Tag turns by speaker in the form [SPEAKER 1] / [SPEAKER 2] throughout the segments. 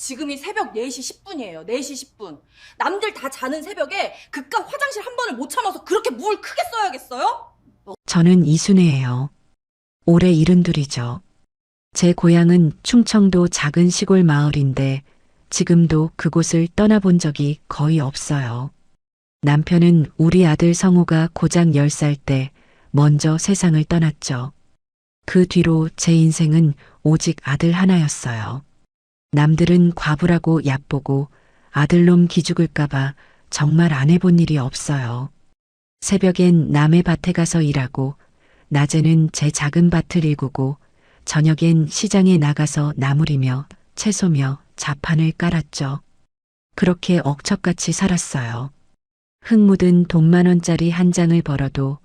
[SPEAKER 1] 지금이 새벽 4시 10분이에요. 4시 10분. 남들 다 자는 새벽에 그깟 화장실 한 번을 못 참아서 그렇게 물 크게 써야겠어요?
[SPEAKER 2] 저는 이순애예요. 올해 72이죠. 제 고향은 충청도 작은 시골 마을인데 지금도 그곳을 떠나본 적이 거의 없어요. 남편은 우리 아들 성우가 고작 10살 때 먼저 세상을 떠났죠. 그 뒤로 제 인생은 오직 아들 하나였어요. 남들은 과부라고 얕보고 아들놈 기죽을까봐 정말 안 해본 일이 없어요. 새벽엔 남의 밭에 가서 일하고 낮에는 제 작은 밭을 일구고 저녁엔 시장에 나가서 나물이며 채소며 자판을 깔았죠. 그렇게 억척같이 살았어요. 흙 묻은 돈 10,000원짜리 한 장을 벌어도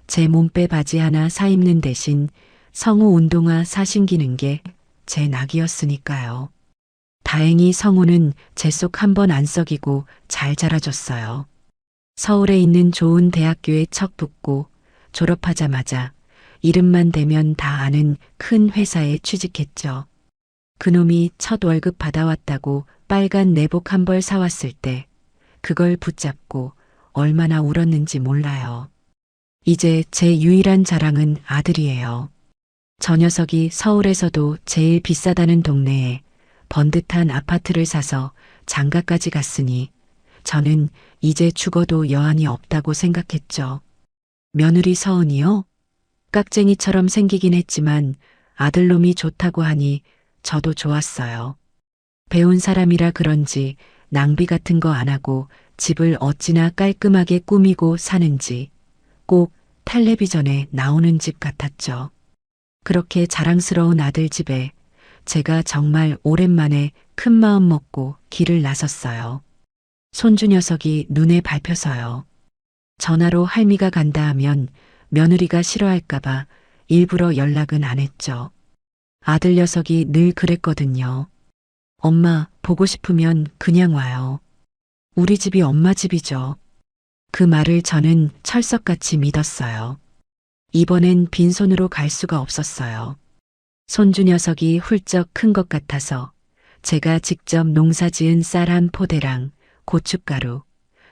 [SPEAKER 2] 제 몸빼 바지 하나 사 입는 대신 성우 운동화 사 신기는 게 제 낙이었으니까요. 다행히 성우는 제 속 한 번 안 썩이고 잘 자라줬어요. 서울에 있는 좋은 대학교에 척 붙고 졸업하자마자 이름만 대면 다 아는 큰 회사에 취직했죠. 그놈이 첫 월급 받아왔다고 빨간 내복 한 벌 사왔을 때 그걸 붙잡고 얼마나 울었는지 몰라요. 이제 제 유일한 자랑은 아들이에요. 저 녀석이 서울에서도 제일 비싸다는 동네에 번듯한 아파트를 사서 장가까지 갔으니 저는 이제 죽어도 여한이 없다고 생각했죠. 며느리 서은이요? 깍쟁이처럼 생기긴 했지만 아들놈이 좋다고 하니 저도 좋았어요. 배운 사람이라 그런지 낭비 같은 거 안 하고 집을 어찌나 깔끔하게 꾸미고 사는지 꼭 텔레비전에 나오는 집 같았죠. 그렇게 자랑스러운 아들 집에 제가 정말 오랜만에 큰 마음 먹고 길을 나섰어요. 손주 녀석이 눈에 밟혀서요. 전화로 할미가 간다 하면 며느리가 싫어할까봐 일부러 연락은 안 했죠. 아들 녀석이 늘 그랬거든요. 엄마, 보고 싶으면 그냥 와요. 우리 집이 엄마 집이죠. 그 말을 저는 철석같이 믿었어요. 이번엔 빈손으로 갈 수가 없었어요. 손주 녀석이 훌쩍 큰 것 같아서 제가 직접 농사지은 쌀 한 포대랑 고춧가루,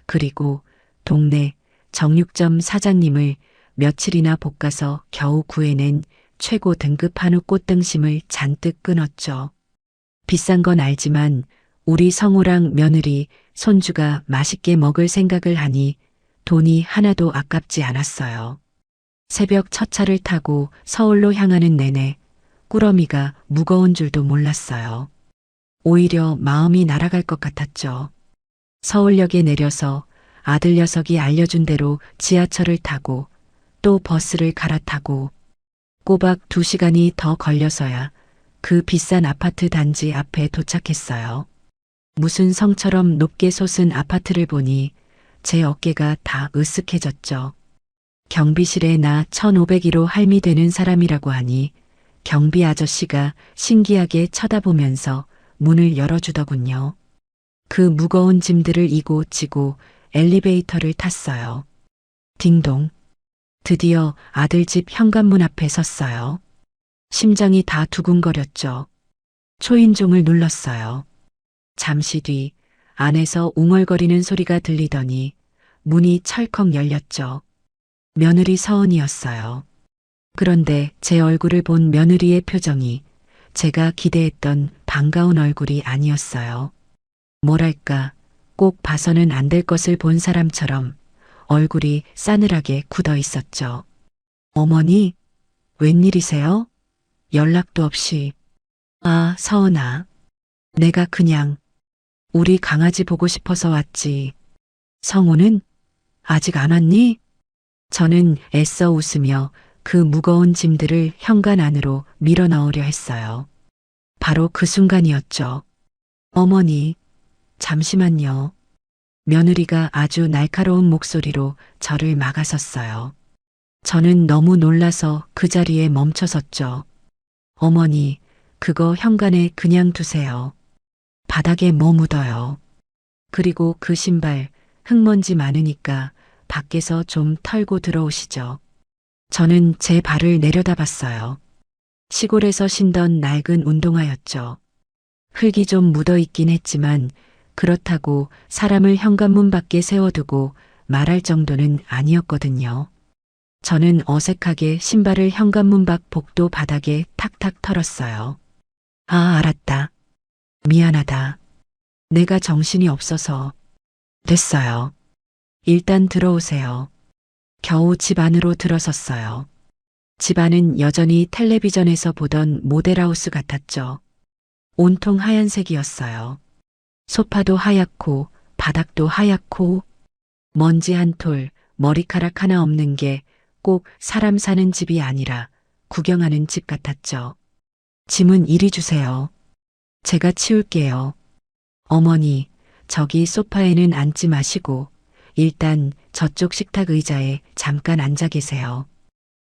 [SPEAKER 2] 그리고 동네 정육점 사장님을 며칠이나 볶아서 겨우 구해낸 최고 등급 한우 꽃등심을 잔뜩 끊었죠. 비싼 건 알지만 우리 성우랑 며느리, 손주가 맛있게 먹을 생각을 하니 돈이 하나도 아깝지 않았어요. 새벽 첫 차를 타고 서울로 향하는 내내 꾸러미가 무거운 줄도 몰랐어요. 오히려 마음이 날아갈 것 같았죠. 서울역에 내려서 아들 녀석이 알려준 대로 지하철을 타고 또 버스를 갈아타고 꼬박 2시간이 더 걸려서야 그 비싼 아파트 단지 앞에 도착했어요. 무슨 성처럼 높게 솟은 아파트를 보니 제 어깨가 다 으쓱해졌죠. 경비실에 나 1501호 할미 되는 사람이라고 하니 경비 아저씨가 신기하게 쳐다보면서 문을 열어주더군요. 그 무거운 짐들을 이고 지고 엘리베이터를 탔어요. 딩동. 드디어 아들 집 현관문 앞에 섰어요. 심장이 다 두근거렸죠. 초인종을 눌렀어요. 잠시 뒤 안에서 웅얼거리는 소리가 들리더니 문이 철컥 열렸죠. 며느리 서은이었어요. 그런데 제 얼굴을 본 며느리의 표정이 제가 기대했던 반가운 얼굴이 아니었어요. 뭐랄까, 꼭 봐서는 안 될 것을 본 사람처럼 얼굴이 싸늘하게 굳어 있었죠. 어머니, 웬일이세요? 연락도 없이. 아, 서은아. 내가 그냥 우리 강아지 보고 싶어서 왔지. 성우는 아직 안 왔니? 저는 애써 웃으며 그 무거운 짐들을 현관 안으로 밀어 넣으려 했어요. 바로 그 순간이었죠. 어머니, 잠시만요. 며느리가 아주 날카로운 목소리로 저를 막아섰어요. 저는 너무 놀라서 그 자리에 멈춰섰죠. 어머니, 그거 현관에 그냥 두세요. 바닥에 뭐 묻어요. 그리고 그 신발, 흙먼지 많으니까 밖에서 좀 털고 들어오시죠. 저는 제 발을 내려다봤어요. 시골에서 신던 낡은 운동화였죠. 흙이 좀 묻어 있긴 했지만 그렇다고 사람을 현관문 밖에 세워두고 말할 정도는 아니었거든요. 저는 어색하게 신발을 현관문 밖 복도 바닥에 탁탁 털었어요. 아, 알았다. 미안하다. 내가 정신이 없어서. 됐어요. 일단 들어오세요. 겨우 집 안으로 들어섰어요. 집 안은 여전히 텔레비전에서 보던 모델하우스 같았죠. 온통 하얀색이었어요. 소파도 하얗고 바닥도 하얗고 먼지 한 톨, 머리카락 하나 없는 게 꼭 사람 사는 집이 아니라 구경하는 집 같았죠. 짐은 이리 주세요. 제가 치울게요. 어머니, 저기 소파에는 앉지 마시고 일단 저쪽 식탁 의자에 잠깐 앉아 계세요.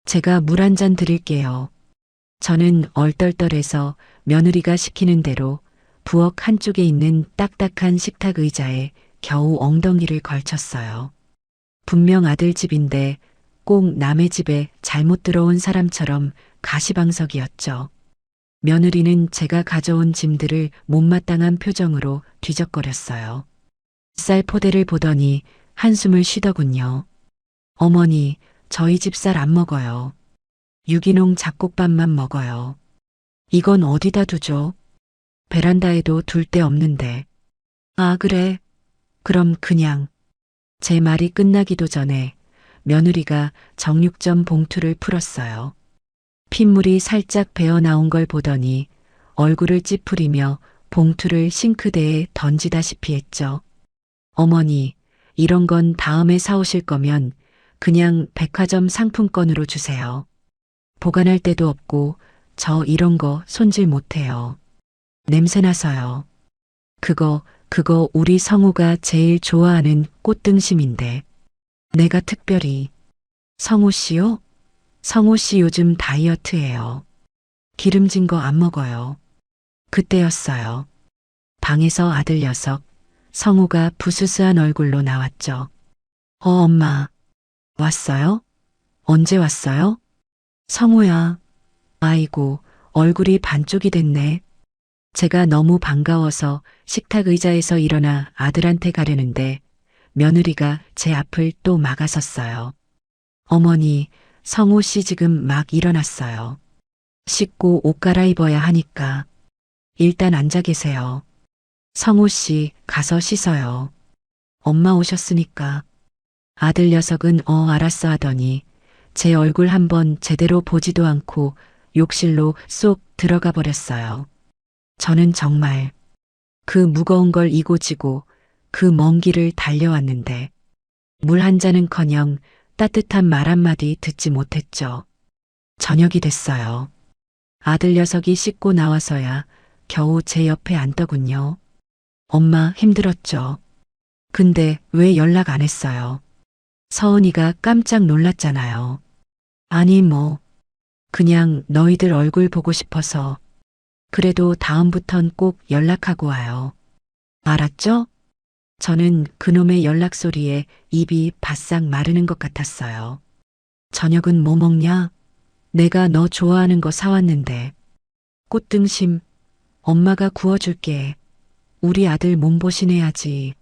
[SPEAKER 2] 제가 물 한 잔 드릴게요. 저는 얼떨떨해서 며느리가 시키는 대로 부엌 한쪽에 있는 딱딱한 식탁 의자에 겨우 엉덩이를 걸쳤어요. 분명 아들 집인데 꼭 남의 집에 잘못 들어온 사람처럼 가시방석이었죠. 며느리는 제가 가져온 짐들을 못마땅한 표정으로 뒤적거렸어요. 쌀 포대를 보더니 한숨을 쉬더군요. 어머니, 저희 집 쌀 안 먹어요. 유기농 잡곡밥만 먹어요. 이건 어디다 두죠? 베란다에도 둘 데 없는데. 아, 그래. 그럼 그냥. 제 말이 끝나기도 전에 며느리가 정육점 봉투를 풀었어요. 핏물이 살짝 배어 나온 걸 보더니 얼굴을 찌푸리며 봉투를 싱크대에 던지다시피 했죠. 어머니, 이런 건 다음에 사오실 거면 그냥 백화점 상품권으로 주세요. 보관할 데도 없고 저 이런 거 손질 못해요. 냄새나서요. 그거 우리 성우가 제일 좋아하는 꽃등심인데. 내가 특별히. 성우 씨요? 성우 씨 요즘 다이어트해요. 기름진 거 안 먹어요. 그때였어요. 방에서 아들 녀석, 성우가 부스스한 얼굴로 나왔죠. 엄마. 왔어요? 언제 왔어요? 성우야. 아이고, 얼굴이 반쪽이 됐네. 제가 너무 반가워서 식탁 의자에서 일어나 아들한테 가려는데 며느리가 제 앞을 또 막아섰어요. 어머니, 성우 씨 지금 막 일어났어요. 씻고 옷 갈아입어야 하니까. 일단 앉아 계세요. 성우 씨, 가서 씻어요. 엄마 오셨으니까. 아들 녀석은 알았어 하더니 제 얼굴 한번 제대로 보지도 않고 욕실로 쏙 들어가 버렸어요. 저는 정말 그 무거운 걸 이고 지고 그 먼 길을 달려왔는데 물 한 잔은커녕 따뜻한 말 한마디 듣지 못했죠. 저녁이 됐어요. 아들 녀석이 씻고 나와서야 겨우 제 옆에 앉더군요. 엄마 힘들었죠. 근데 왜 연락 안 했어요? 서은이가 깜짝 놀랐잖아요. 아니 그냥 너희들 얼굴 보고 싶어서. 그래도 다음부턴 꼭 연락하고 와요. 알았죠? 저는 그놈의 연락소리에 입이 바싹 마르는 것 같았어요. 저녁은 뭐 먹냐? 내가 너 좋아하는 거 사왔는데. 꽃등심, 엄마가 구워줄게. 우리 아들 몸보신해야지.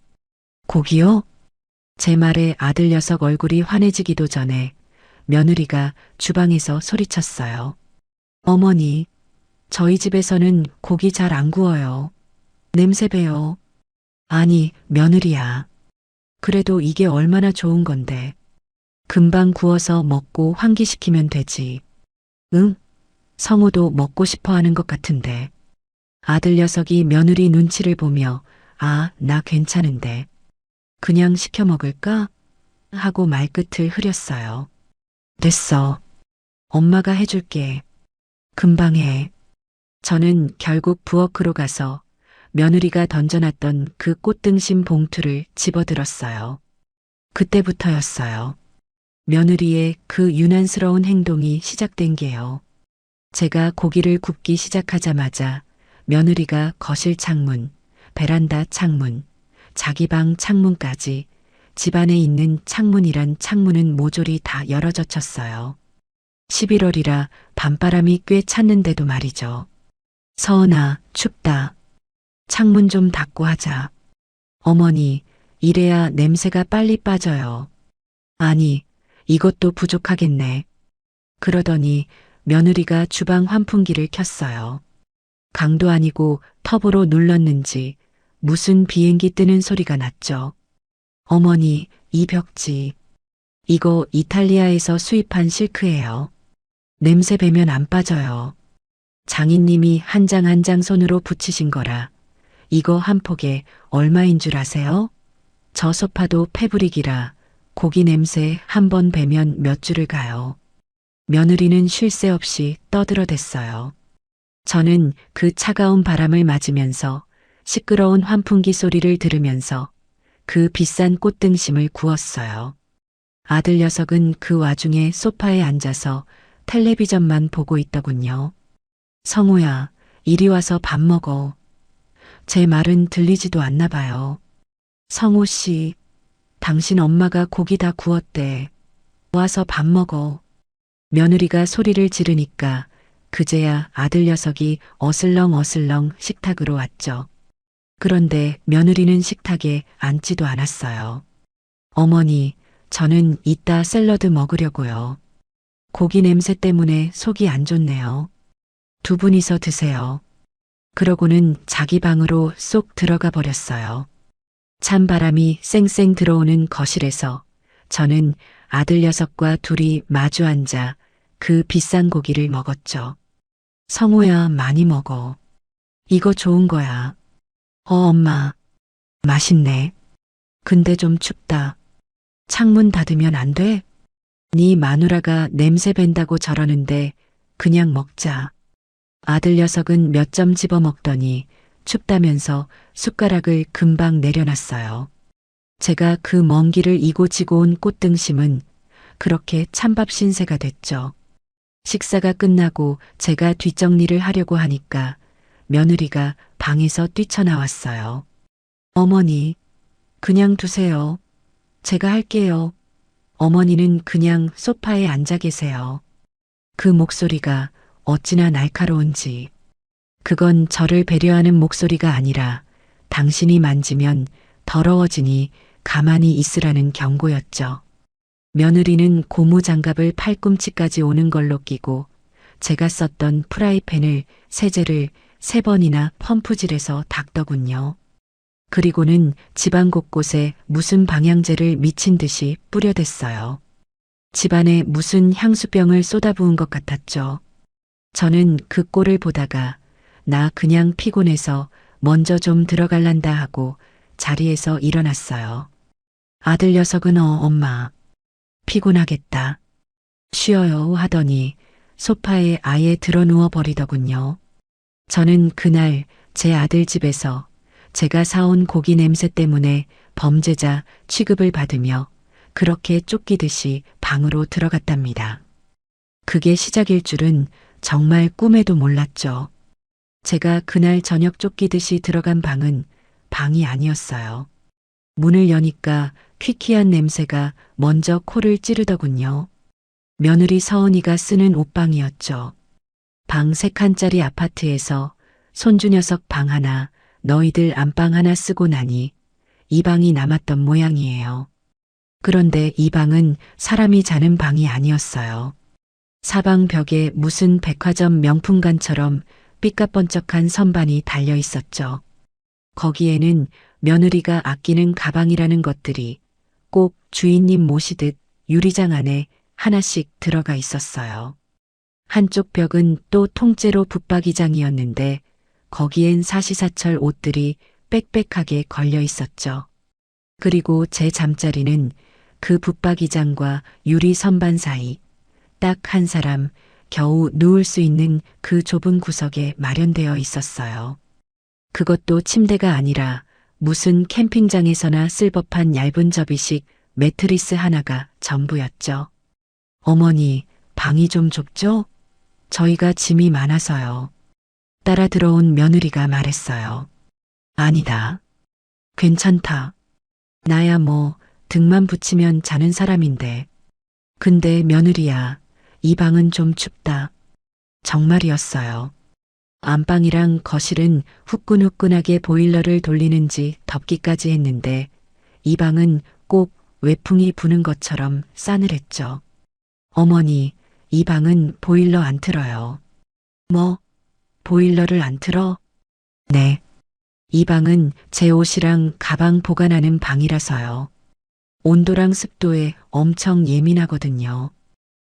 [SPEAKER 2] 고기요? 제 말에 아들 녀석 얼굴이 환해지기도 전에 며느리가 주방에서 소리쳤어요. 어머니, 저희 집에서는 고기 잘 안 구워요. 냄새 배요. 아니, 며느리야. 그래도 이게 얼마나 좋은 건데. 금방 구워서 먹고 환기시키면 되지. 응? 성우도 먹고 싶어 하는 것 같은데. 아들 녀석이 며느리 눈치를 보며 나 괜찮은데. 그냥 시켜 먹을까? 하고 말끝을 흐렸어요. 됐어. 엄마가 해줄게. 금방 해. 저는 결국 부엌으로 가서 며느리가 던져놨던 그 꽃등심 봉투를 집어들었어요. 그때부터였어요. 며느리의 그 유난스러운 행동이 시작된 게요. 제가 고기를 굽기 시작하자마자 며느리가 거실 창문, 베란다 창문, 자기 방 창문까지 집안에 있는 창문이란 창문은 모조리 다 열어젖혔어요. 11월이라 밤바람이 꽤 찼는데도 말이죠. 서은아, 춥다. 창문 좀 닫고 하자. 어머니, 이래야 냄새가 빨리 빠져요. 아니, 이것도 부족하겠네. 그러더니 며느리가 주방 환풍기를 켰어요. 강도 아니고 터보로 눌렀는지 무슨 비행기 뜨는 소리가 났죠. 어머니, 이 벽지. 이거 이탈리아에서 수입한 실크예요. 냄새 배면 안 빠져요. 장인님이 한 장 한 장 손으로 붙이신 거라. 이거 한 폭에 얼마인 줄 아세요? 저 소파도 패브릭이라 고기 냄새 한 번 배면 몇 줄을 가요. 며느리는 쉴 새 없이 떠들어댔어요. 저는 그 차가운 바람을 맞으면서 시끄러운 환풍기 소리를 들으면서 그 비싼 꽃등심을 구웠어요. 아들 녀석은 그 와중에 소파에 앉아서 텔레비전만 보고 있더군요. 성우야, 이리 와서 밥 먹어. 제 말은 들리지도 않나 봐요. 성우 씨, 당신 엄마가 고기 다 구웠대. 와서 밥 먹어. 며느리가 소리를 지르니까 그제야 아들 녀석이 어슬렁어슬렁 식탁으로 왔죠. 그런데 며느리는 식탁에 앉지도 않았어요. 어머니, 저는 이따 샐러드 먹으려고요. 고기 냄새 때문에 속이 안 좋네요. 두 분이서 드세요. 그러고는 자기 방으로 쏙 들어가 버렸어요. 찬바람이 쌩쌩 들어오는 거실에서 저는 아들 녀석과 둘이 마주 앉아 그 비싼 고기를 먹었죠. 성우야, 많이 먹어. 이거 좋은 거야. 엄마. 맛있네. 근데 좀 춥다. 창문 닫으면 안 돼? 네 마누라가 냄새 밴다고 저러는데 그냥 먹자. 아들 녀석은 몇 점 집어 먹더니 춥다면서 숟가락을 금방 내려놨어요. 제가 그 먼 길을 이고 지고 온 꽃등심은 그렇게 찬밥 신세가 됐죠. 식사가 끝나고 제가 뒷정리를 하려고 하니까 며느리가 방에서 뛰쳐나왔어요. 어머니, 그냥 두세요. 제가 할게요. 어머니는 그냥 소파에 앉아 계세요. 그 목소리가 어찌나 날카로운지. 그건 저를 배려하는 목소리가 아니라 당신이 만지면 더러워지니 가만히 있으라는 경고였죠. 며느리는 고무장갑을 팔꿈치까지 오는 걸로 끼고 제가 썼던 프라이팬을 세제를 3번이나 펌프질해서 닦더군요. 그리고는 집안 곳곳에 무슨 방향제를 미친 듯이 뿌려댔어요. 집안에 무슨 향수병을 쏟아부은 것 같았죠. 저는 그 꼴을 보다가 나 그냥 피곤해서 먼저 좀 들어갈란다 하고 자리에서 일어났어요. 아들 녀석은 엄마. 피곤하겠다. 쉬어요 하더니 소파에 아예 드러누워 버리더군요. 저는 그날 제 아들 집에서 제가 사온 고기 냄새 때문에 범죄자 취급을 받으며 그렇게 쫓기듯이 방으로 들어갔답니다. 그게 시작일 줄은 정말 꿈에도 몰랐죠. 제가 그날 저녁 쫓기듯이 들어간 방은 방이 아니었어요. 문을 여니까 퀴퀴한 냄새가 먼저 코를 찌르더군요. 며느리 서은이가 쓰는 옷방이었죠. 방 3칸짜리 아파트에서 손주 녀석 방 하나, 너희들 안방 하나 쓰고 나니 이 방이 남았던 모양이에요. 그런데 이 방은 사람이 자는 방이 아니었어요. 사방 벽에 무슨 백화점 명품관처럼 삐까번쩍한 선반이 달려 있었죠. 거기에는 며느리가 아끼는 가방이라는 것들이 꼭 주인님 모시듯 유리장 안에 하나씩 들어가 있었어요. 한쪽 벽은 또 통째로 붙박이장이었는데 거기엔 사시사철 옷들이 빽빽하게 걸려 있었죠. 그리고 제 잠자리는 그 붙박이장과 유리 선반 사이 딱 한 사람 겨우 누울 수 있는 그 좁은 구석에 마련되어 있었어요. 그것도 침대가 아니라 무슨 캠핑장에서나 쓸 법한 얇은 접이식 매트리스 하나가 전부였죠. 어머니, 방이 좀 좁죠? 저희가 짐이 많아서요. 따라 들어온 며느리가 말했어요. 아니다. 괜찮다. 나야 뭐 등만 붙이면 자는 사람인데. 근데 며느리야, 이 방은 좀 춥다. 정말이었어요. 안방이랑 거실은 후끈후끈하게 보일러를 돌리는지 덮기까지 했는데 이 방은 꼭 외풍이 부는 것처럼 싸늘했죠. 어머니, 이 방은 보일러 안 틀어요. 뭐? 보일러를 안 틀어? 네. 이 방은 제 옷이랑 가방 보관하는 방이라서요. 온도랑 습도에 엄청 예민하거든요.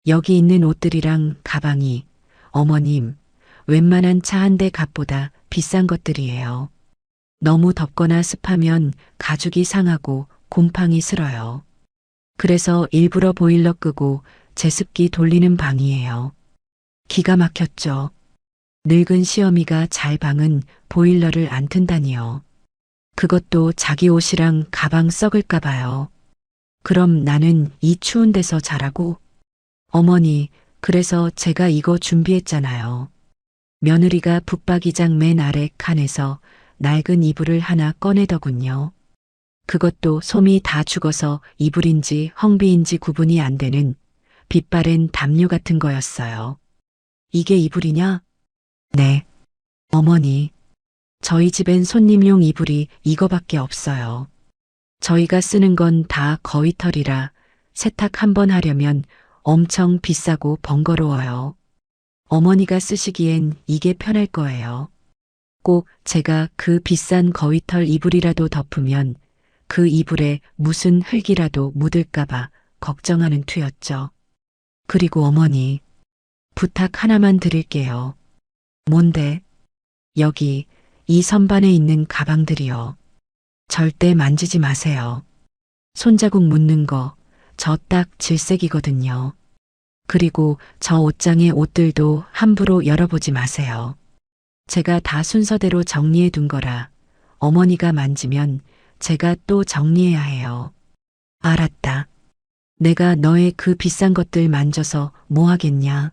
[SPEAKER 2] 여기 있는 옷들이랑 가방이 어머님, 웬만한 차 한 대 값보다 비싼 것들이에요. 너무 덥거나 습하면 가죽이 상하고 곰팡이 슬어요. 그래서 일부러 보일러 끄고 제습기 돌리는 방이에요. 기가 막혔죠. 늙은 시어미가 잘 방은 보일러를 안 튼다니요. 그것도 자기 옷이랑 가방 썩을까 봐요. 그럼 나는 이 추운 데서 자라고? 어머니, 그래서 제가 이거 준비했잖아요. 며느리가 붙박이장 맨 아래 칸에서 낡은 이불을 하나 꺼내더군요. 그것도 솜이 다 죽어서 이불인지 헝비인지 구분이 안 되는 빛바랜 담요 같은 거였어요. 이게 이불이냐? 네. 어머니, 저희 집엔 손님용 이불이 이거밖에 없어요. 저희가 쓰는 건 다 거위털이라 세탁 한 번 하려면 엄청 비싸고 번거로워요. 어머니가 쓰시기엔 이게 편할 거예요. 꼭 제가 그 비싼 거위털 이불이라도 덮으면 그 이불에 무슨 흙이라도 묻을까봐 걱정하는 투였죠. 그리고 어머니, 부탁 하나만 드릴게요. 뭔데? 여기 이 선반에 있는 가방들이요. 절대 만지지 마세요. 손자국 묻는 거, 저 딱 질색이거든요. 그리고 저 옷장의 옷들도 함부로 열어보지 마세요. 제가 다 순서대로 정리해 둔 거라 어머니가 만지면 제가 또 정리해야 해요. 알았다. 내가 너의 그 비싼 것들 만져서 뭐 하겠냐?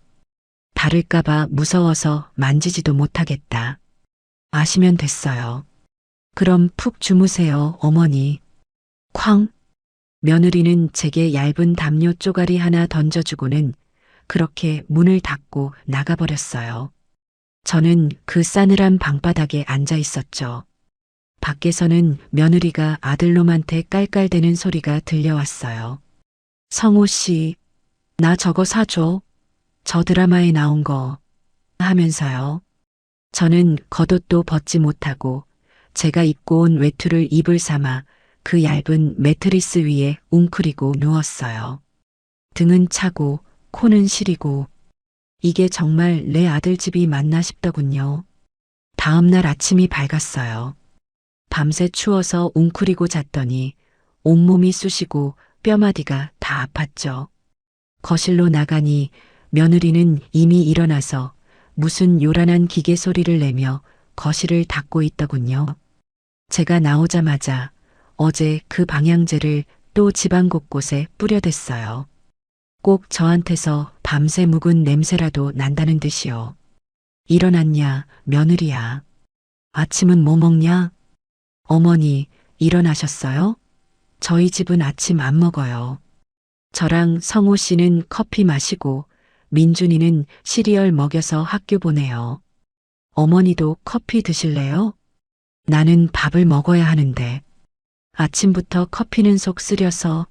[SPEAKER 2] 다를까봐 무서워서 만지지도 못하겠다. 아시면 됐어요. 그럼 푹 주무세요, 어머니. 쾅! 며느리는 제게 얇은 담요 쪼가리 하나 던져주고는 그렇게 문을 닫고 나가버렸어요. 저는 그 싸늘한 방바닥에 앉아 있었죠. 밖에서는 며느리가 아들놈한테 깔깔대는 소리가 들려왔어요. 성호 씨, 나 저거 사줘. 저 드라마에 나온 거. 하면서요. 저는 겉옷도 벗지 못하고 제가 입고 온 외투를 이불 삼아 그 얇은 매트리스 위에 웅크리고 누웠어요. 등은 차고 코는 시리고 이게 정말 내 아들 집이 맞나 싶더군요. 다음 날 아침이 밝았어요. 밤새 추워서 웅크리고 잤더니 온몸이 쑤시고 뼈마디가 다 아팠죠. 거실로 나가니 며느리는 이미 일어나서 무슨 요란한 기계 소리를 내며 거실을 닦고 있더군요. 제가 나오자마자 어제 그 방향제를 또 집안 곳곳에 뿌려댔어요. 꼭 저한테서 밤새 묵은 냄새라도 난다는 듯이요. 일어났냐, 며느리야. 아침은 뭐 먹냐? 어머니, 일어나셨어요? 저희 집은 아침 안 먹어요. 저랑 성호 씨는 커피 마시고 민준이는 시리얼 먹여서 학교 보내요. 어머니도 커피 드실래요? 나는 밥을 먹어야 하는데. 아침부터 커피는 속 쓰려서.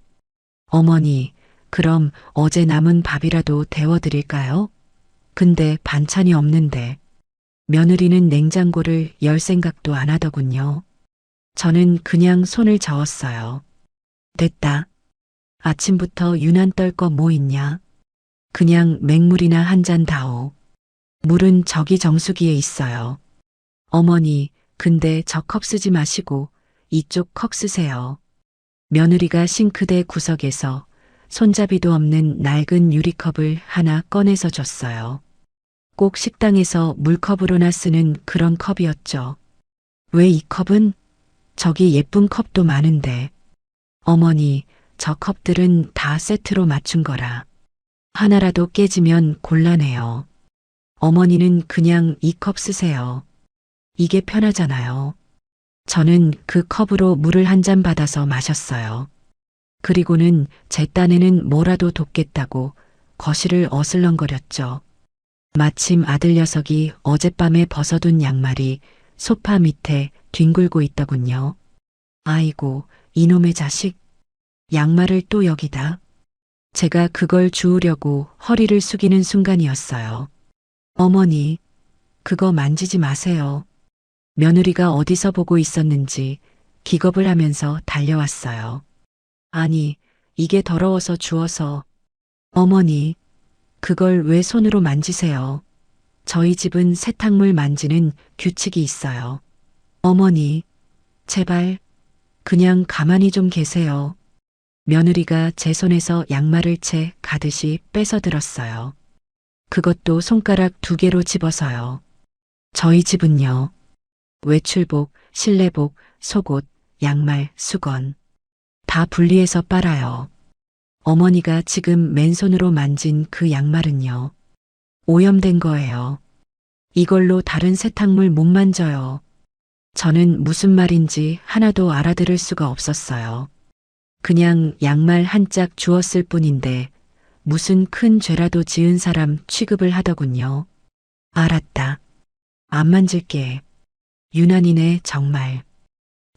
[SPEAKER 2] 어머니, 그럼 어제 남은 밥이라도 데워드릴까요? 근데 반찬이 없는데. 며느리는 냉장고를 열 생각도 안 하더군요. 저는 그냥 손을 저었어요. 됐다. 아침부터 유난 떨 거 뭐 있냐? 그냥 맹물이나 한 잔 다오. 물은 저기 정수기에 있어요. 어머니, 근데 저 컵 쓰지 마시고 이쪽 컵 쓰세요. 며느리가 싱크대 구석에서 손잡이도 없는 낡은 유리컵을 하나 꺼내서 줬어요. 꼭 식당에서 물컵으로나 쓰는 그런 컵이었죠. 왜 이 컵은? 저기 예쁜 컵도 많은데. 어머니, 저 컵들은 다 세트로 맞춘 거라. 하나라도 깨지면 곤란해요. 어머니는 그냥 이 컵 쓰세요. 이게 편하잖아요. 저는 그 컵으로 물을 한 잔 받아서 마셨어요. 그리고는 제 딴에는 뭐라도 돕겠다고 거실을 어슬렁거렸죠. 마침 아들 녀석이 어젯밤에 벗어둔 양말이 소파 밑에 뒹굴고 있더군요. 아이고, 이놈의 자식. 양말을 또 여기다. 제가 그걸 주우려고 허리를 숙이는 순간이었어요. 어머니, 그거 만지지 마세요. 며느리가 어디서 보고 있었는지 기겁을 하면서 달려왔어요. 아니, 이게 더러워서 주워서. 어머니, 그걸 왜 손으로 만지세요? 저희 집은 세탁물 만지는 규칙이 있어요. 어머니, 제발, 그냥 가만히 좀 계세요. 며느리가 제 손에서 양말을 채 가듯이 뺏어 들었어요. 그것도 손가락 2개로 집어서요. 저희 집은요. 외출복, 실내복, 속옷, 양말, 수건. 다 분리해서 빨아요. 어머니가 지금 맨손으로 만진 그 양말은요. 오염된 거예요. 이걸로 다른 세탁물 못 만져요. 저는 무슨 말인지 하나도 알아들을 수가 없었어요. 그냥 양말 한 짝 주었을 뿐인데 무슨 큰 죄라도 지은 사람 취급을 하더군요. 알았다. 안 만질게. 유난이네 정말.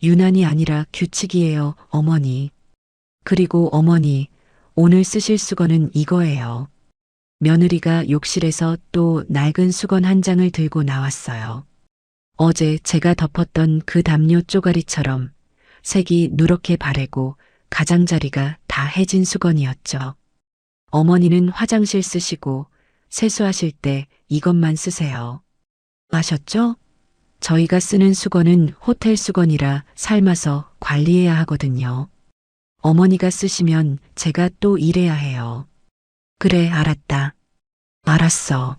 [SPEAKER 2] 유난이 아니라 규칙이에요, 어머니. 그리고 어머니, 오늘 쓰실 수건은 이거예요. 며느리가 욕실에서 또 낡은 수건 한 장을 들고 나왔어요. 어제 제가 덮었던 그 담요 쪼가리처럼 색이 누렇게 바래고 가장자리가 다 해진 수건이었죠. 어머니는 화장실 쓰시고 세수하실 때 이것만 쓰세요. 아셨죠? 저희가 쓰는 수건은 호텔 수건이라 삶아서 관리해야 하거든요. 어머니가 쓰시면 제가 또 일해야 해요. 그래, 알았다. 알았어.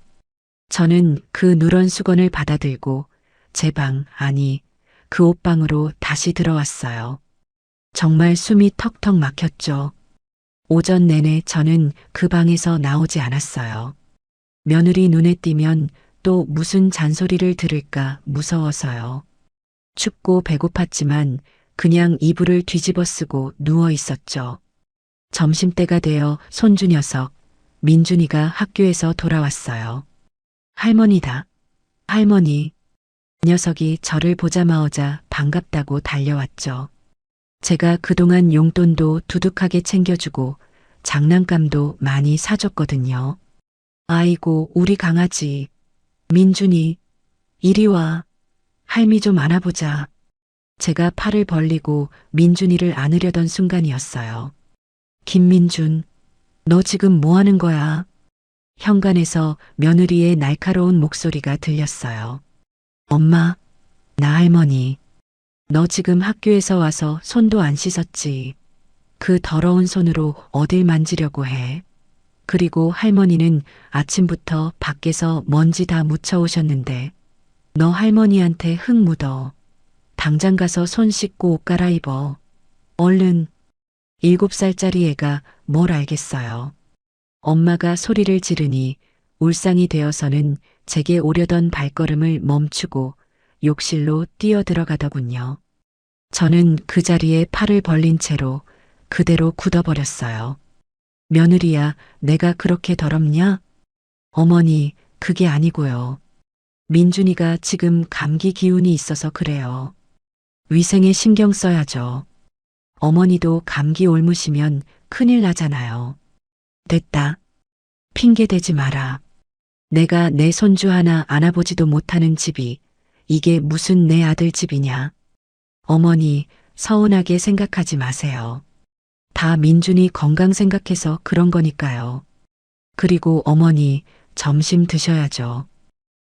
[SPEAKER 2] 저는 그 누런 수건을 받아들고 제 방, 아니, 그 옷방으로 다시 들어왔어요. 정말 숨이 턱턱 막혔죠. 오전 내내 저는 그 방에서 나오지 않았어요. 며느리 눈에 띄면 또 무슨 잔소리를 들을까 무서워서요. 춥고 배고팠지만 그냥 이불을 뒤집어 쓰고 누워 있었죠. 점심때가 되어 손주 녀석, 민준이가 학교에서 돌아왔어요. 할머니다. 할머니. 녀석이 저를 보자마자 반갑다고 달려왔죠. 제가 그동안 용돈도 두둑하게 챙겨주고 장난감도 많이 사줬거든요. 아이고, 우리 강아지. 민준이, 이리 와. 할미 좀 안아보자. 제가 팔을 벌리고 민준이를 안으려던 순간이었어요. 김민준, 너 지금 뭐 하는 거야? 현관에서 며느리의 날카로운 목소리가 들렸어요. 엄마, 나 할머니. 너 지금 학교에서 와서 손도 안 씻었지. 그 더러운 손으로 어딜 만지려고 해. 그리고 할머니는 아침부터 밖에서 먼지 다 묻혀 오셨는데 너 할머니한테 흙 묻어. 당장 가서 손 씻고 옷 갈아입어. 얼른. 7살짜리 애가 뭘 알겠어요. 엄마가 소리를 지르니 울상이 되어서는 제게 오려던 발걸음을 멈추고 욕실로 뛰어 들어가더군요. 저는 그 자리에 팔을 벌린 채로 그대로 굳어버렸어요. 며느리야, 내가 그렇게 더럽냐? 어머니, 그게 아니고요. 민준이가 지금 감기 기운이 있어서 그래요. 위생에 신경 써야죠. 어머니도 감기 옮으시면 큰일 나잖아요. 됐다. 핑계 대지 마라. 내가 내 손주 하나 안아보지도 못하는 집이 이게 무슨 내 아들 집이냐. 어머니, 서운하게 생각하지 마세요. 다 민준이 건강 생각해서 그런 거니까요. 그리고 어머니, 점심 드셔야죠.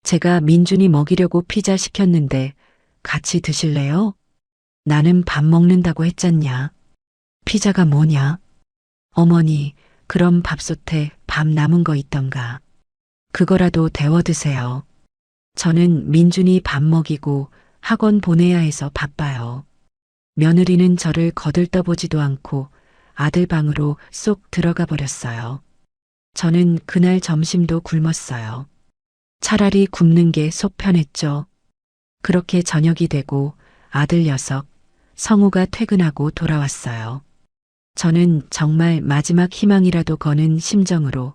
[SPEAKER 2] 제가 민준이 먹이려고 피자 시켰는데 같이 드실래요? 나는 밥 먹는다고 했잖냐. 피자가 뭐냐? 어머니, 그럼 밥솥에 밥 남은 거 있던가. 그거라도 데워 드세요. 저는 민준이 밥 먹이고 학원 보내야 해서 바빠요. 며느리는 저를 거들떠보지도 않고 아들 방으로 쏙 들어가 버렸어요. 저는 그날 점심도 굶었어요. 차라리 굶는 게 속 편했죠. 그렇게 저녁이 되고 아들 녀석, 성우가 퇴근하고 돌아왔어요. 저는 정말 마지막 희망이라도 거는 심정으로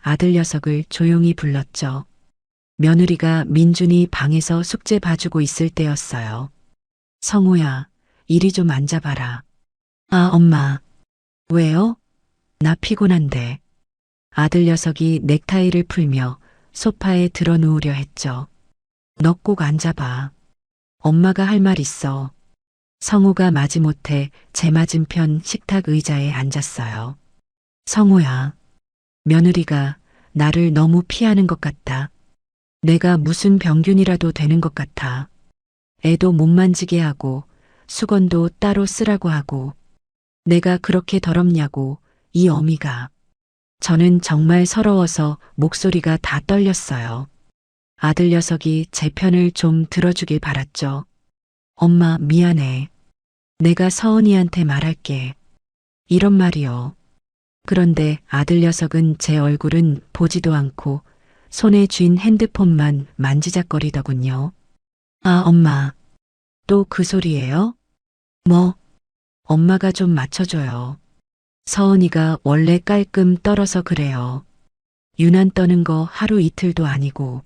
[SPEAKER 2] 아들 녀석을 조용히 불렀죠. 며느리가 민준이 방에서 숙제 봐주고 있을 때였어요. 성우야, 이리 좀 앉아봐라. 아, 엄마. 왜요? 나 피곤한데. 아들 녀석이 넥타이를 풀며 소파에 들어 누우려 했죠. 너 꼭 앉아봐. 엄마가 할 말 있어. 성우가 마지못해 제 맞은편 식탁 의자에 앉았어요. 성우야, 며느리가 나를 너무 피하는 것 같다. 내가 무슨 병균이라도 되는 것 같아. 애도 못 만지게 하고 수건도 따로 쓰라고 하고 내가 그렇게 더럽냐고 이 어미가. 저는 정말 서러워서 목소리가 다 떨렸어요. 아들 녀석이 제 편을 좀 들어주길 바랐죠. 엄마 미안해. 내가 서은이한테 말할게. 이런 말이요. 그런데 아들 녀석은 제 얼굴은 보지도 않고 손에 쥔 핸드폰만 만지작거리더군요. 아, 엄마. 또 그 소리예요? 뭐? 엄마가 좀 맞춰줘요. 서은이가 원래 깔끔 떨어서 그래요. 유난 떠는 거 하루 이틀도 아니고.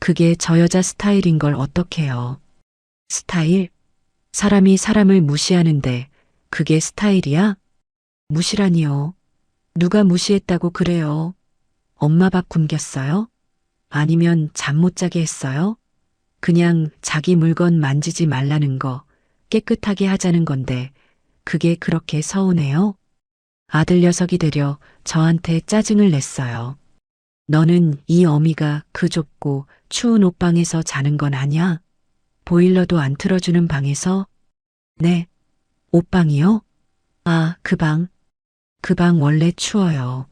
[SPEAKER 2] 그게 저 여자 스타일인 걸 어떡해요. 스타일? 사람이 사람을 무시하는데 그게 스타일이야? 무시라니요. 누가 무시했다고 그래요? 엄마 밥 굶겼어요? 아니면 잠 못 자게 했어요? 그냥 자기 물건 만지지 말라는 거 깨끗하게 하자는 건데 그게 그렇게 서운해요? 아들 녀석이 되려 저한테 짜증을 냈어요. 너는 이 어미가 그 좁고 추운 옷방에서 자는 건 아냐? 보일러도 안 틀어주는 방에서? 네. 옷방이요? 아, 그 방. 그 방 원래 추워요.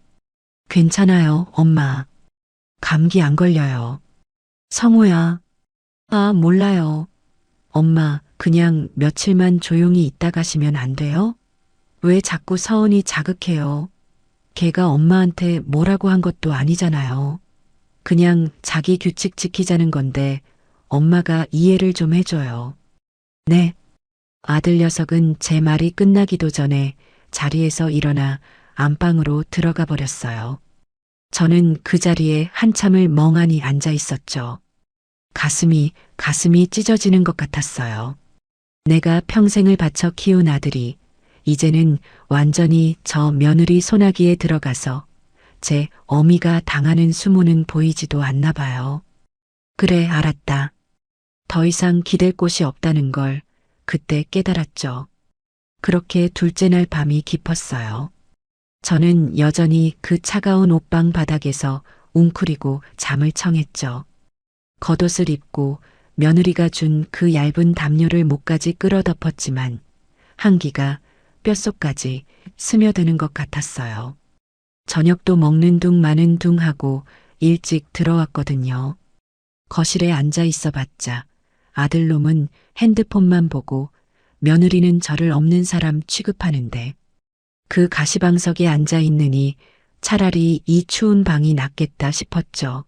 [SPEAKER 2] 괜찮아요, 엄마. 감기 안 걸려요. 성우야. 아, 몰라요. 엄마, 그냥 며칠만 조용히 있다 가시면 안 돼요? 왜 자꾸 서은이 자극해요? 걔가 엄마한테 뭐라고 한 것도 아니잖아요. 그냥 자기 규칙 지키자는 건데 엄마가 이해를 좀 해줘요. 네. 아들 녀석은 제 말이 끝나기도 전에 자리에서 일어나 안방으로 들어가 버렸어요. 저는 그 자리에 한참을 멍하니 앉아 있었죠. 가슴이 찢어지는 것 같았어요. 내가 평생을 바쳐 키운 아들이 이제는 완전히 저 며느리 소나기에 들어가서 제 어미가 당하는 수모는 보이지도 않나 봐요. 그래, 알았다. 더 이상 기댈 곳이 없다는 걸 그때 깨달았죠. 그렇게 둘째 날 밤이 깊었어요. 저는 여전히 그 차가운 옷방 바닥에서 웅크리고 잠을 청했죠. 겉옷을 입고 며느리가 준 그 얇은 담요를 목까지 끌어덮었지만 한기가 뼛속까지 스며드는 것 같았어요. 저녁도 먹는 둥 마는 둥 하고 일찍 들어왔거든요. 거실에 앉아 있어 봤자 아들놈은 핸드폰만 보고 며느리는 저를 없는 사람 취급하는데 그 가시방석에 앉아 있느니 차라리 이 추운 방이 낫겠다 싶었죠.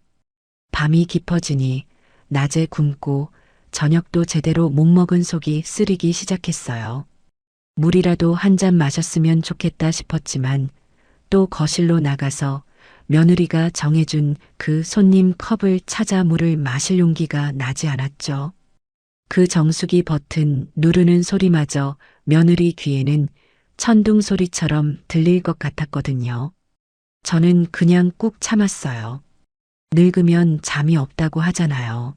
[SPEAKER 2] 밤이 깊어지니 낮에 굶고 저녁도 제대로 못 먹은 속이 쓰리기 시작했어요. 물이라도 한 잔 마셨으면 좋겠다 싶었지만 또 거실로 나가서 며느리가 정해준 그 손님 컵을 찾아 물을 마실 용기가 나지 않았죠. 그 정수기 버튼 누르는 소리마저 며느리 귀에는 천둥 소리처럼 들릴 것 같았거든요. 저는 그냥 꾹 참았어요. 늙으면 잠이 없다고 하잖아요.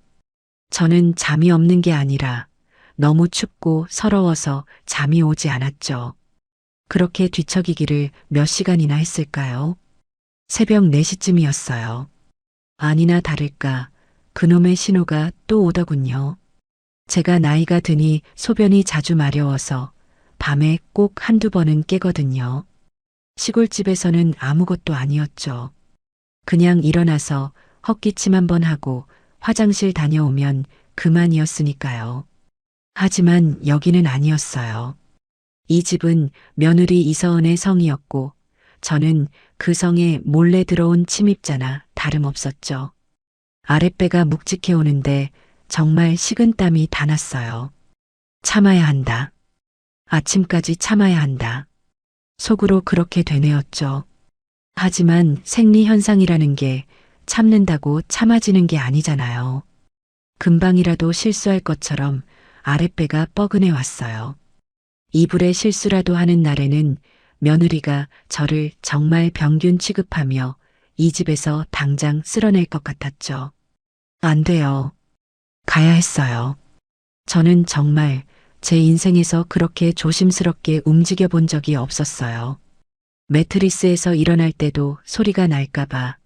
[SPEAKER 2] 저는 잠이 없는 게 아니라 너무 춥고 서러워서 잠이 오지 않았죠. 그렇게 뒤척이기를 몇 시간이나 했을까요? 새벽 4시쯤이었어요. 아니나 다를까 그놈의 신호가 또 오더군요. 제가 나이가 드니 소변이 자주 마려워서 밤에 꼭 한두 번은 깨거든요. 시골집에서는 아무것도 아니었죠. 그냥 일어나서 헛기침 한번 하고 화장실 다녀오면 그만이었으니까요. 하지만 여기는 아니었어요. 이 집은 며느리 이서은의 성이었고 저는 그 성에 몰래 들어온 침입자나 다름없었죠. 아랫배가 묵직해 오는데 정말 식은땀이 다 났어요. 참아야 한다. 아침까지 참아야 한다. 속으로 그렇게 되뇌었죠. 하지만 생리현상이라는 게 참는다고 참아지는 게 아니잖아요. 금방이라도 실수할 것처럼 아랫배가 뻐근해 왔어요. 이불에 실수라도 하는 날에는 며느리가 저를 정말 병균 취급하며 이 집에서 당장 쓸어낼 것 같았죠. 안 돼요. 가야 했어요. 저는 정말 제 인생에서 그렇게 조심스럽게 움직여 본 적이 없었어요. 매트리스에서 일어날 때도 소리가 날까봐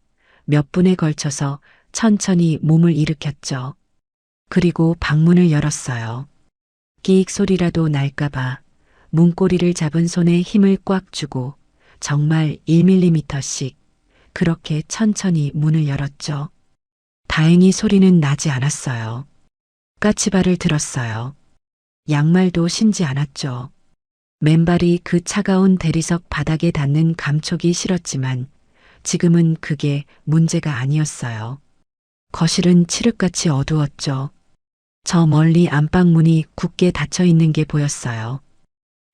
[SPEAKER 2] 몇 분에 걸쳐서 천천히 몸을 일으켰죠. 그리고 방문을 열었어요. 끼익 소리라도 날까봐 문고리를 잡은 손에 힘을 꽉 주고 정말 1mm씩 그렇게 천천히 문을 열었죠. 다행히 소리는 나지 않았어요. 까치발을 들었어요. 양말도 신지 않았죠. 맨발이 그 차가운 대리석 바닥에 닿는 감촉이 싫었지만 지금은 그게 문제가 아니었어요. 거실은 칠흑같이 어두웠죠. 저 멀리 안방문이 굳게 닫혀 있는 게 보였어요.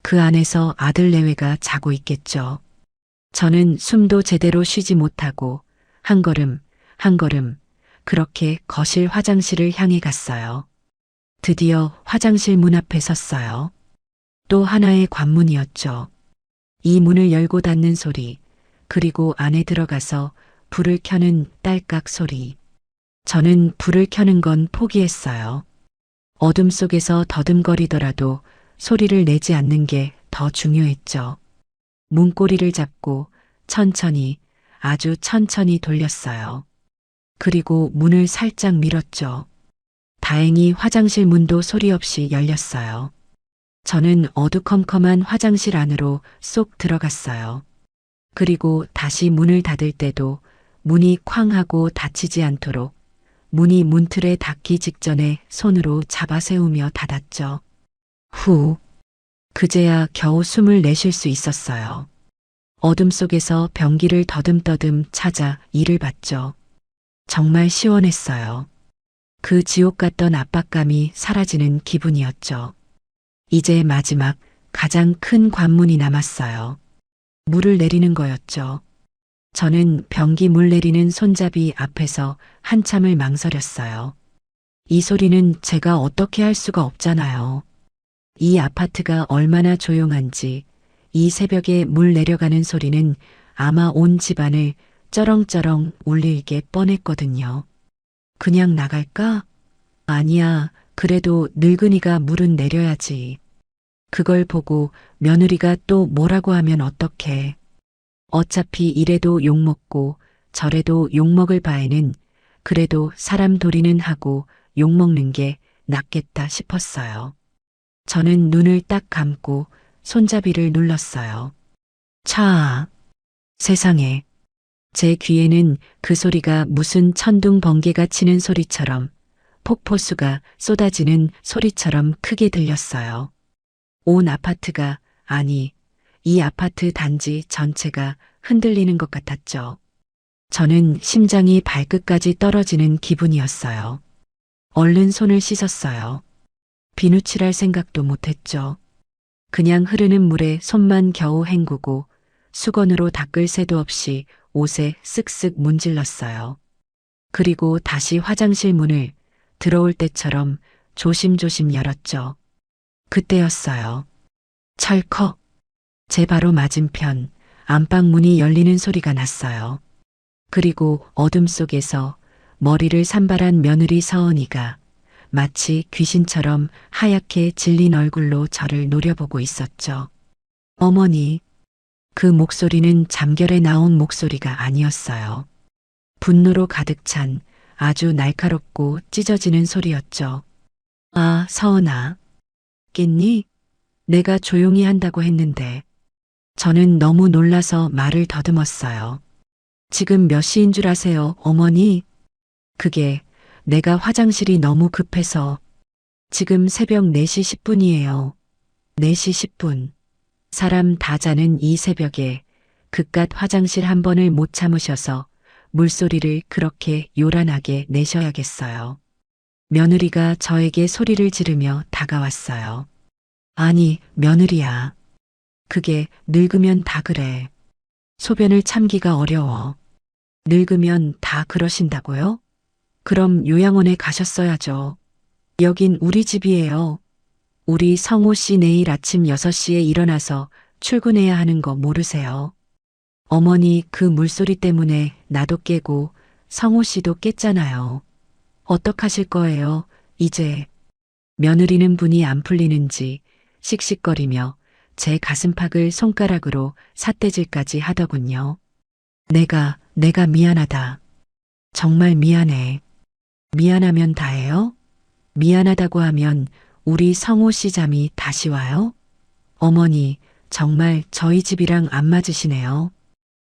[SPEAKER 2] 그 안에서 아들 내외가 자고 있겠죠. 저는 숨도 제대로 쉬지 못하고 한 걸음, 한 걸음 그렇게 거실 화장실을 향해 갔어요. 드디어 화장실 문 앞에 섰어요. 또 하나의 관문이었죠. 이 문을 열고 닫는 소리, 그리고 안에 들어가서 불을 켜는 딸깍 소리. 저는 불을 켜는 건 포기했어요. 어둠 속에서 더듬거리더라도 소리를 내지 않는 게 더 중요했죠. 문고리를 잡고 천천히, 아주 천천히 돌렸어요. 그리고 문을 살짝 밀었죠. 다행히 화장실 문도 소리 없이 열렸어요. 저는 어두컴컴한 화장실 안으로 쏙 들어갔어요. 그리고 다시 문을 닫을 때도 문이 쾅 하고 닫히지 않도록 문이 문틀에 닿기 직전에 손으로 잡아 세우며 닫았죠. 후. 그제야 겨우 숨을 내쉴 수 있었어요. 어둠 속에서 변기를 더듬더듬 찾아 이를 봤죠. 정말 시원했어요. 그 지옥 같던 압박감이 사라지는 기분이었죠. 이제 마지막 가장 큰 관문이 남았어요. 물을 내리는 거였죠. 저는 변기 물 내리는 손잡이 앞에서 한참을 망설였어요. 이 소리는 제가 어떻게 할 수가 없잖아요. 이 아파트가 얼마나 조용한지 이 새벽에 물 내려가는 소리는 아마 온 집안을 쩌렁쩌렁 울리게 뻔했거든요. 그냥 나갈까? 아니야, 그래도 늙은이가 물은 내려야지. 그걸 보고 며느리가 또 뭐라고 하면 어떡해. 어차피 이래도 욕먹고 저래도 욕먹을 바에는 그래도 사람 도리는 하고 욕먹는 게 낫겠다 싶었어요. 저는 눈을 딱 감고 손잡이를 눌렀어요. 차. 세상에. 제 귀에는 그 소리가 무슨 천둥 번개가 치는 소리처럼 폭포수가 쏟아지는 소리처럼 크게 들렸어요. 온 아파트가, 아니, 이 아파트 단지 전체가 흔들리는 것 같았죠. 저는 심장이 발끝까지 떨어지는 기분이었어요. 얼른 손을 씻었어요. 비누칠할 생각도 못했죠. 그냥 흐르는 물에 손만 겨우 헹구고 수건으로 닦을 새도 없이 옷에 쓱쓱 문질렀어요. 그리고 다시 화장실 문을 들어올 때처럼 조심조심 열었죠. 그때였어요. 철컥. 제 바로 맞은편 안방 문이 열리는 소리가 났어요. 그리고 어둠 속에서 머리를 산발한 며느리 서은이가 마치 귀신처럼 하얗게 질린 얼굴로 저를 노려보고 있었죠. 어머니. 그 목소리는 잠결에 나온 목소리가 아니었어요. 분노로 가득 찬 아주 날카롭고 찢어지는 소리였죠. 아, 서은아. 깼니? 내가 조용히 한다고 했는데. 저는 너무 놀라서 말을 더듬었어요. 지금 몇 시인 줄 아세요, 어머니? 그게 내가 화장실이 너무 급해서. 지금 새벽 4시 10분이에요. 4시 10분. 사람 다 자는 이 새벽에 그깟 화장실 한 번을 못 참으셔서 물소리를 그렇게 요란하게 내셔야겠어요. 며느리가 저에게 소리를 지르며 다가왔어요. 아니, 며느리야. 그게 늙으면 다 그래. 소변을 참기가 어려워. 늙으면 다 그러신다고요? 그럼 요양원에 가셨어야죠. 여긴 우리 집이에요. 우리 성호 씨 내일 아침 6시에 일어나서 출근해야 하는 거 모르세요? 어머니 그 물소리 때문에 나도 깨고 성호 씨도 깼잖아요. 어떡하실 거예요, 이제? 며느리는 분이 안 풀리는지 씩씩거리며 제 가슴팍을 손가락으로 삿대질까지 하더군요. 내가 미안하다. 정말 미안해. 미안하면 다해요? 미안하다고 하면 우리 성호 씨 잠이 다시 와요? 어머니, 정말 저희 집이랑 안 맞으시네요.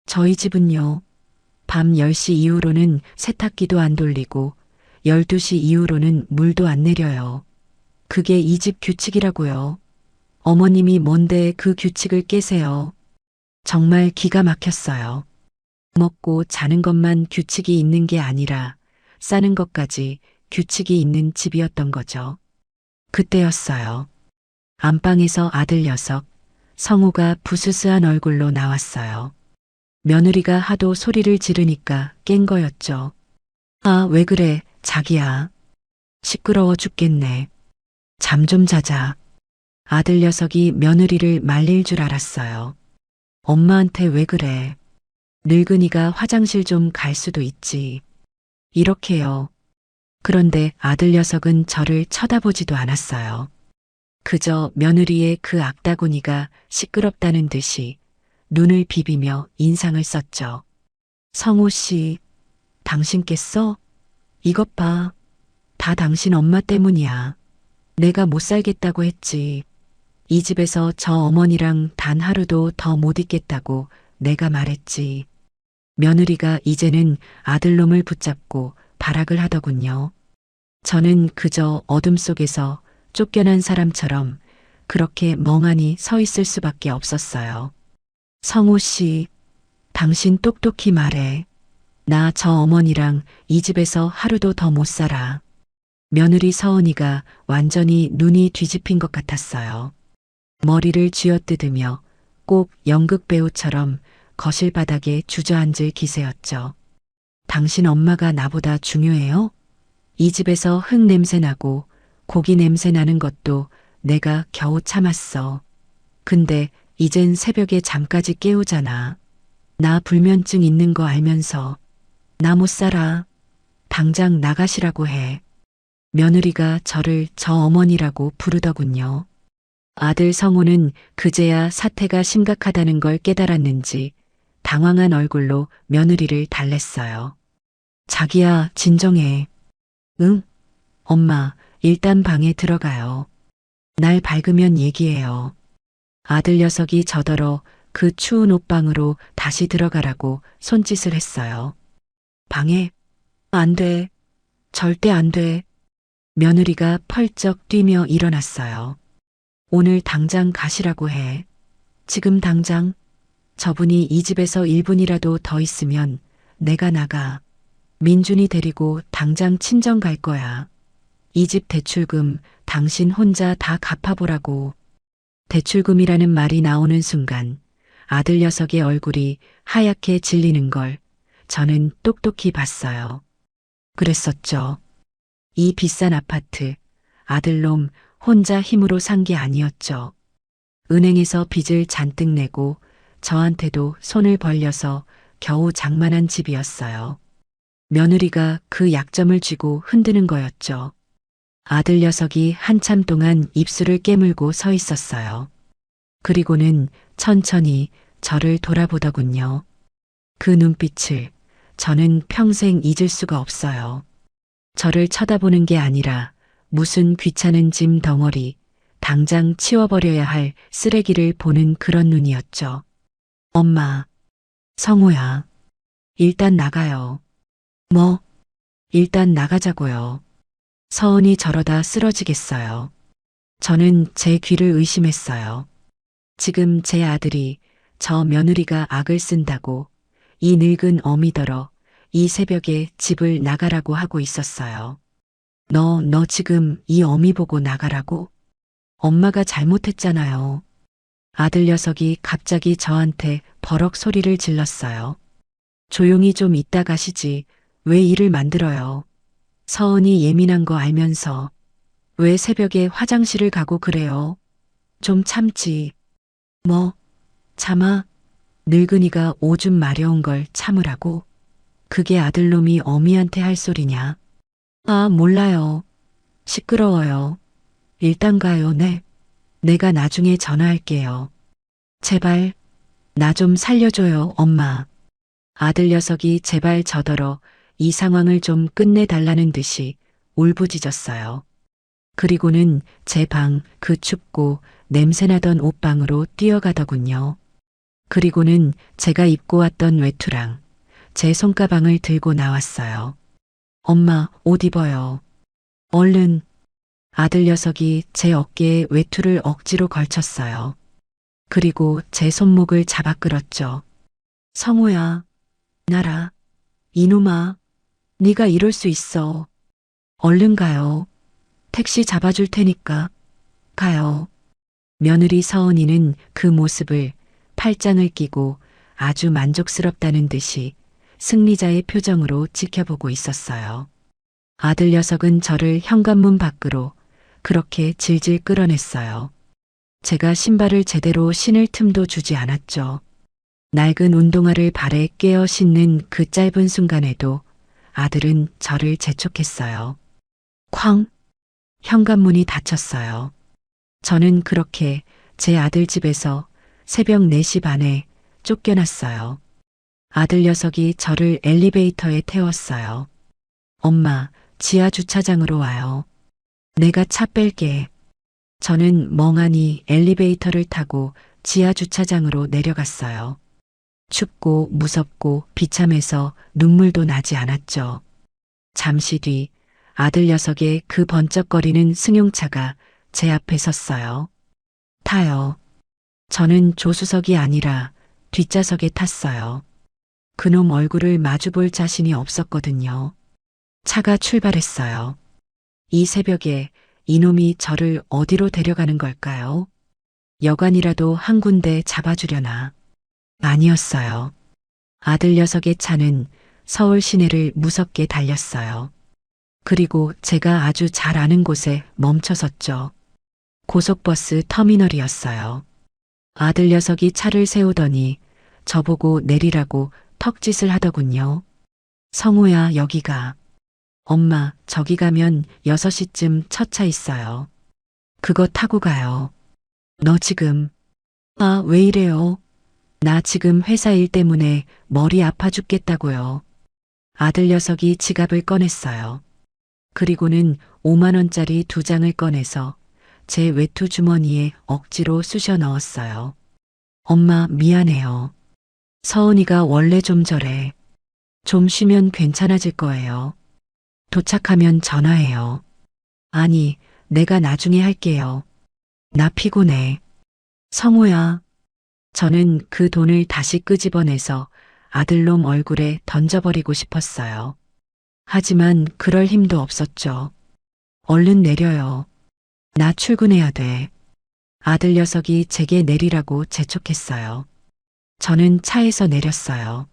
[SPEAKER 2] 저희 집은요. 밤 10시 이후로는 세탁기도 안 돌리고 12시 이후로는 물도 안 내려요. 그게 이 집 규칙이라고요. 어머님이 뭔데 그 규칙을 깨세요. 정말 기가 막혔어요. 먹고 자는 것만 규칙이 있는 게 아니라 싸는 것까지 규칙이 있는 집이었던 거죠. 그때였어요. 안방에서 아들 녀석, 성우가 부스스한 얼굴로 나왔어요. 며느리가 하도 소리를 지르니까 깬 거였죠. 아, 왜 그래, 자기야. 시끄러워 죽겠네. 잠 좀 자자. 아들 녀석이 며느리를 말릴 줄 알았어요. 엄마한테 왜 그래? 늙은이가 화장실 좀 갈 수도 있지. 이렇게요. 그런데 아들 녀석은 저를 쳐다보지도 않았어요. 그저 며느리의 그 악다구니가 시끄럽다는 듯이 눈을 비비며 인상을 썼죠. 성호 씨, 당신 깼어? 이것 봐. 다 당신 엄마 때문이야. 내가 못 살겠다고 했지. 이 집에서 저 어머니랑 단 하루도 더 못 있겠다고 내가 말했지. 며느리가 이제는 아들놈을 붙잡고 발악을 하더군요. 저는 그저 어둠 속에서 쫓겨난 사람처럼 그렇게 멍하니 서 있을 수밖에 없었어요. 성호 씨, 당신 똑똑히 말해. 나 저 어머니랑 이 집에서 하루도 더 못 살아. 며느리 서은이가 완전히 눈이 뒤집힌 것 같았어요. 머리를 쥐어뜯으며 꼭 연극 배우처럼 거실 바닥에 주저앉을 기세였죠. 당신 엄마가 나보다 중요해요? 이 집에서 흙 냄새 나고 고기 냄새 나는 것도 내가 겨우 참았어. 근데 이젠 새벽에 잠까지 깨우잖아. 나 불면증 있는 거 알면서. 나 못 살아. 당장 나가시라고 해. 며느리가 저를 저 어머니라고 부르더군요. 아들 성호는 그제야 사태가 심각하다는 걸 깨달았는지 당황한 얼굴로 며느리를 달랬어요. 자기야, 진정해. 응? 엄마, 일단 방에 들어가요. 날 밝으면 얘기해요. 아들 녀석이 저더러 그 추운 옷방으로 다시 들어가라고 손짓을 했어요. 방에? 안 돼. 절대 안 돼. 며느리가 펄쩍 뛰며 일어났어요. 오늘 당장 가시라고 해. 지금 당장. 저분이 이 집에서 1분이라도 더 있으면 내가 나가. 민준이 데리고 당장 친정 갈 거야. 이 집 대출금 당신 혼자 다 갚아보라고. 대출금이라는 말이 나오는 순간 아들 녀석의 얼굴이 하얗게 질리는 걸 저는 똑똑히 봤어요. 그랬었죠. 이 비싼 아파트, 아들놈 혼자 힘으로 산 게 아니었죠. 은행에서 빚을 잔뜩 내고 저한테도 손을 벌려서 겨우 장만한 집이었어요. 며느리가 그 약점을 쥐고 흔드는 거였죠. 아들 녀석이 한참 동안 입술을 깨물고 서 있었어요. 그리고는 천천히 저를 돌아보더군요. 그 눈빛을 저는 평생 잊을 수가 없어요. 저를 쳐다보는 게 아니라 무슨 귀찮은 짐 덩어리, 당장 치워버려야 할 쓰레기를 보는 그런 눈이었죠. 엄마, 성호야, 일단 나가요. 뭐? 일단 나가자고요. 서은이 저러다 쓰러지겠어요. 저는 제 귀를 의심했어요. 지금 제 아들이 저 며느리가 악을 쓴다고 이 늙은 어미더러 이 새벽에 집을 나가라고 하고 있었어요. 너 지금 이 어미 보고 나가라고? 엄마가 잘못했잖아요. 아들 녀석이 갑자기 저한테 버럭 소리를 질렀어요. 조용히 좀 있다 가시지. 왜 일을 만들어요? 서은이 예민한 거 알면서 왜 새벽에 화장실을 가고 그래요? 좀 참지. 뭐, 참아. 늙은이가 오줌 마려운 걸 참으라고? 그게 아들놈이 어미한테 할 소리냐? 아, 몰라요. 시끄러워요. 일단 가요, 네. 내가 나중에 전화할게요. 제발, 나 좀 살려줘요, 엄마. 아들 녀석이 제발 저더러 이 상황을 좀 끝내달라는 듯이 울부짖었어요. 그리고는 제 방, 그 춥고 냄새나던 옷방으로 뛰어가더군요. 그리고는 제가 입고 왔던 외투랑 제 손가방을 들고 나왔어요. 엄마, 옷 입어요. 얼른. 아들 녀석이 제 어깨에 외투를 억지로 걸쳤어요. 그리고 제 손목을 잡아 끌었죠. 성우야, 나라. 이놈아, 네가 이럴 수 있어. 얼른 가요. 택시 잡아줄 테니까. 가요. 며느리 서은이는 그 모습을 팔짱을 끼고 아주 만족스럽다는 듯이 승리자의 표정으로 지켜보고 있었어요. 아들 녀석은 저를 현관문 밖으로 그렇게 질질 끌어냈어요. 제가 신발을 제대로 신을 틈도 주지 않았죠. 낡은 운동화를 발에 깨어 신는 그 짧은 순간에도 아들은 저를 재촉했어요. 쾅! 현관문이 닫혔어요. 저는 그렇게 제 아들 집에서 새벽 4시 반에 쫓겨났어요. 아들 녀석이 저를 엘리베이터에 태웠어요. 엄마, 지하 주차장으로 와요. 내가 차 뺄게. 저는 멍하니 엘리베이터를 타고 지하 주차장으로 내려갔어요. 춥고 무섭고 비참해서 눈물도 나지 않았죠. 잠시 뒤 아들 녀석의 그 번쩍거리는 승용차가 제 앞에 섰어요. 타요. 저는 조수석이 아니라 뒷좌석에 탔어요. 그놈 얼굴을 마주볼 자신이 없었거든요. 차가 출발했어요. 이 새벽에 이놈이 저를 어디로 데려가는 걸까요? 여관이라도 한 군데 잡아주려나? 아니었어요. 아들 녀석의 차는 서울 시내를 무섭게 달렸어요. 그리고 제가 아주 잘 아는 곳에 멈춰섰죠. 고속버스 터미널이었어요. 아들 녀석이 차를 세우더니 저보고 내리라고 턱짓을 하더군요. 성우야, 여기가. 엄마, 저기 가면 6시쯤 첫 차 있어요. 그거 타고 가요. 너 지금. 아, 왜 이래요? 나 지금 회사 일 때문에 머리 아파 죽겠다고요. 아들 녀석이 지갑을 꺼냈어요. 그리고는 5만 원짜리 2장을 꺼내서 제 외투 주머니에 억지로 쑤셔 넣었어요. 엄마, 미안해요. 서은이가 원래 좀 저래. 좀 쉬면 괜찮아질 거예요. 도착하면 전화해요. 아니, 내가 나중에 할게요. 나 피곤해. 성우야. 저는 그 돈을 다시 끄집어내서 아들놈 얼굴에 던져버리고 싶었어요. 하지만 그럴 힘도 없었죠. 얼른 내려요. 나 출근해야 돼. 아들 녀석이 제게 내리라고 재촉했어요. 저는 차에서 내렸어요.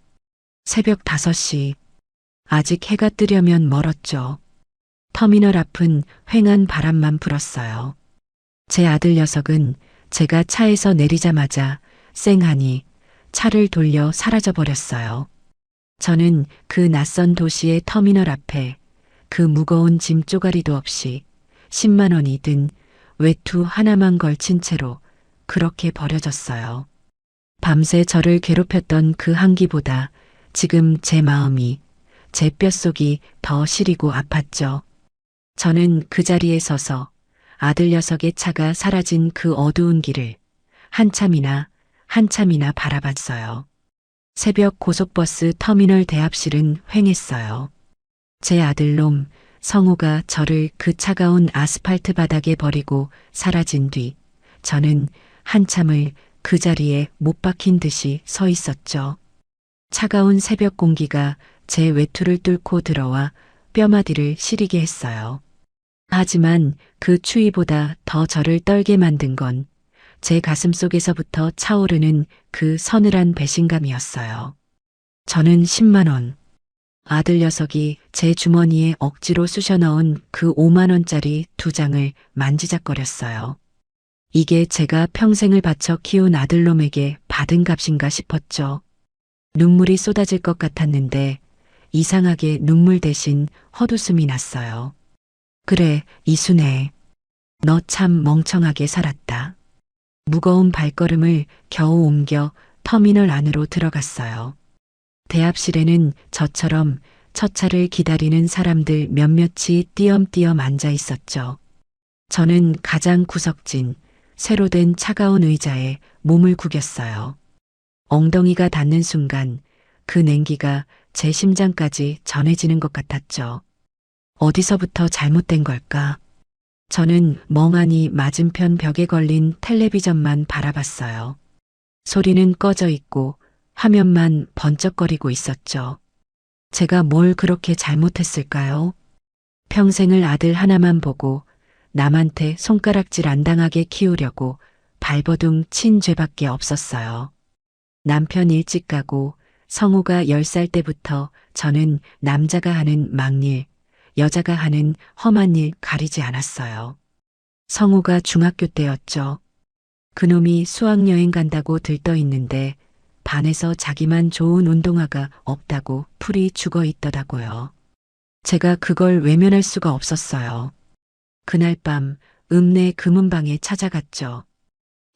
[SPEAKER 2] 새벽 5시. 아직 해가 뜨려면 멀었죠. 터미널 앞은 휑한 바람만 불었어요. 제 아들 녀석은 제가 차에서 내리자마자 쌩하니 차를 돌려 사라져버렸어요. 저는 그 낯선 도시의 터미널 앞에 그 무거운 짐 쪼가리도 없이 10만 원이 든 외투 하나만 걸친 채로 그렇게 버려졌어요. 밤새 저를 괴롭혔던 그 한기보다 지금 제 마음이, 제 뼛속이 더 시리고 아팠죠. 저는 그 자리에 서서 아들 녀석의 차가 사라진 그 어두운 길을 한참이나 바라봤어요. 새벽 고속버스 터미널 대합실은 휑했어요. 제 아들놈 성우가 저를 그 차가운 아스팔트 바닥에 버리고 사라진 뒤 저는 한참을 그 자리에 못 박힌 듯이 서 있었죠. 차가운 새벽 공기가 제 외투를 뚫고 들어와 뼈마디를 시리게 했어요. 하지만 그 추위보다 더 저를 떨게 만든 건 제 가슴 속에서부터 차오르는 그 서늘한 배신감이었어요. 저는 10만 원. 아들 녀석이 제 주머니에 억지로 쑤셔 넣은 그 5만 원짜리 2장을 만지작거렸어요. 이게 제가 평생을 바쳐 키운 아들놈에게 받은 값인가 싶었죠. 눈물이 쏟아질 것 같았는데 이상하게 눈물 대신 헛웃음이 났어요. 그래, 이순애. 너 참 멍청하게 살았다. 무거운 발걸음을 겨우 옮겨 터미널 안으로 들어갔어요. 대합실에는 저처럼 첫 차를 기다리는 사람들 몇몇이 띄엄띄엄 앉아 있었죠. 저는 가장 구석진, 새로 된 차가운 의자에 몸을 구겼어요. 엉덩이가 닿는 순간 그 냉기가 제 심장까지 전해지는 것 같았죠. 어디서부터 잘못된 걸까? 저는 멍하니 맞은편 벽에 걸린 텔레비전만 바라봤어요. 소리는 꺼져 있고 화면만 번쩍거리고 있었죠. 제가 뭘 그렇게 잘못했을까요? 평생을 아들 하나만 보고 남한테 손가락질 안 당하게 키우려고 발버둥 친 죄밖에 없었어요. 남편 일찍 가고 성우가 10살 때부터 저는 남자가 하는 막일, 여자가 하는 험한 일 가리지 않았어요. 성우가 중학교 때였죠. 그놈이 수학여행 간다고 들떠 있는데 반에서 자기만 좋은 운동화가 없다고 풀이 죽어 있더라고요. 제가 그걸 외면할 수가 없었어요. 그날 밤 읍내 금은방에 찾아갔죠.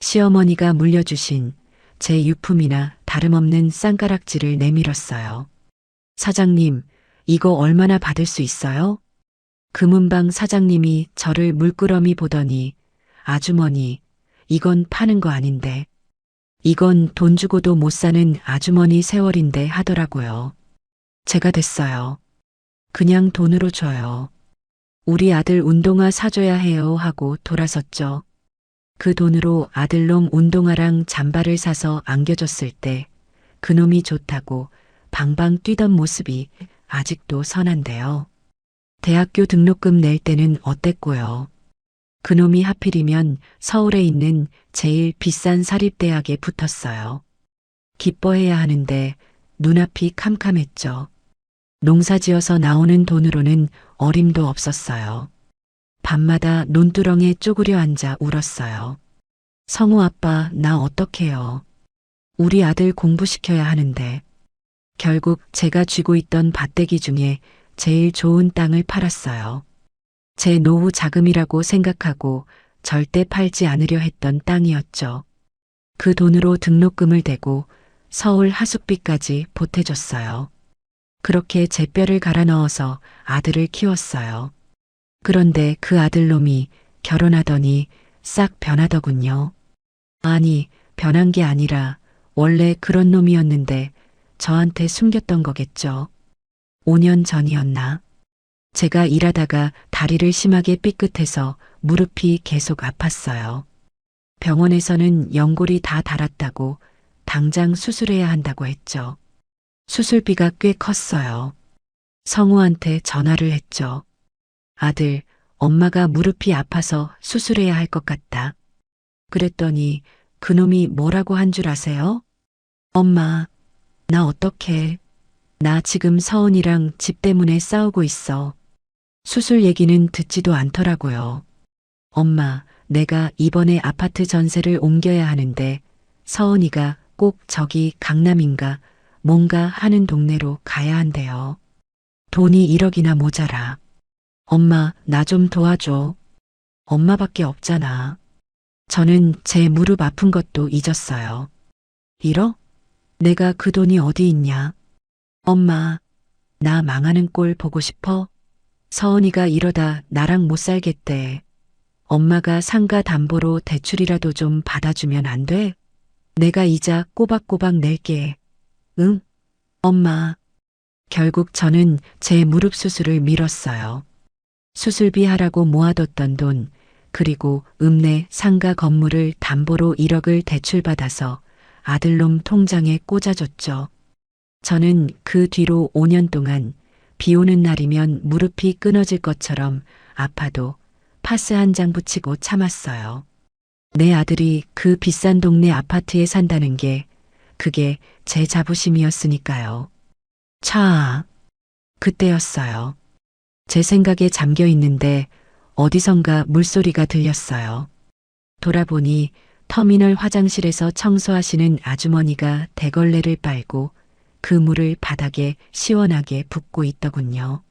[SPEAKER 2] 시어머니가 물려주신 제 유품이나 다름없는 쌍가락질을 내밀었어요. 사장님, 이거 얼마나 받을 수 있어요? 금은방 사장님이 저를 물끄러미 보더니 아주머니, 이건 파는 거 아닌데. 이건 돈 주고도 못 사는 아주머니 세월인데 하더라고요. 제가 됐어요. 그냥 돈으로 줘요. 우리 아들 운동화 사줘야 해요 하고 돌아섰죠. 그 돈으로 아들놈 운동화랑 잠바를 사서 안겨줬을 때 그놈이 좋다고 방방 뛰던 모습이 아직도 선한데요. 대학교 등록금 낼 때는 어땠고요. 그놈이 하필이면 서울에 있는 제일 비싼 사립대학에 붙었어요. 기뻐해야 하는데 눈앞이 캄캄했죠. 농사지어서 나오는 돈으로는 어림도 없었어요. 밤마다 논두렁에 쪼그려 앉아 울었어요. 성우 아빠, 나 어떡해요. 우리 아들 공부시켜야 하는데. 결국 제가 쥐고 있던 밭대기 중에 제일 좋은 땅을 팔았어요. 제 노후 자금이라고 생각하고 절대 팔지 않으려 했던 땅이었죠. 그 돈으로 등록금을 대고 서울 하숙비까지 보태줬어요. 그렇게 제 뼈를 갈아 넣어서 아들을 키웠어요. 그런데 그 아들놈이 결혼하더니 싹 변하더군요. 아니, 변한 게 아니라 원래 그런 놈이었는데 저한테 숨겼던 거겠죠. 5년 전이었나? 제가 일하다가 다리를 심하게 삐끗해서 무릎이 계속 아팠어요. 병원에서는 연골이 다 닳았다고 당장 수술해야 한다고 했죠. 수술비가 꽤 컸어요. 성우한테 전화를 했죠. 아들, 엄마가 무릎이 아파서 수술해야 할 것 같다. 그랬더니 그놈이 뭐라고 한 줄 아세요? 엄마, 나 어떡해. 나 지금 서은이랑 집 때문에 싸우고 있어. 수술 얘기는 듣지도 않더라고요. 엄마, 내가 이번에 아파트 전세를 옮겨야 하는데 서은이가 꼭 저기 강남인가 뭔가 하는 동네로 가야 한대요. 돈이 1억이나 모자라. 엄마, 나 좀 도와줘. 엄마밖에 없잖아. 저는 제 무릎 아픈 것도 잊었어요. 1억? 내가 그 돈이 어디 있냐? 엄마, 나 망하는 꼴 보고 싶어? 서은이가 이러다 나랑 못 살겠대. 엄마가 상가 담보로 대출이라도 좀 받아주면 안 돼? 내가 이자 꼬박꼬박 낼게. 응? 엄마. 결국 저는 제 무릎 수술을 미뤘어요. 수술비 하라고 모아뒀던 돈, 그리고 읍내 상가 건물을 담보로 1억을 대출받아서 아들놈 통장에 꽂아줬죠. 저는 그 뒤로 5년 동안 비 오는 날이면 무릎이 끊어질 것처럼 아파도 파스 한 장 붙이고 참았어요. 내 아들이 그 비싼 동네 아파트에 산다는 게 그게 제 자부심이었으니까요. 차, 그때였어요. 제 생각에 잠겨 있는데 어디선가 물소리가 들렸어요. 돌아보니 터미널 화장실에서 청소하시는 아주머니가 대걸레를 빨고 그 물을 바닥에 시원하게 붓고 있더군요.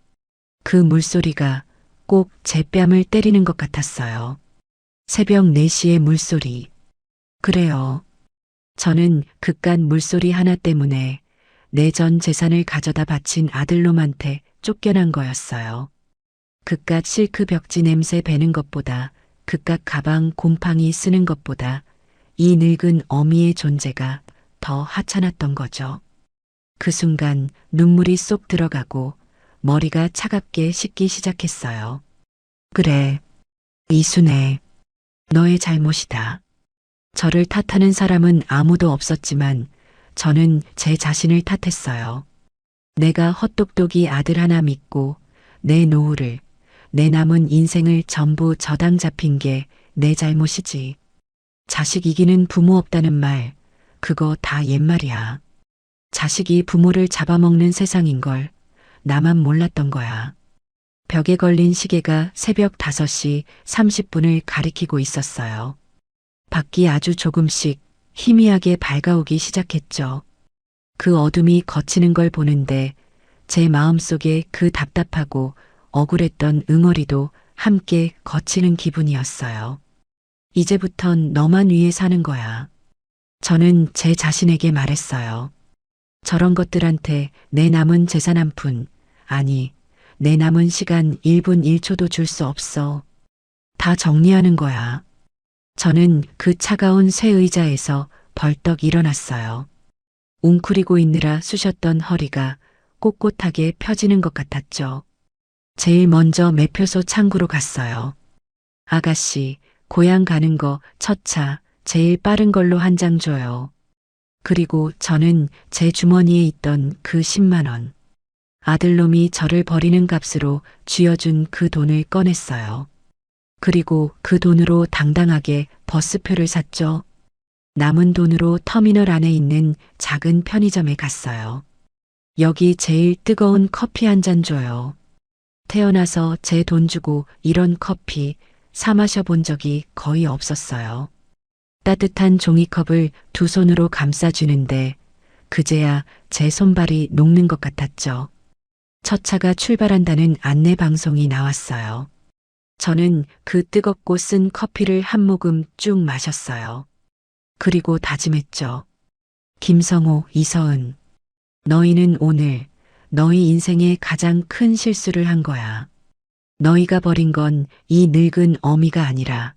[SPEAKER 2] 그 물소리가 꼭 제 뺨을 때리는 것 같았어요. 새벽 4시의 물소리. 그래요. 저는 그깟 물소리 하나 때문에 내 전 재산을 가져다 바친 아들놈한테 쫓겨난 거였어요. 그깟 실크 벽지 냄새 배는 것보다, 그깟 가방 곰팡이 쓰는 것보다 이 늙은 어미의 존재가 더 하찮았던 거죠. 그 순간 눈물이 쏙 들어가고 머리가 차갑게 식기 시작했어요. 그래, 이순애, 너의 잘못이다. 저를 탓하는 사람은 아무도 없었지만 저는 제 자신을 탓했어요. 내가 헛똑똑이 아들 하나 믿고 내 노후를, 내 남은 인생을 전부 저당 잡힌 게 내 잘못이지. 자식 이기는 부모 없다는 말, 그거 다 옛말이야. 자식이 부모를 잡아먹는 세상인 걸 나만 몰랐던 거야. 벽에 걸린 시계가 새벽 5시 30분을 가리키고 있었어요. 밖이 아주 조금씩 희미하게 밝아오기 시작했죠. 그 어둠이 걷히는 걸 보는데 제 마음속에 그 답답하고 억울했던 응어리도 함께 걷히는 기분이었어요. 이제부턴 너만 위해 사는 거야. 저는 제 자신에게 말했어요. 저런 것들한테 내 남은 재산 한 푼, 아니, 내 남은 시간 1분 1초도 줄 수 없어. 다 정리하는 거야. 저는 그 차가운 쇠 의자에서 벌떡 일어났어요. 웅크리고 있느라 쑤셨던 허리가 꼿꼿하게 펴지는 것 같았죠. 제일 먼저 매표소 창구로 갔어요. 아가씨, 고향 가는 거 첫 차 제일 빠른 걸로 한 장 줘요. 그리고 저는 제 주머니에 있던 그 10만 원. 아들놈이 저를 버리는 값으로 쥐어준 그 돈을 꺼냈어요. 그리고 그 돈으로 당당하게 버스표를 샀죠. 남은 돈으로 터미널 안에 있는 작은 편의점에 갔어요. 여기 제일 뜨거운 커피 한 잔 줘요. 태어나서 제 돈 주고 이런 커피 사 마셔본 적이 거의 없었어요. 따뜻한 종이컵을 두 손으로 감싸주는데 그제야 제 손발이 녹는 것 같았죠. 첫 차가 출발한다는 안내 방송이 나왔어요. 저는 그 뜨겁고 쓴 커피를 한 모금 쭉 마셨어요. 그리고 다짐했죠. 김성호, 이서은, 너희는 오늘 너희 인생의 가장 큰 실수를 한 거야. 너희가 버린 건 이 늙은 어미가 아니라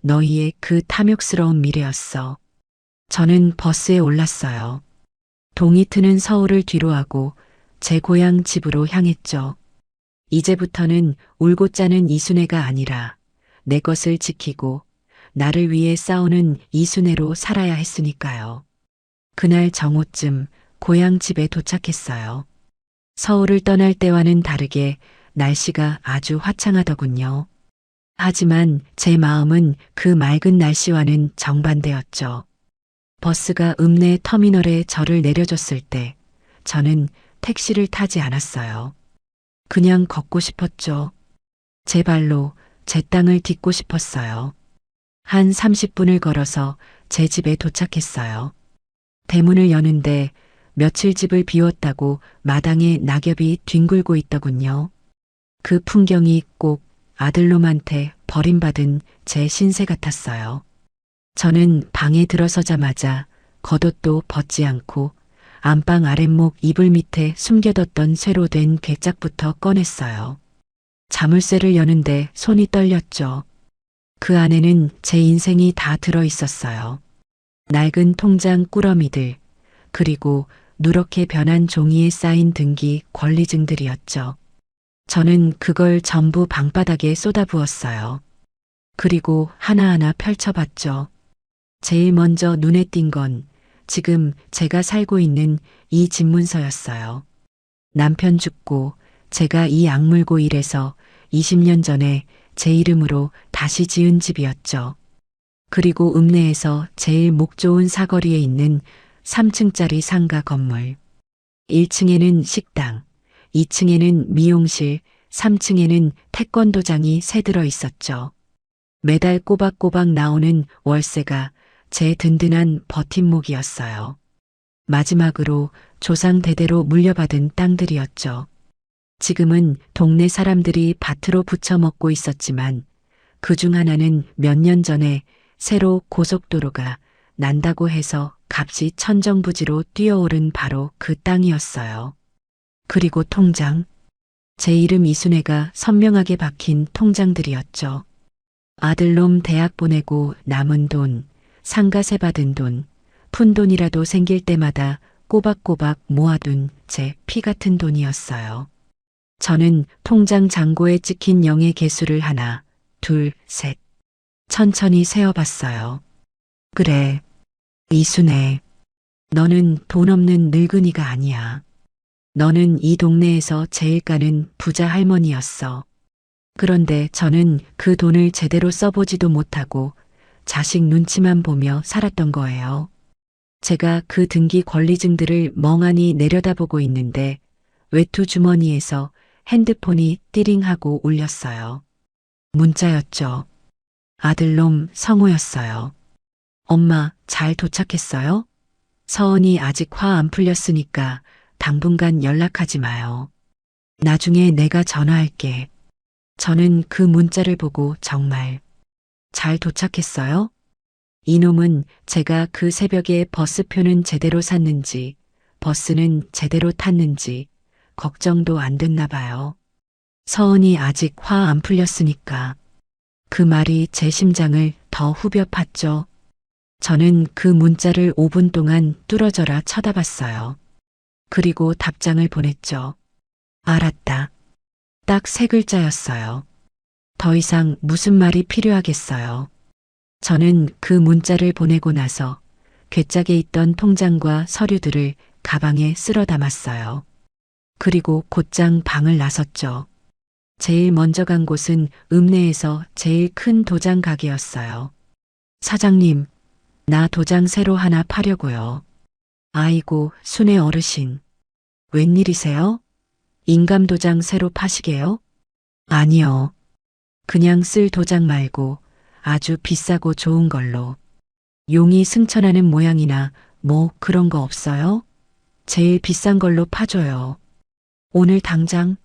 [SPEAKER 2] 너희의 그 탐욕스러운 미래였어. 저는 버스에 올랐어요. 동이 트는 서울을 뒤로하고 제 고향 집으로 향했죠. 이제부터는 울고 짜는 이순애가 아니라 내 것을 지키고 나를 위해 싸우는 이순애로 살아야 했으니까요. 그날 정오쯤 고향 집에 도착했어요. 서울을 떠날 때와는 다르게 날씨가 아주 화창하더군요. 하지만 제 마음은 그 맑은 날씨와는 정반대였죠. 버스가 읍내 터미널에 저를 내려줬을 때 저는 택시를 타지 않았어요. 그냥 걷고 싶었죠. 제 발로 제 땅을 딛고 싶었어요. 한 30분을 걸어서 제 집에 도착했어요. 대문을 여는데 며칠 집을 비웠다고 마당에 낙엽이 뒹굴고 있더군요. 그 풍경이 꼭 아들놈한테 버림받은 제 신세 같았어요. 저는 방에 들어서자마자 겉옷도 벗지 않고 안방 아랫목 이불 밑에 숨겨뒀던 쇠로 된 괴짝부터 꺼냈어요. 자물쇠를 여는데 손이 떨렸죠. 그 안에는 제 인생이 다 들어 있었어요. 낡은 통장 꾸러미들, 그리고 누렇게 변한 종이에 쌓인 등기 권리증들이었죠. 저는 그걸 전부 방바닥에 쏟아부었어요. 그리고 하나하나 펼쳐봤죠. 제일 먼저 눈에 띈 건 지금 제가 살고 있는 이 집문서였어요. 남편 죽고 제가 이 악물고 일해서 20년 전에 제 이름으로 다시 지은 집이었죠. 그리고 읍내에서 제일 목 좋은 사거리에 있는 3층짜리 상가 건물. 1층에는 식당, 2층에는 미용실, 3층에는 태권도장이 새들어 있었죠. 매달 꼬박꼬박 나오는 월세가 제 든든한 버팀목이었어요. 마지막으로 조상 대대로 물려받은 땅들이었죠. 지금은 동네 사람들이 밭으로 부쳐 먹고 있었지만 그 중 하나는 몇 년 전에 새로 고속도로가 난다고 해서 값이 천정부지로 뛰어오른 바로 그 땅이었어요. 그리고 통장. 제 이름 이순애가 선명하게 박힌 통장들이었죠. 아들놈 대학 보내고 남은 돈, 상가세 받은 돈, 푼돈이라도 생길 때마다 꼬박꼬박 모아둔 제 피 같은 돈이었어요. 저는 통장 잔고에 찍힌 0의 개수를 하나, 둘, 셋. 천천히 세어봤어요. 그래, 이순애. 너는 돈 없는 늙은이가 아니야. 너는 이 동네에서 제일 가는 부자 할머니였어. 그런데 저는 그 돈을 제대로 써보지도 못하고 자식 눈치만 보며 살았던 거예요. 제가 그 등기 권리증들을 멍하니 내려다보고 있는데 외투 주머니에서 핸드폰이 띠링하고 울렸어요. 문자였죠. 아들놈 성우였어요. 엄마, 잘 도착했어요? 서은이 아직 화 안 풀렸으니까 당분간 연락하지 마요. 나중에 내가 전화할게. 저는 그 문자를 보고 정말 잘 도착했어요? 이놈은 제가 그 새벽에 버스표는 제대로 샀는지, 버스는 제대로 탔는지 걱정도 안 됐나 봐요. 서은이 아직 화 안 풀렸으니까. 그 말이 제 심장을 더 후벼 팠죠. 저는 그 문자를 5분 동안 뚫어져라 쳐다봤어요. 그리고 답장을 보냈죠. 알았다. 딱 3글자였어요. 더 이상 무슨 말이 필요하겠어요. 저는 그 문자를 보내고 나서 괴짝에 있던 통장과 서류들을 가방에 쓸어 담았어요. 그리고 곧장 방을 나섰죠. 제일 먼저 간 곳은 읍내에서 제일 큰 도장 가게였어요. 사장님, 나 도장 새로 하나 파려고요. 아이고, 순애 어르신. 웬일이세요? 인감 도장 새로 파시게요? 아니요. 그냥 쓸 도장 말고 아주 비싸고 좋은 걸로. 용이 승천하는 모양이나 뭐 그런 거 없어요? 제일 비싼 걸로 파줘요. 오늘 당장.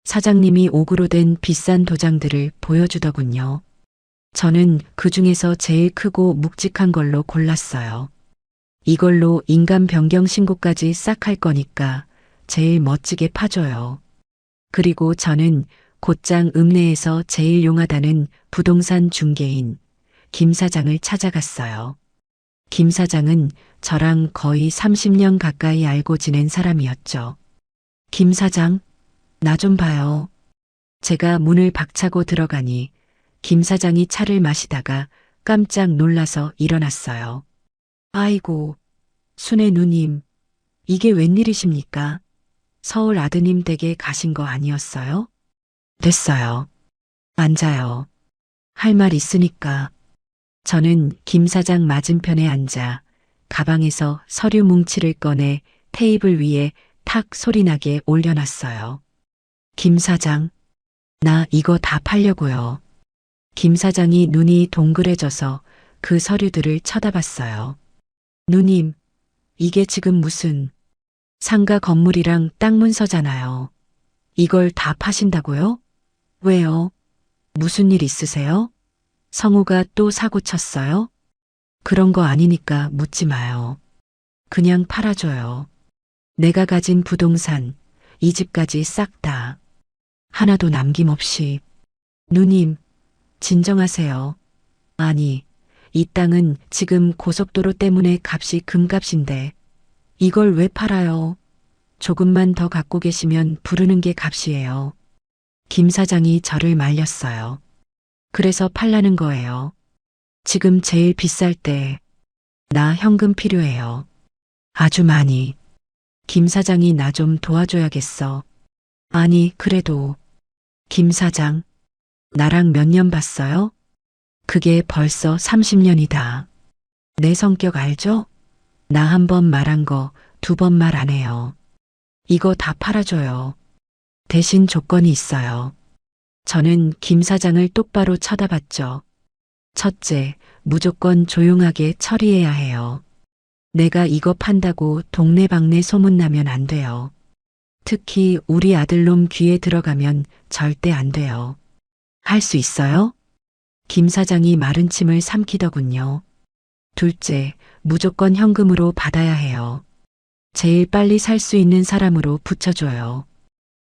[SPEAKER 2] 사장님이 옥으로 된 비싼 도장들을 보여주더군요. 저는 그 중에서 제일 크고 묵직한 걸로 골랐어요. 이걸로 인감 변경 신고까지 싹 할 거니까 제일 멋지게 파줘요. 그리고 저는 곧장 읍내에서 제일 용하다는 부동산 중개인 김 사장을 찾아갔어요. 김 사장은 저랑 거의 30년 가까이 알고 지낸 사람이었죠. 김 사장, 나 좀 봐요. 제가 문을 박차고 들어가니 김 사장이 차를 마시다가 깜짝 놀라서 일어났어요. 아이고, 순애 누님, 이게 웬일이십니까? 서울 아드님 댁에 가신 거 아니었어요? 됐어요. 앉아요. 할 말 있으니까. 저는 김 사장 맞은편에 앉아 가방에서 서류 뭉치를 꺼내 테이블 위에 탁 소리나게 올려놨어요. 김 사장, 나 이거 다 팔려고요. 김 사장이 눈이 동그래져서 그 서류들을 쳐다봤어요. 누님, 이게 지금 무슨 상가 건물이랑 땅 문서잖아요. 이걸 다 파신다고요? 왜요? 무슨 일 있으세요? 성우가 또 사고 쳤어요? 그런 거 아니니까 묻지 마요. 그냥 팔아줘요. 내가 가진 부동산, 이 집까지 싹 다. 하나도 남김없이. 누님, 진정하세요. 아니, 이 땅은 지금 고속도로 때문에 값이 금값인데 이걸 왜 팔아요? 조금만 더 갖고 계시면 부르는 게 값이에요. 김 사장이 저를 말렸어요. 그래서 팔라는 거예요. 지금 제일 비쌀 때 나 현금 필요해요. 아주 많이. 김 사장이 나 좀 도와줘야겠어. 아니, 그래도. 김 사장, 나랑 몇 년 봤어요? 그게 벌써 30년이다. 내 성격 알죠? 나 한 번 말한 거 2번 말 안 해요. 이거 다 팔아줘요. 대신 조건이 있어요. 저는 김 사장을 똑바로 쳐다봤죠. 첫째, 무조건 조용하게 처리해야 해요. 내가 이거 판다고 동네방네 소문나면 안 돼요. 특히 우리 아들놈 귀에 들어가면 절대 안 돼요. 할 수 있어요? 김 사장이 마른 침을 삼키더군요. 둘째, 무조건 현금으로 받아야 해요. 제일 빨리 살 수 있는 사람으로 붙여줘요.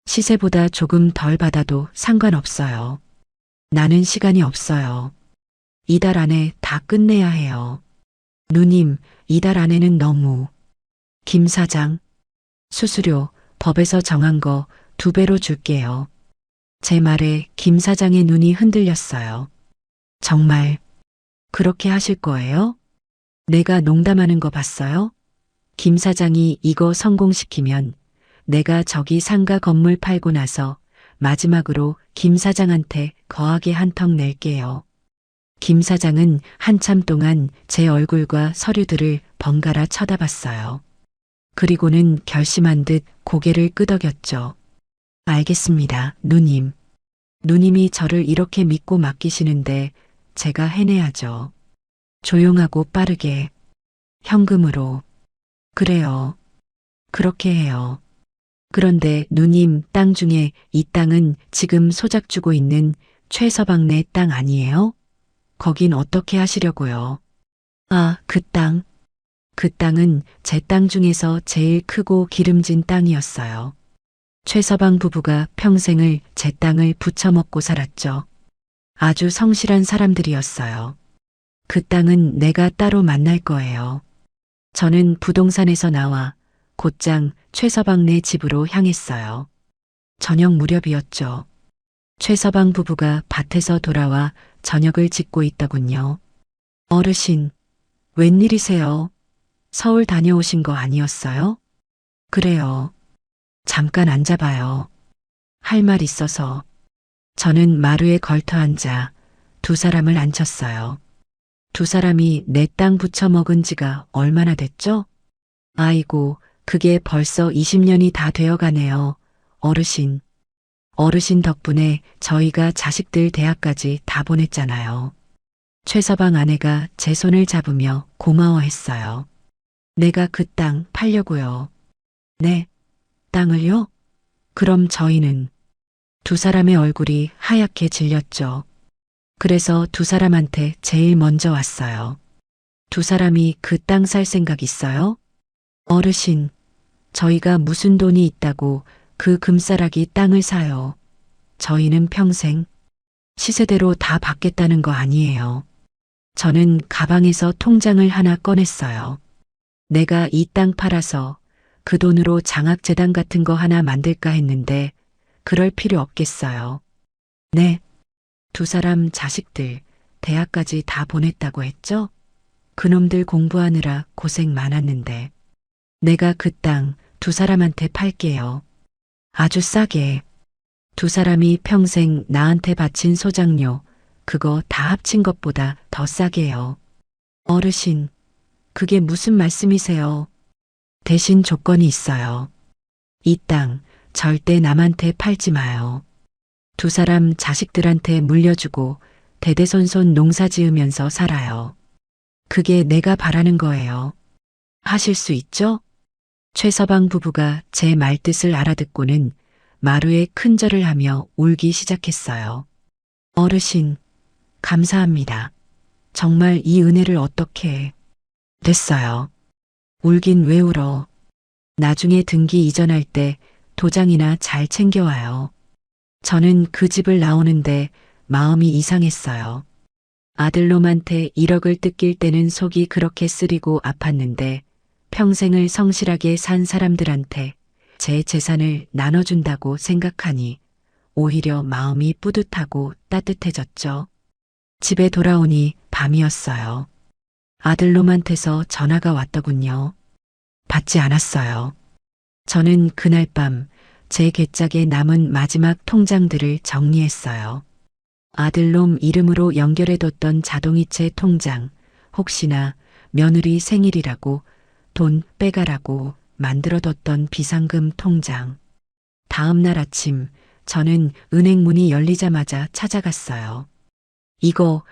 [SPEAKER 2] 시세보다 조금 덜 받아도 상관없어요. 나는 시간이 없어요. 2달 안에 다 끝내야 해요. 누님, 2달 안에는 너무. 김 사장, 수수료 법에서 정한 거 2배로 줄게요. 제 말에 김 사장의 눈이 흔들렸어요. 정말 그렇게 하실 거예요? 내가 농담하는 거 봤어요? 김 사장이 이거 성공시키면 내가 저기 상가 건물 팔고 나서 마지막으로 김 사장한테 거하게 한턱 낼게요. 김 사장은 한참 동안 제 얼굴과 서류들을 번갈아 쳐다봤어요. 그리고는 결심한 듯 고개를 끄덕였죠. 알겠습니다, 누님. 누님이 저를 이렇게 믿고 맡기시는데 제가 해내야죠. 조용하고 빠르게. 현금으로. 그래요. 그렇게 해요. 그런데 누님, 땅 중에 이 땅은 지금 소작 주고 있는 최서방네 땅 아니에요? 거긴 어떻게 하시려고요? 아, 그 땅. 그 땅은 제 땅 중에서 제일 크고 기름진 땅이었어요. 최서방 부부가 평생을 제 땅을 부쳐먹고 살았죠. 아주 성실한 사람들이었어요. 그 땅은 내가 따로 만날 거예요. 저는 부동산에서 나와 곧장 최서방네 집으로 향했어요. 저녁 무렵이었죠. 최서방 부부가 밭에서 돌아와 저녁을 짓고 있더군요. 어르신, 웬일이세요? 서울 다녀오신 거 아니었어요? 그래요. 잠깐 앉아봐요. 할 말 있어서. 저는 마루에 걸터 앉아 2사람을 앉혔어요. 2사람이 내 땅 부쳐먹은 지가 얼마나 됐죠? 아이고, 그게 벌써 20년이 다 되어가네요. 어르신. 어르신 덕분에 저희가 자식들 대학까지 다 보냈잖아요. 최서방 아내가 제 손을 잡으며 고마워했어요. 내가 그 땅 팔려고요. 네, 땅을요? 그럼 저희는 2사람의 얼굴이 하얗게 질렸죠. 그래서 2사람한테 제일 먼저 왔어요. 2사람이 그 땅 살 생각 있어요? 어르신, 저희가 무슨 돈이 있다고 그 금싸라기 땅을 사요. 저희는 평생 시세대로 다 받겠다는 거 아니에요. 저는 가방에서 통장을 하나 꺼냈어요. 내가 이 땅 팔아서 그 돈으로 장학재단 같은 거 하나 만들까 했는데 그럴 필요 없겠어요. 네, 2사람 자식들 대학까지 다 보냈다고 했죠? 그놈들 공부하느라 고생 많았는데 내가 그 땅 2사람한테 팔게요. 아주 싸게. 2사람이 평생 나한테 바친 소장료 그거 다 합친 것보다 더 싸게요. 어르신, 그게 무슨 말씀이세요? 대신 조건이 있어요. 이 땅 절대 남한테 팔지 마요. 2사람 자식들한테 물려주고 대대손손 농사 지으면서 살아요. 그게 내가 바라는 거예요. 하실 수 있죠? 최서방 부부가 제 말뜻을 알아듣고는 마루에 큰 절을 하며 울기 시작했어요. 어르신, 감사합니다. 정말 이 은혜를 어떻게. 됐어요. 울긴 왜 울어. 나중에 등기 이전할 때 도장이나 잘 챙겨와요. 저는 그 집을 나오는데 마음이 이상했어요. 아들놈한테 1억을 뜯길 때는 속이 그렇게 쓰리고 아팠는데 평생을 성실하게 산 사람들한테 제 재산을 나눠준다고 생각하니 오히려 마음이 뿌듯하고 따뜻해졌죠. 집에 돌아오니 밤이었어요. 아들놈한테서 전화가 왔더군요. 받지 않았어요. 저는 그날 밤 제 괴짝에 남은 마지막 통장들을 정리했어요. 아들놈 이름으로 연결해뒀던 자동이체 통장, 혹시나 며느리 생일이라고 돈 빼가라고 만들어뒀던 비상금 통장. 다음 날 아침 저는 은행 문이 열리자마자 찾아갔어요. 이거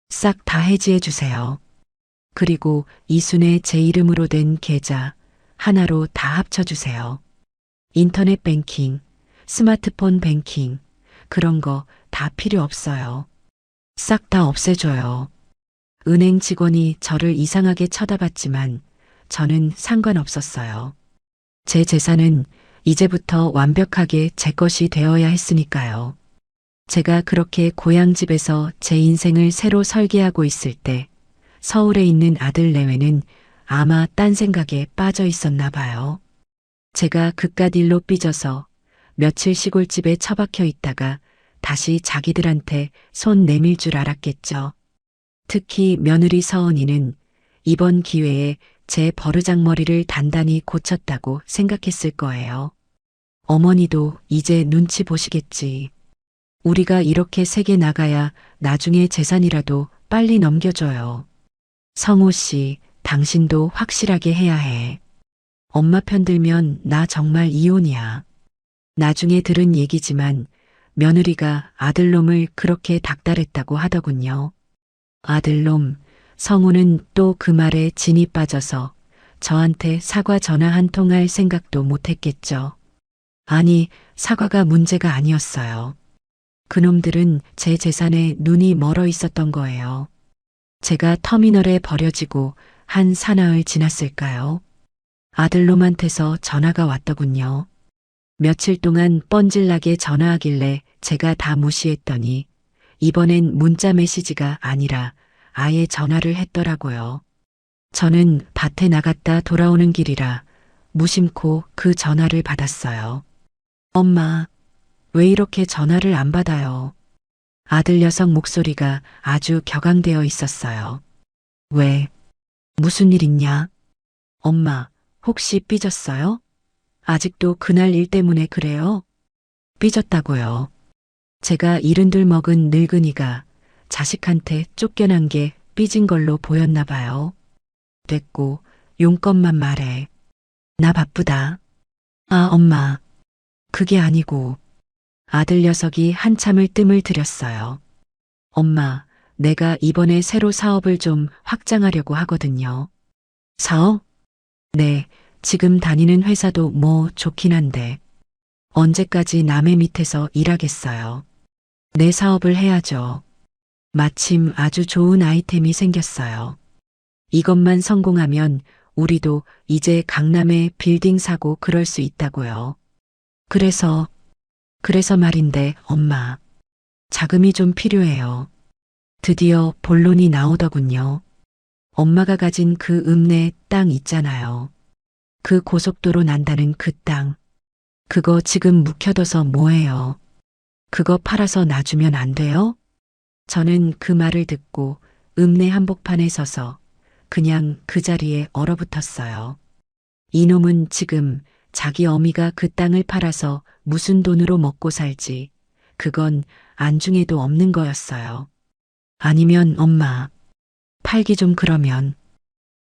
[SPEAKER 2] 싹 다 해지해 주세요. 그리고 이순의 제 이름으로 된 계좌 하나로 다 합쳐주세요. 인터넷 뱅킹, 스마트폰 뱅킹, 그런 거 다 필요 없어요. 싹 다 없애줘요. 은행 직원이 저를 이상하게 쳐다봤지만 저는 상관없었어요. 제 재산은 이제부터 완벽하게 제 것이 되어야 했으니까요. 제가 그렇게 고향집에서 제 인생을 새로 설계하고 있을 때 서울에 있는 아들 내외는 아마 딴 생각에 빠져 있었나 봐요. 제가 그깟 일로 삐져서 며칠 시골집에 처박혀 있다가 다시 자기들한테 손 내밀 줄 알았겠죠. 특히 며느리 서은이는 이번 기회에 제 버르장머리를 단단히 고쳤다고 생각했을 거예요. 어머니도 이제 눈치 보시겠지. 우리가 이렇게 세게 나가야 나중에 재산이라도 빨리 넘겨줘요. 성호 씨, 당신도 확실하게 해야 해. 엄마 편 들면 나 정말 이혼이야. 나중에 들은 얘기지만 며느리가 아들놈을 그렇게 닥달했다고 하더군요. 아들놈, 성우는 또 그 말에 진이 빠져서 저한테 사과 전화 한 통 할 생각도 못했겠죠. 아니, 사과가 문제가 아니었어요. 그놈들은 제 재산에 눈이 멀어 있었던 거예요. 제가 터미널에 버려지고 한 사나흘 지났을까요? 아들놈한테서 전화가 왔더군요. 며칠 동안 뻔질나게 전화하길래 제가 다 무시했더니 이번엔 문자 메시지가 아니라 아예 전화를 했더라고요. 저는 밭에 나갔다 돌아오는 길이라 무심코 그 전화를 받았어요. 엄마, 왜 이렇게 전화를 안 받아요? 아들 녀석 목소리가 아주 격앙되어 있었어요. 왜? 무슨 일 있냐? 엄마, 혹시 삐졌어요? 아직도 그날 일 때문에 그래요? 삐졌다고요. 제가 70 먹은 늙은이가 자식한테 쫓겨난 게 삐진 걸로 보였나 봐요. 됐고, 용건만 말해. 나 바쁘다. 아, 엄마. 그게 아니고. 아들 녀석이 한참을 뜸을 들였어요. 엄마, 내가 이번에 새로 사업을 좀 확장하려고 하거든요. 사업? 네, 지금 다니는 회사도 뭐 좋긴 한데. 언제까지 남의 밑에서 일하겠어요. 내 사업을 해야죠. 마침 아주 좋은 아이템이 생겼어요. 이것만 성공하면 우리도 이제 강남에 빌딩 사고 그럴 수 있다고요. 그래서 말인데 엄마, 자금이 좀 필요해요. 드디어 본론이 나오더군요. 엄마가 가진 그 읍내 땅 있잖아요. 그 고속도로 난다는 그 땅. 그거 지금 묵혀둬서 뭐해요? 그거 팔아서 놔주면 안 돼요? 저는 그 말을 듣고 읍내 한복판에 서서 그냥 그 자리에 얼어붙었어요. 이놈은 지금 자기 어미가 그 땅을 팔아서 무슨 돈으로 먹고 살지, 그건 안중에도 없는 거였어요. 아니면 엄마, 팔기 좀 그러면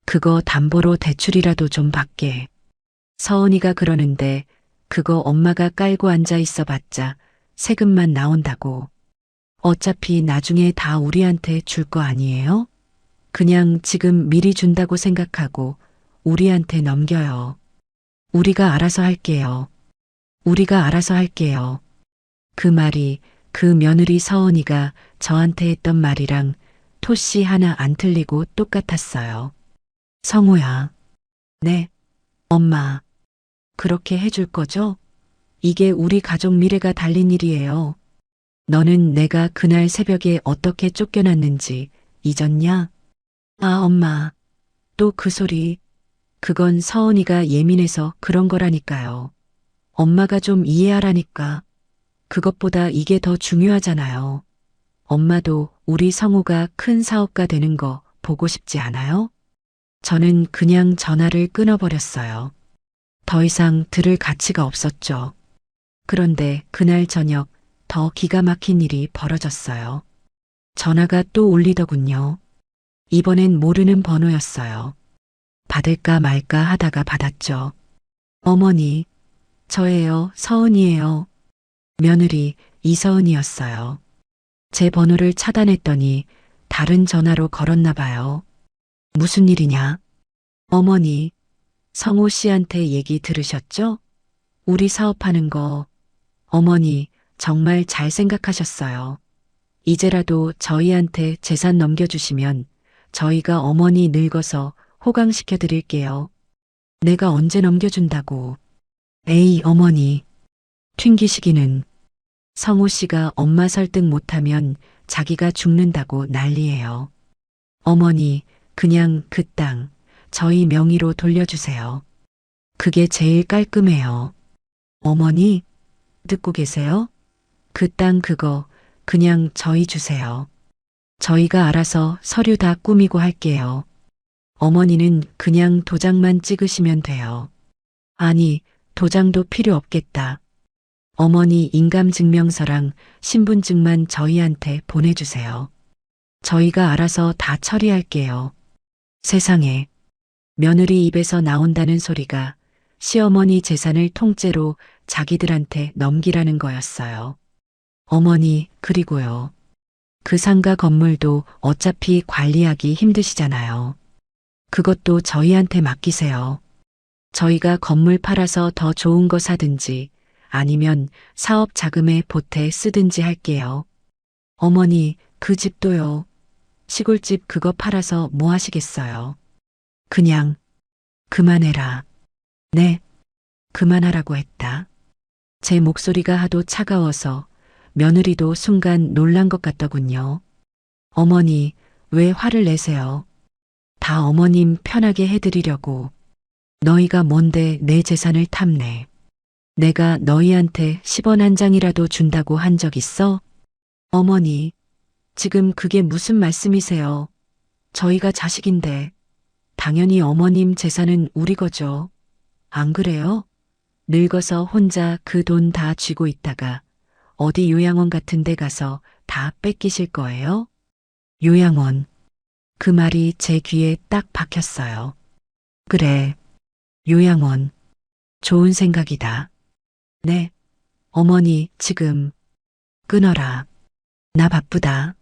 [SPEAKER 2] 그거 담보로 대출이라도 좀 받게. 서은이가 그러는데 그거 엄마가 깔고 앉아 있어 봤자 세금만 나온다고. 어차피 나중에 다 우리한테 줄 거 아니에요? 그냥 지금 미리 준다고 생각하고 우리한테 넘겨요. 우리가 알아서 할게요. 우리가 알아서 할게요. 그 말이 그 며느리 서은이가 저한테 했던 말이랑 토씨 하나 안 틀리고 똑같았어요. 성우야. 네, 엄마. 그렇게 해줄 거죠? 이게 우리 가족 미래가 달린 일이에요. 너는 내가 그날 새벽에 어떻게 쫓겨났는지 잊었냐? 아, 엄마. 또 그 소리. 그건 서은이가 예민해서 그런 거라니까요. 엄마가 좀 이해하라니까. 그것보다 이게 더 중요하잖아요. 엄마도 우리 성우가 큰 사업가 되는 거 보고 싶지 않아요? 저는 그냥 전화를 끊어버렸어요. 더 이상 들을 가치가 없었죠. 그런데 그날 저녁 더 기가 막힌 일이 벌어졌어요. 전화가 또 울리더군요. 이번엔 모르는 번호였어요. 받을까 말까 하다가 받았죠. 어머니, 저예요, 서은이에요. 며느리 이서은이었어요. 제 번호를 차단했더니 다른 전화로 걸었나 봐요. 무슨 일이냐? 어머니, 성호 씨한테 얘기 들으셨죠? 우리 사업하는 거. 어머니, 정말 잘 생각하셨어요. 이제라도 저희한테 재산 넘겨주시면 저희가 어머니 늙어서 호강시켜 드릴게요. 내가 언제 넘겨준다고. 에이, 어머니. 튕기시기는. 성호 씨가 엄마 설득 못하면 자기가 죽는다고 난리예요. 어머니, 그냥 그 땅 저희 명의로 돌려주세요. 그게 제일 깔끔해요. 어머니, 듣고 계세요? 그 땅 그거 그냥 저희 주세요. 저희가 알아서 서류 다 꾸미고 할게요. 어머니는 그냥 도장만 찍으시면 돼요. 아니, 도장도 필요 없겠다. 어머니 인감증명서랑 신분증만 저희한테 보내주세요. 저희가 알아서 다 처리할게요. 세상에, 며느리 입에서 나온다는 소리가 시어머니 재산을 통째로 자기들한테 넘기라는 거였어요. 어머니, 그리고요. 그 상가 건물도 어차피 관리하기 힘드시잖아요. 그것도 저희한테 맡기세요. 저희가 건물 팔아서 더 좋은 거 사든지 아니면 사업 자금에 보태 쓰든지 할게요. 어머니, 그 집도요. 시골집 그거 팔아서 뭐 하시겠어요? 그냥 그만해라. 네, 그만하라고 했다. 제 목소리가 하도 차가워서 며느리도 순간 놀란 것 같더군요. 어머니, 왜 화를 내세요? 다 어머님 편하게 해드리려고. 너희가 뭔데 내 재산을 탐내. 내가 너희한테 10원 한 장이라도 준다고 한 적 있어? 어머니, 지금 그게 무슨 말씀이세요? 저희가 자식인데. 당연히 어머님 재산은 우리 거죠. 안 그래요? 늙어서 혼자 그 돈 다 쥐고 있다가 어디 요양원 같은 데 가서 다 뺏기실 거예요? 요양원. 그 말이 제 귀에 딱 박혔어요. 그래, 요양원. 좋은 생각이다. 네, 어머니 지금 끊어라. 나 바쁘다.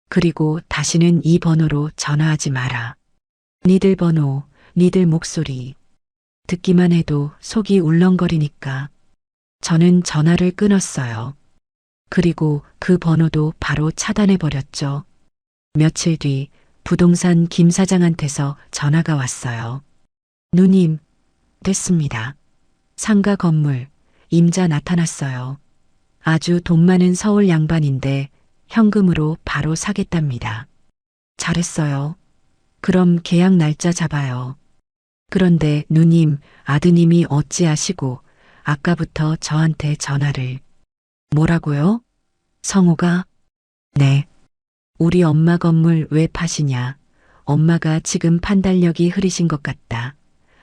[SPEAKER 2] 그리고 다시는 이 번호로 전화하지 마라. 니들 번호, 니들 목소리. 듣기만 해도 속이 울렁거리니까. 저는 전화를 끊었어요. 그리고 그 번호도 바로 차단해버렸죠. 며칠 뒤 부동산 김 사장한테서 전화가 왔어요. 누님, 됐습니다. 상가 건물, 임자 나타났어요. 아주 돈 많은 서울 양반인데 현금으로 바로 사겠답니다. 잘했어요. 그럼 계약 날짜 잡아요. 그런데 누님, 아드님이 어찌하시고 아까부터 저한테 전화를. 뭐라고요? 성호가? 네. 우리 엄마 건물 왜 파시냐. 엄마가 지금 판단력이 흐리신 것 같다.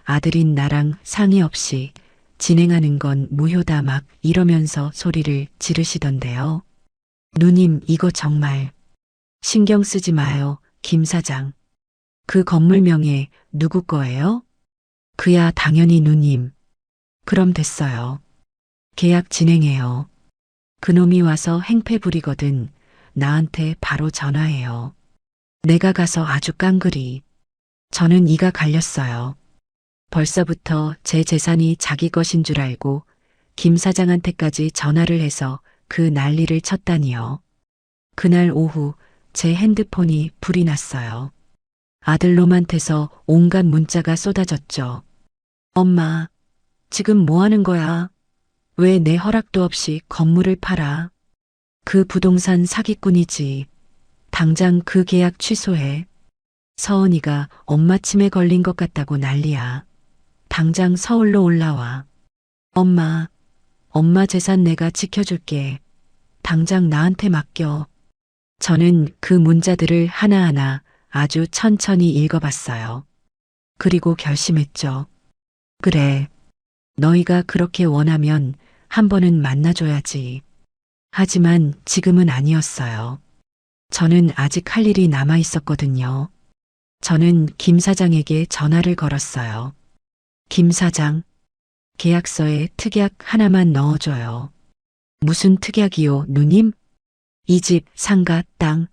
[SPEAKER 2] 아들인 나랑 상의 없이 진행하는 건 무효다 막 이러면서 소리를 지르시던데요. 누님, 이거 정말 신경 쓰지 마요, 김 사장. 그 건물 명예 누구 거예요? 그야 당연히 누님. 그럼 됐어요. 계약 진행해요. 그놈이 와서 행패 부리거든 나한테 바로 전화해요. 내가 가서 아주 깡그리. 저는 이가 갈렸어요. 벌써부터 제 재산이 자기 것인 줄 알고 김 사장한테까지 전화를 해서 그 난리를 쳤다니요. 그날 오후 제 핸드폰이 불이 났어요. 아들놈한테서 온갖 문자가 쏟아졌죠. 엄마, 지금 뭐 하는 거야? 왜 내 허락도 없이 건물을 팔아? 그 부동산 사기꾼이지. 당장 그 계약 취소해. 서은이가 엄마 침에 걸린 것 같다고 난리야. 당장 서울로 올라와. 엄마, 엄마 재산 내가 지켜줄게. 당장 나한테 맡겨. 저는 그 문자들을 하나하나 아주 천천히 읽어봤어요. 그리고 결심했죠. 그래, 너희가 그렇게 원하면 한 번은 만나줘야지. 하지만 지금은 아니었어요. 저는 아직 할 일이 남아 있었거든요. 저는 김 사장에게 전화를 걸었어요. 김 사장, 계약서에 특약 하나만 넣어줘요. 무슨 특약이요, 누님? 이 집, 상가, 땅,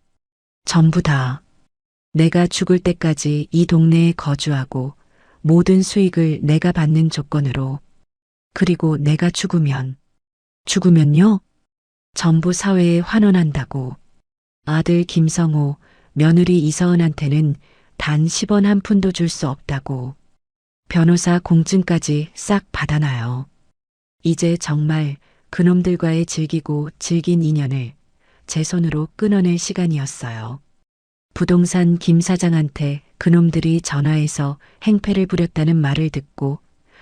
[SPEAKER 2] 전부 다. 내가 죽을 때까지 이 동네에 거주하고 모든 수익을 내가 받는 조건으로. 그리고 내가 죽으면요? 전부 사회에 환원한다고. 아들 김성호, 며느리 이서은한테는 단 10원 한 푼도 줄 수 없다고. 변호사 공증까지 싹 받아놔요. 이제 정말 그놈들과의 질긴 인연을 제 손으로 끊어낼 시간이었어요. 부동산 김 사장한테 그놈들이 전화해서 행패를 부렸다는 말을 듣고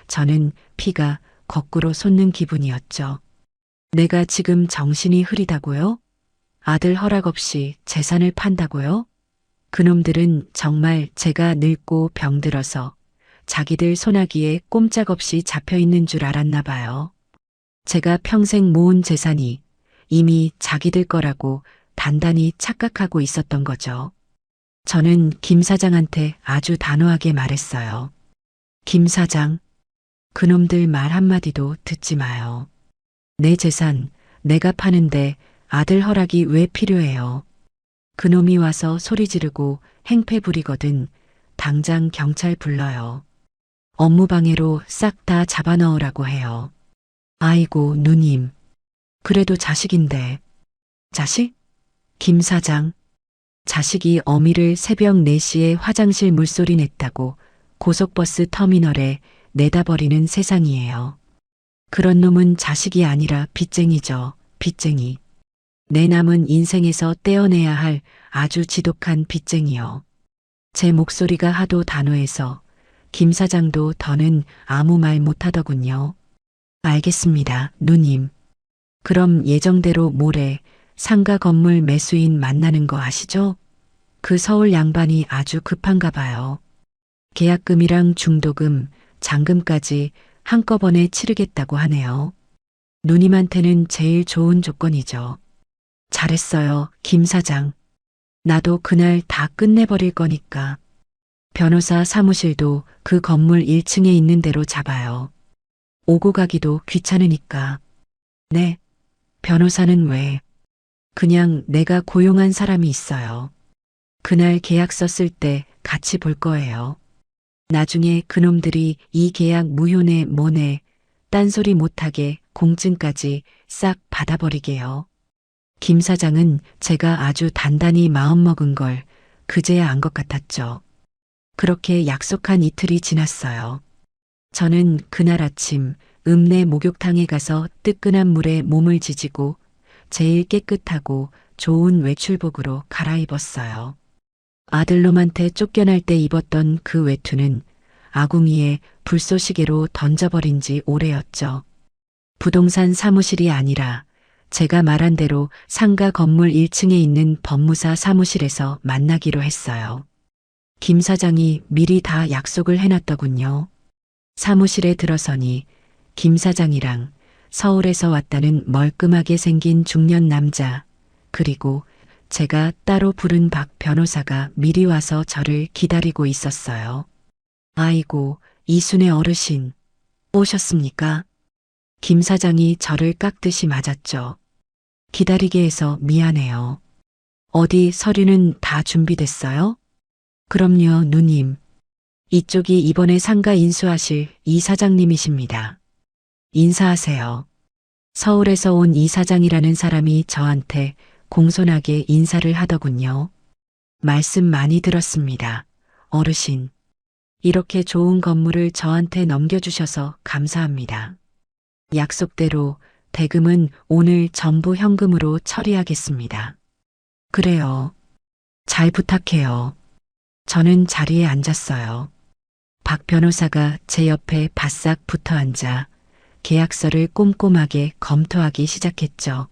[SPEAKER 2] 저는 피가 거꾸로 솟는 기분이었죠. 내가 지금 정신이 흐리다고요? 아들 허락 없이 재산을 판다고요? 그놈들은 정말 제가 늙고 병들어서 자기들 소나기에 꼼짝없이 잡혀 있는 줄 알았나 봐요. 제가 평생 모은 재산이 이미 자기들 거라고 단단히 착각하고 있었던 거죠. 저는 김 사장한테 아주 단호하게 말했어요. 김 사장, 그놈들 말 한마디도 듣지 마요. 내 재산 내가 파는데 아들 허락이 왜 필요해요? 그놈이 와서 소리 지르고 행패 부리거든 당장 경찰 불러요. 업무방해로 싹 다 잡아넣으라고 해요. 아이고, 누님. 그래도 자식인데. 자식? 김 사장. 자식이 어미를 새벽 4시에 화장실 물소리 냈다고 고속버스 터미널에 내다 버리는 세상이에요. 그런 놈은 자식이 아니라 빚쟁이죠. 빚쟁이. 내 남은 인생에서 떼어내야 할 아주 지독한 빚쟁이요. 제 목소리가 하도 단호해서 김 사장도 더는 아무 말 못하더군요. 알겠습니다, 누님. 그럼 예정대로 모레 상가 건물 매수인 만나는 거 아시죠? 그 서울 양반이 아주 급한가 봐요. 계약금이랑 중도금, 잔금까지 한꺼번에 치르겠다고 하네요. 누님한테는 제일 좋은 조건이죠. 잘했어요, 김 사장. 나도 그날 다 끝내버릴 거니까. 변호사 사무실도 그 건물 1층에 있는 대로 잡아요. 오고 가기도 귀찮으니까. 네. 변호사는 왜? 그냥 내가 고용한 사람이 있어요. 그날 계약서 쓸 때 같이 볼 거예요. 나중에 그놈들이 이 계약 무효네 뭐네 딴소리 못하게 공증까지 싹 받아버리게요. 김 사장은 제가 아주 단단히 마음먹은 걸 그제야 안 것 같았죠. 그렇게 약속한 이틀이 지났어요. 저는 그날 아침 읍내 목욕탕에 가서 뜨끈한 물에 몸을 지지고 제일 깨끗하고 좋은 외출복으로 갈아입었어요. 아들놈한테 쫓겨날 때 입었던 그 외투는 아궁이에 불쏘시개로 던져버린 지 오래였죠. 부동산 사무실이 아니라 제가 말한 대로 상가 건물 1층에 있는 법무사 사무실에서 만나기로 했어요. 김 사장이 미리 다 약속을 해놨더군요. 사무실에 들어서니 김 사장이랑 서울에서 왔다는 멀끔하게 생긴 중년 남자, 그리고 제가 따로 부른 박 변호사가 미리 와서 저를 기다리고 있었어요. 아이고, 이순애 어르신, 오셨습니까? 김 사장이 저를 깍듯이 맞았죠. 기다리게 해서 미안해요. 어디 서류는 다 준비됐어요? 그럼요, 누님. 이쪽이 이번에 상가 인수하실 이 사장님이십니다. 인사하세요. 서울에서 온 이 사장이라는 사람이 저한테 공손하게 인사를 하더군요. 말씀 많이 들었습니다. 어르신. 이렇게 좋은 건물을 저한테 넘겨주셔서 감사합니다. 약속대로 대금은 오늘 전부 현금으로 처리하겠습니다. 그래요. 잘 부탁해요. 저는 자리에 앉았어요. 박 변호사가 제 옆에 바싹 붙어 앉아 계약서를 꼼꼼하게 검토하기 시작했죠.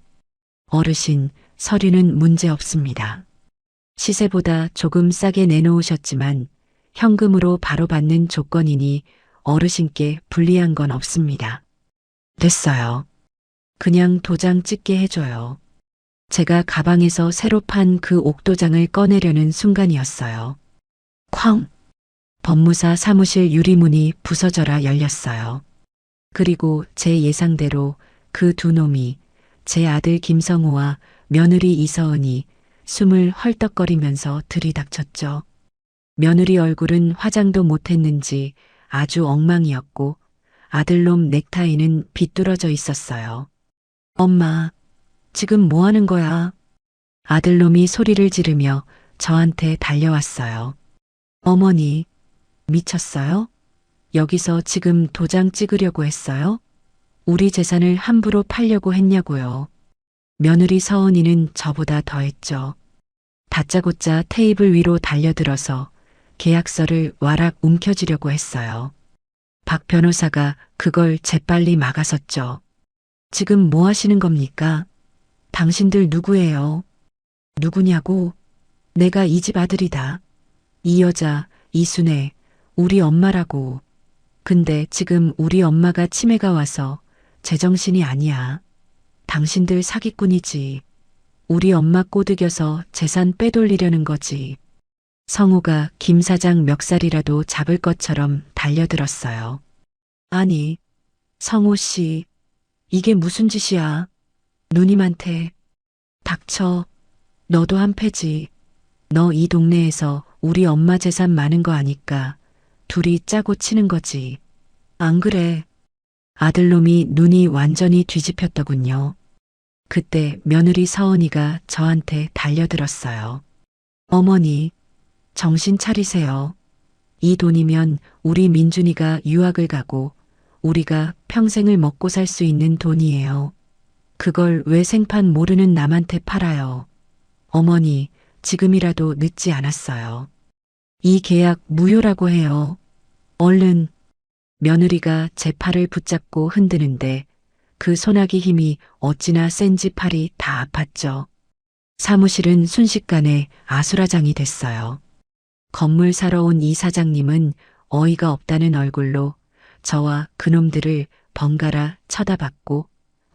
[SPEAKER 2] 어르신, 서류는 문제 없습니다. 시세보다 조금 싸게 내놓으셨지만 현금으로 바로 받는 조건이니 어르신께 불리한 건 없습니다. 됐어요. 그냥 도장 찍게 해줘요. 제가 가방에서 새로 판 그 옥도장을 꺼내려는 순간이었어요. 쾅! 법무사 사무실 유리문이 부서져라 열렸어요. 그리고 제 예상대로 그 두 놈이 제 아들 김성우와 며느리 이서은이 숨을 헐떡거리면서 들이닥쳤죠. 며느리 얼굴은 화장도 못했는지 아주 엉망이었고 아들놈 넥타이는 비뚤어져 있었어요. 엄마, 지금 뭐 하는 거야? 아들놈이 소리를 지르며 저한테 달려왔어요. 어머니, 미쳤어요? 여기서 지금 도장 찍으려고 했어요? 우리 재산을 함부로 팔려고 했냐고요. 며느리 서은이는 저보다 더했죠. 다짜고짜 테이블 위로 달려들어서 계약서를 와락 움켜쥐려고 했어요. 박 변호사가 그걸 재빨리 막아섰죠. 지금 뭐 하시는 겁니까? 당신들 누구예요? 누구냐고? 내가 이 집 아들이다. 이 여자, 이순애, 우리 엄마라고. 근데 지금 우리 엄마가 치매가 와서 제정신이 아니야. 당신들 사기꾼이지. 우리 엄마 꼬드겨서 재산 빼돌리려는 거지. 성우가 김 사장 멱살이라도 잡을 것처럼 달려들었어요. 아니, 성우 씨, 이게 무슨 짓이야? 누님한테. 닥쳐. 너도 한패지. 너 이 동네에서 우리 엄마 재산 많은 거 아니까 둘이 짜고 치는 거지. 안 그래? 아들놈이 눈이 완전히 뒤집혔더군요. 그때 며느리 서은이가 저한테 달려들었어요. 어머니, 정신 차리세요. 이 돈이면 우리 민준이가 유학을 가고 우리가 평생을 먹고 살 수 있는 돈이에요. 그걸 왜 생판 모르는 남한테 팔아요. 어머니, 지금이라도 늦지 않았어요. 이 계약 무효라고 해요. 얼른. 며느리가 제 팔을 붙잡고 흔드는데 그 소나기 힘이 어찌나 센지 팔이 다 아팠죠. 사무실은 순식간에 아수라장이 됐어요. 건물 사러 온 이 사장님은 어이가 없다는 얼굴로 저와 그놈들을 번갈아 쳐다봤고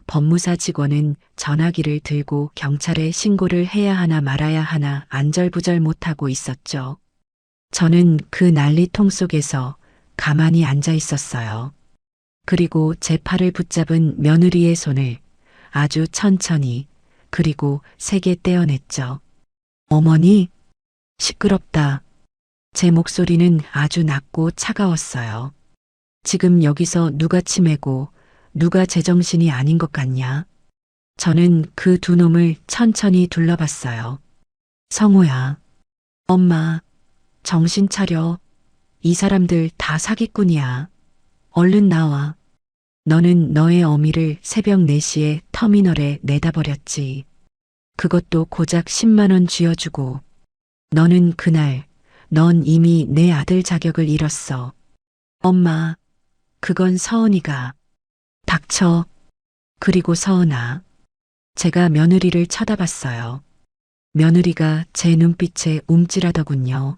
[SPEAKER 2] 법무사 직원은 전화기를 들고 경찰에 신고를 해야 하나 말아야 하나 안절부절 못하고 있었죠. 저는 그 난리통 속에서 가만히 앉아 있었어요. 그리고 제 팔을 붙잡은 며느리의 손을 아주 천천히 그리고 세게 떼어냈죠. 어머니, 시끄럽다. 제 목소리는 아주 낮고 차가웠어요. 지금 여기서 누가 치매고 누가 제정신이 아닌 것 같냐? 저는 그 두 놈을 천천히 둘러봤어요. 성우야, 엄마, 정신 차려. 이 사람들 다 사기꾼이야. 얼른 나와. 너는 너의 어미를 새벽 4시에 터미널에 내다버렸지. 그것도 고작 10만 원 쥐어주고. 너는 그날, 넌 이미 내 아들 자격을 잃었어. 엄마, 그건 서은이가. 닥쳐. 그리고 서은아. 제가 며느리를 쳐다봤어요. 며느리가 제 눈빛에 움찔하더군요.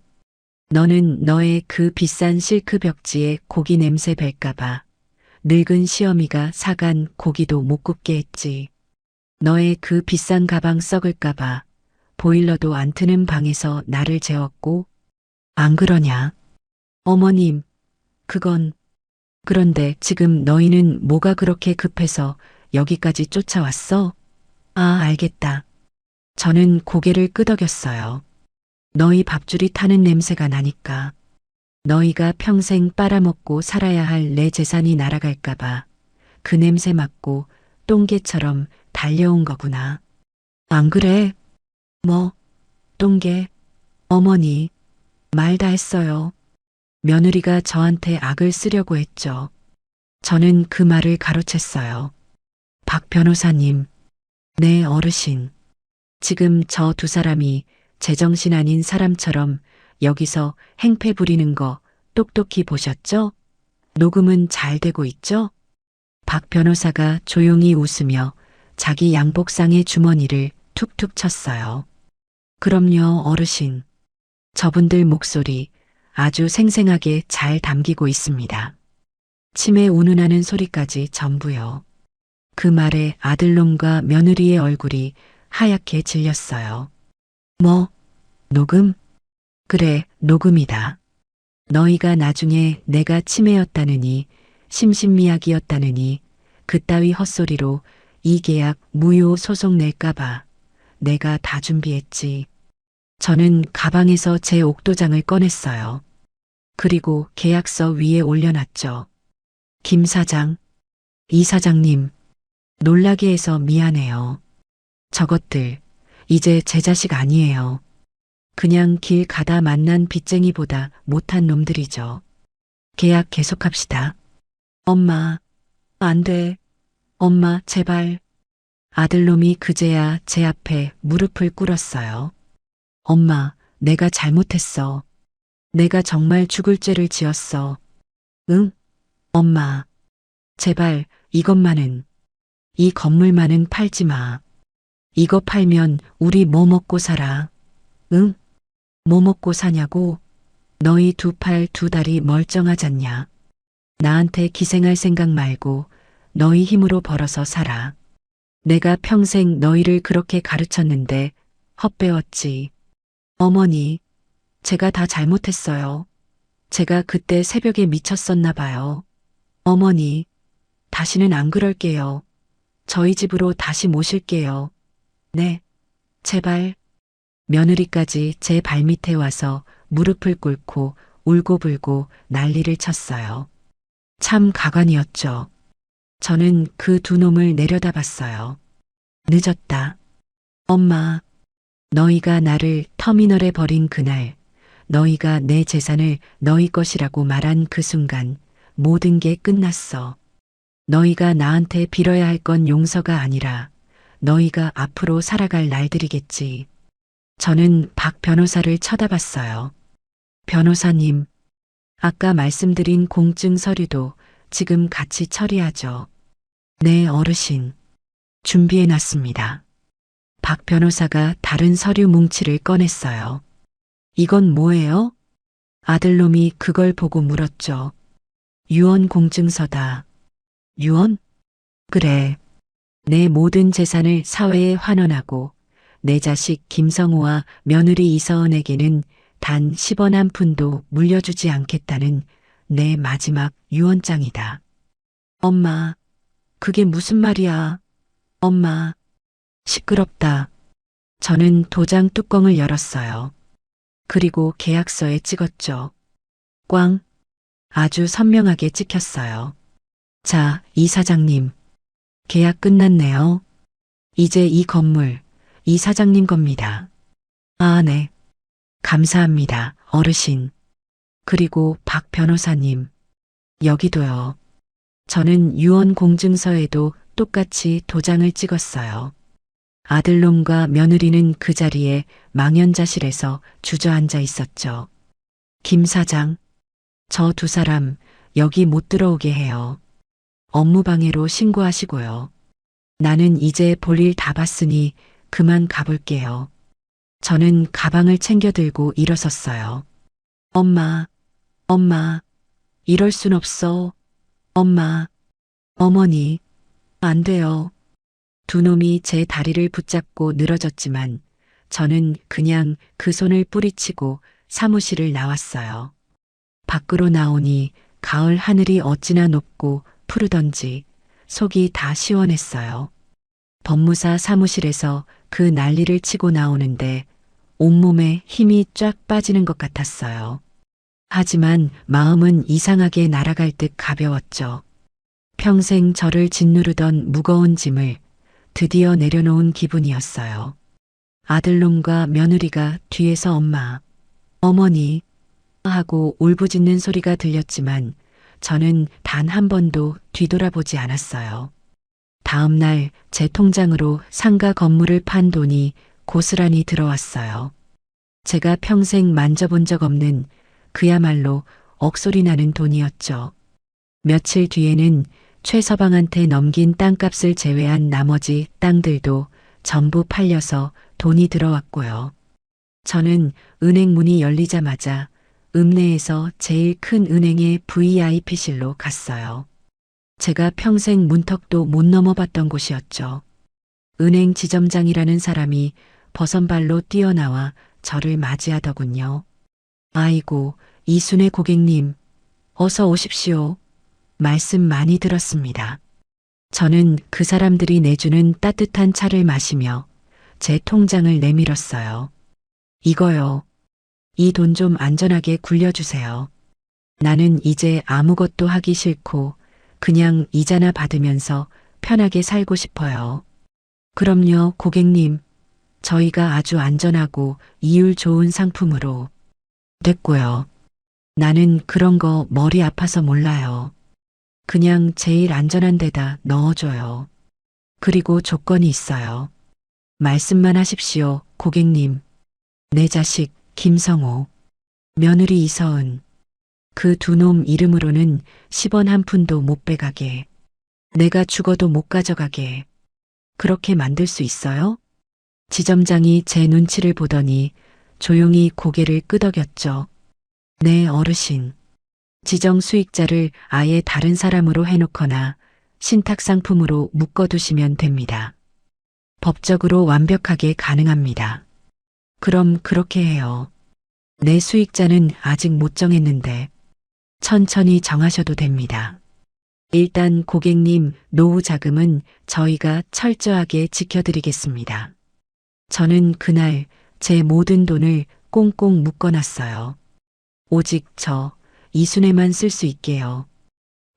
[SPEAKER 2] 너는 너의 그 비싼 실크 벽지에 고기 냄새 뵐까봐 늙은 시어미가 사간 고기도 못 굽게 했지. 너의 그 비싼 가방 썩을까봐 보일러도 안 트는 방에서 나를 재웠고. 안 그러냐? 어머님, 그건. 그런데 지금 너희는 뭐가 그렇게 급해서 여기까지 쫓아왔어? 아, 알겠다. 저는 고개를 끄덕였어요. 너희 밥줄이 타는 냄새가 나니까. 너희가 평생 빨아먹고 살아야 할 내 재산이 날아갈까봐 그 냄새 맡고 똥개처럼 달려온 거구나. 안 그래? 뭐, 똥개? 어머니, 말 다 했어요. 며느리가 저한테 악을 쓰려고 했죠. 저는 그 말을 가로챘어요. 박 변호사님, 네 어르신. 지금 저 두 사람이 제정신 아닌 사람처럼 여기서 행패 부리는 거 똑똑히 보셨죠? 녹음은 잘 되고 있죠? 박 변호사가 조용히 웃으며 자기 양복상의 주머니를 툭툭 쳤어요. 그럼요, 어르신. 저분들 목소리 아주 생생하게 잘 담기고 있습니다. 치매 운운하는 소리까지 전부요. 그 말에 아들놈과 며느리의 얼굴이 하얗게 질렸어요. 뭐, 녹음? 그래, 녹음이다. 너희가 나중에 내가 치매였다느니, 심신미약이었다느니, 그따위 헛소리로 이 계약 무효 소송 낼까봐 내가 다 준비했지. 저는 가방에서 제 옥도장을 꺼냈어요. 그리고 계약서 위에 올려놨죠. 김 사장, 이 사장님, 놀라게 해서 미안해요. 저것들, 이제 제 자식 아니에요. 그냥 길 가다 만난 빚쟁이보다 못한 놈들이죠. 계약 계속합시다. 엄마, 안 돼. 엄마, 제발. 아들놈이 그제야 제 앞에 무릎을 꿇었어요. 엄마, 내가 잘못했어. 내가 정말 죽을 죄를 지었어. 응? 엄마, 제발 이것만은, 이 건물만은 팔지 마. 이거 팔면 우리 뭐 먹고 살아? 응? 뭐 먹고 사냐고? 너희 두 팔 두 다리 멀쩡하잖냐? 나한테 기생할 생각 말고 너희 힘으로 벌어서 살아. 내가 평생 너희를 그렇게 가르쳤는데 헛배웠지. 어머니, 제가 다 잘못했어요. 제가 그때 새벽에 미쳤었나 봐요. 어머니, 다시는 안 그럴게요. 저희 집으로 다시 모실게요. 네, 제발. 며느리까지 제 발밑에 와서 무릎을 꿇고 울고불고 난리를 쳤어요. 참 가관이었죠. 저는 그 두 놈을 내려다봤어요. 늦었다. 엄마, 너희가 나를 터미널에 버린 그날, 너희가 내 재산을 너희 것이라고 말한 그 순간 모든 게 끝났어. 너희가 나한테 빌어야 할 건 용서가 아니라 너희가 앞으로 살아갈 날들이겠지. 저는 박 변호사를 쳐다봤어요. 변호사님, 아까 말씀드린 공증 서류도 지금 같이 처리하죠. 네, 어르신. 준비해놨습니다. 박 변호사가 다른 서류 뭉치를 꺼냈어요. 이건 뭐예요? 아들놈이 그걸 보고 물었죠. 유언 공증서다. 유언? 그래. 내 모든 재산을 사회에 환원하고 내 자식 김성우와 며느리 이서은에게는 단 10원 한 푼도 물려주지 않겠다는 내 마지막 유언장이다. 엄마, 그게 무슨 말이야? 엄마, 시끄럽다. 저는 도장 뚜껑을 열었어요. 그리고 계약서에 찍었죠. 꽝. 아주 선명하게 찍혔어요. 자, 이 사장님. 계약 끝났네요. 이제 이 건물, 이 사장님 겁니다. 아, 네. 감사합니다, 어르신. 그리고 박 변호사님. 여기도요. 저는 유언 공증서에도 똑같이 도장을 찍었어요. 아들놈과 며느리는 그 자리에 망연자실해서 주저앉아 있었죠. 김 사장, 저 두 사람 여기 못 들어오게 해요. 업무방해로 신고하시고요. 나는 이제 볼일 다 봤으니 그만 가볼게요. 저는 가방을 챙겨 들고 일어섰어요. 엄마, 엄마, 이럴 순 없어. 엄마, 어머니, 안 돼요. 두 놈이 제 다리를 붙잡고 늘어졌지만 저는 그냥 그 손을 뿌리치고 사무실을 나왔어요. 밖으로 나오니 가을 하늘이 어찌나 높고 푸르던지 속이 다 시원했어요. 법무사 사무실에서 그 난리를 치고 나오는데 온몸에 힘이 쫙 빠지는 것 같았어요. 하지만 마음은 이상하게 날아갈 듯 가벼웠죠. 평생 저를 짓누르던 무거운 짐을 드디어 내려놓은 기분이었어요. 아들놈과 며느리가 뒤에서 엄마, 어머니 하고 울부짖는 소리가 들렸지만 저는 단 한 번도 뒤돌아보지 않았어요. 다음 날 제 통장으로 상가 건물을 판 돈이 고스란히 들어왔어요. 제가 평생 만져본 적 없는 그야말로 억소리 나는 돈이었죠. 며칠 뒤에는 최서방한테 넘긴 땅값을 제외한 나머지 땅들도 전부 팔려서 돈이 들어왔고요. 저는 은행 문이 열리자마자 읍내에서 제일 큰 은행의 VIP실로 갔어요. 제가 평생 문턱도 못 넘어봤던 곳이었죠. 은행 지점장이라는 사람이 버선발로 뛰어나와 저를 맞이하더군요. 아이고, 이순애 고객님, 어서 오십시오. 말씀 많이 들었습니다. 저는 그 사람들이 내주는 따뜻한 차를 마시며 제 통장을 내밀었어요. 이거요. 이 돈 좀 안전하게 굴려주세요. 나는 이제 아무것도 하기 싫고 그냥 이자나 받으면서 편하게 살고 싶어요. 그럼요, 고객님. 저희가 아주 안전하고 이율 좋은 상품으로. 됐고요. 나는 그런 거 머리 아파서 몰라요. 그냥 제일 안전한 데다 넣어줘요. 그리고 조건이 있어요. 말씀만 하십시오, 고객님. 내 자식, 김성호. 며느리 이서은. 그 두 놈 이름으로는 10원 한 푼도 못 빼가게. 내가 죽어도 못 가져가게. 그렇게 만들 수 있어요? 지점장이 제 눈치를 보더니 조용히 고개를 끄덕였죠. 네, 어르신. 지정 수익자를 아예 다른 사람으로 해놓거나 신탁상품으로 묶어두시면 됩니다. 법적으로 완벽하게 가능합니다. 그럼 그렇게 해요. 내 수익자는 아직 못 정했는데 천천히 정하셔도 됩니다. 일단 고객님 노후 자금은 저희가 철저하게 지켜드리겠습니다. 저는 그날 제 모든 돈을 꽁꽁 묶어놨어요. 오직 저 이순애만 쓸 수 있게요.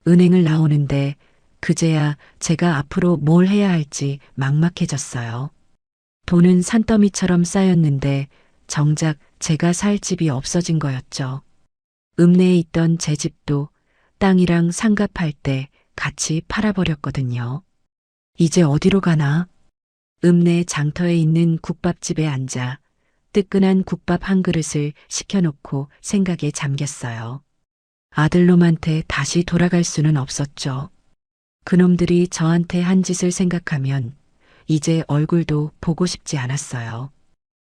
[SPEAKER 2] 은행을 나오는데 그제야 제가 앞으로 뭘 해야 할지 막막해졌어요. 돈은 산더미처럼 쌓였는데 정작 제가 살 집이 없어진 거였죠. 읍내에 있던 제 집도 땅이랑 상갑할 때 같이 팔아버렸거든요. 이제 어디로 가나? 읍내 장터에 있는 국밥집에 앉아 뜨끈한 국밥 한 그릇을 시켜놓고 생각에 잠겼어요. 아들놈한테 다시 돌아갈 수는 없었죠. 그놈들이 저한테 한 짓을 생각하면 이제 얼굴도 보고 싶지 않았어요.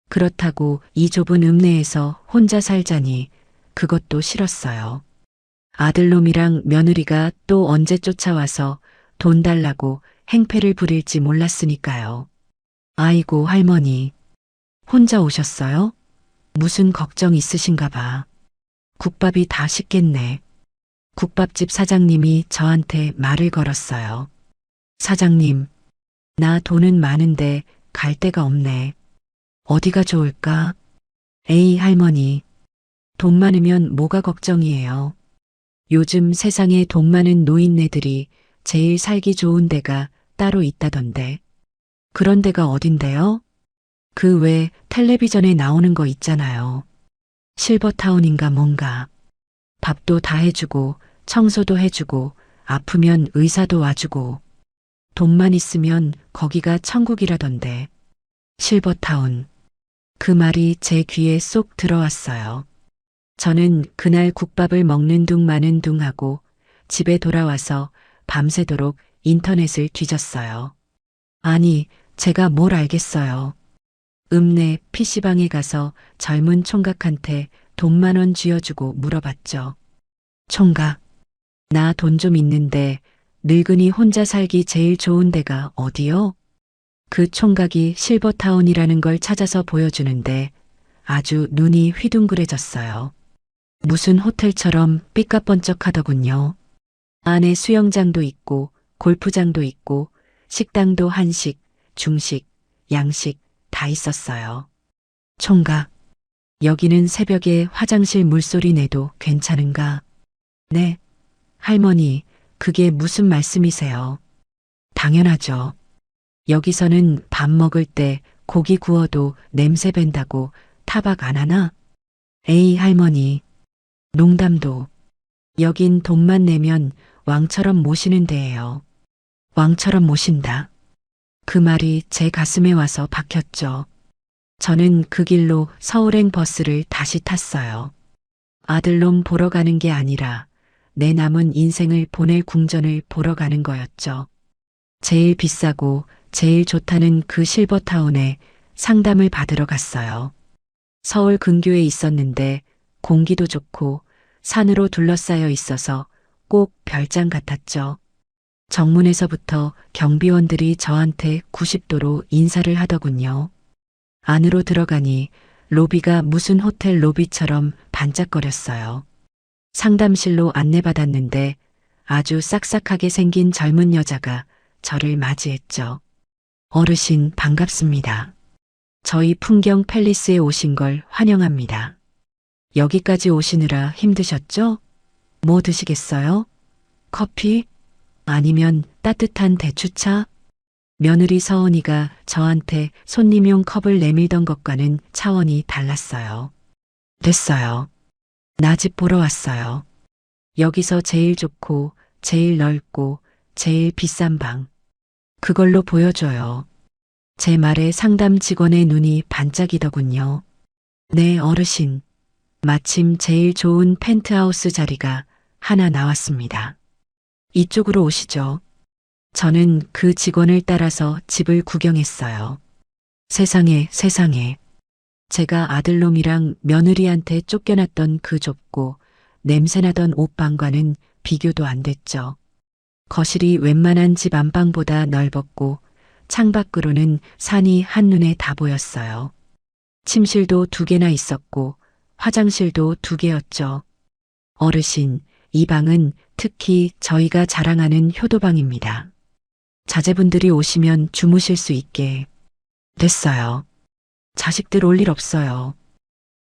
[SPEAKER 2] 그렇다고 이 좁은 읍내에서 혼자 살자니 그것도 싫었어요. 아들놈이랑 며느리가 또 언제 쫓아와서 돈 달라고 행패를 부릴지 몰랐으니까요. 아이고 할머니, 혼자 오셨어요? 무슨 걱정 있으신가 봐. 국밥이 다 식겠네. 국밥집 사장님이 저한테 말을 걸었어요. 사장님, 나 돈은 많은데 갈 데가 없네. 어디가 좋을까? 에이 할머니, 돈 많으면 뭐가 걱정이에요. 요즘 세상에 돈 많은 노인네들이 제일 살기 좋은 데가 따로 있다던데. 그런 데가 어딘데요? 그 외 텔레비전에 나오는 거 있잖아요. 실버타운인가 뭔가. 밥도 다 해주고 청소도 해주고 아프면 의사도 와주고 돈만 있으면 거기가 천국이라던데. 실버타운. 그 말이 제 귀에 쏙 들어왔어요. 저는 그날 국밥을 먹는 둥 마는 둥 하고 집에 돌아와서 밤새도록 인터넷을 뒤졌어요. 아니, 제가 뭘 알겠어요. 읍내 PC방에 가서 젊은 총각한테 돈 10,000원 쥐어주고 물어봤죠. 총각, 나 돈 좀 있는데 늙은이 혼자 살기 제일 좋은 데가 어디요? 그 총각이 실버타운이라는 걸 찾아서 보여주는데 아주 눈이 휘둥그레졌어요. 무슨 호텔처럼 삐까뻔쩍하더군요. 안에 수영장도 있고 골프장도 있고 식당도 한식, 중식, 양식 다 있었어요. 총각, 여기는 새벽에 화장실 물소리 내도 괜찮은가? 네, 할머니, 그게 무슨 말씀이세요? 당연하죠. 여기서는 밥 먹을 때 고기 구워도 냄새 밴다고 타박 안 하나? 에이 할머니, 농담도. 여긴 돈만 내면 왕처럼 모시는 데예요. 왕처럼 모신다. 그 말이 제 가슴에 와서 박혔죠. 저는 그 길로 서울행 버스를 다시 탔어요. 아들놈 보러 가는 게 아니라 내 남은 인생을 보낼 궁전을 보러 가는 거였죠. 제일 비싸고 제일 좋다는 그 실버타운에 상담을 받으러 갔어요. 서울 근교에 있었는데 공기도 좋고 산으로 둘러싸여 있어서 꼭 별장 같았죠. 정문에서부터 경비원들이 저한테 90도로 인사를 하더군요. 안으로 들어가니 로비가 무슨 호텔 로비처럼 반짝거렸어요. 상담실로 안내받았는데 아주 싹싹하게 생긴 젊은 여자가 저를 맞이했죠. 어르신 반갑습니다. 저희 풍경 팰리스에 오신 걸 환영합니다. 여기까지 오시느라 힘드셨죠? 뭐 드시겠어요? 커피? 아니면 따뜻한 대추차? 며느리 서은이가 저한테 손님용 컵을 내밀던 것과는 차원이 달랐어요. 됐어요. 나 집 보러 왔어요. 여기서 제일 좋고, 제일 넓고, 제일 비싼 방. 그걸로 보여줘요. 제 말에 상담 직원의 눈이 반짝이더군요. 네, 어르신. 마침 제일 좋은 펜트하우스 자리가 하나 나왔습니다. 이쪽으로 오시죠. 저는 그 직원을 따라서 집을 구경했어요. 세상에, 세상에. 제가 아들놈이랑 며느리한테 쫓겨났던 그 좁고 냄새나던 옷방과는 비교도 안 됐죠. 거실이 웬만한 집 안방보다 넓었고 창밖으로는 산이 한눈에 다 보였어요. 침실도 2개나 있었고 화장실도 2개였죠. 어르신, 이 방은 특히 저희가 자랑하는 효도방입니다. 자제분들이 오시면 주무실 수 있게. 됐어요. 자식들 올 일 없어요.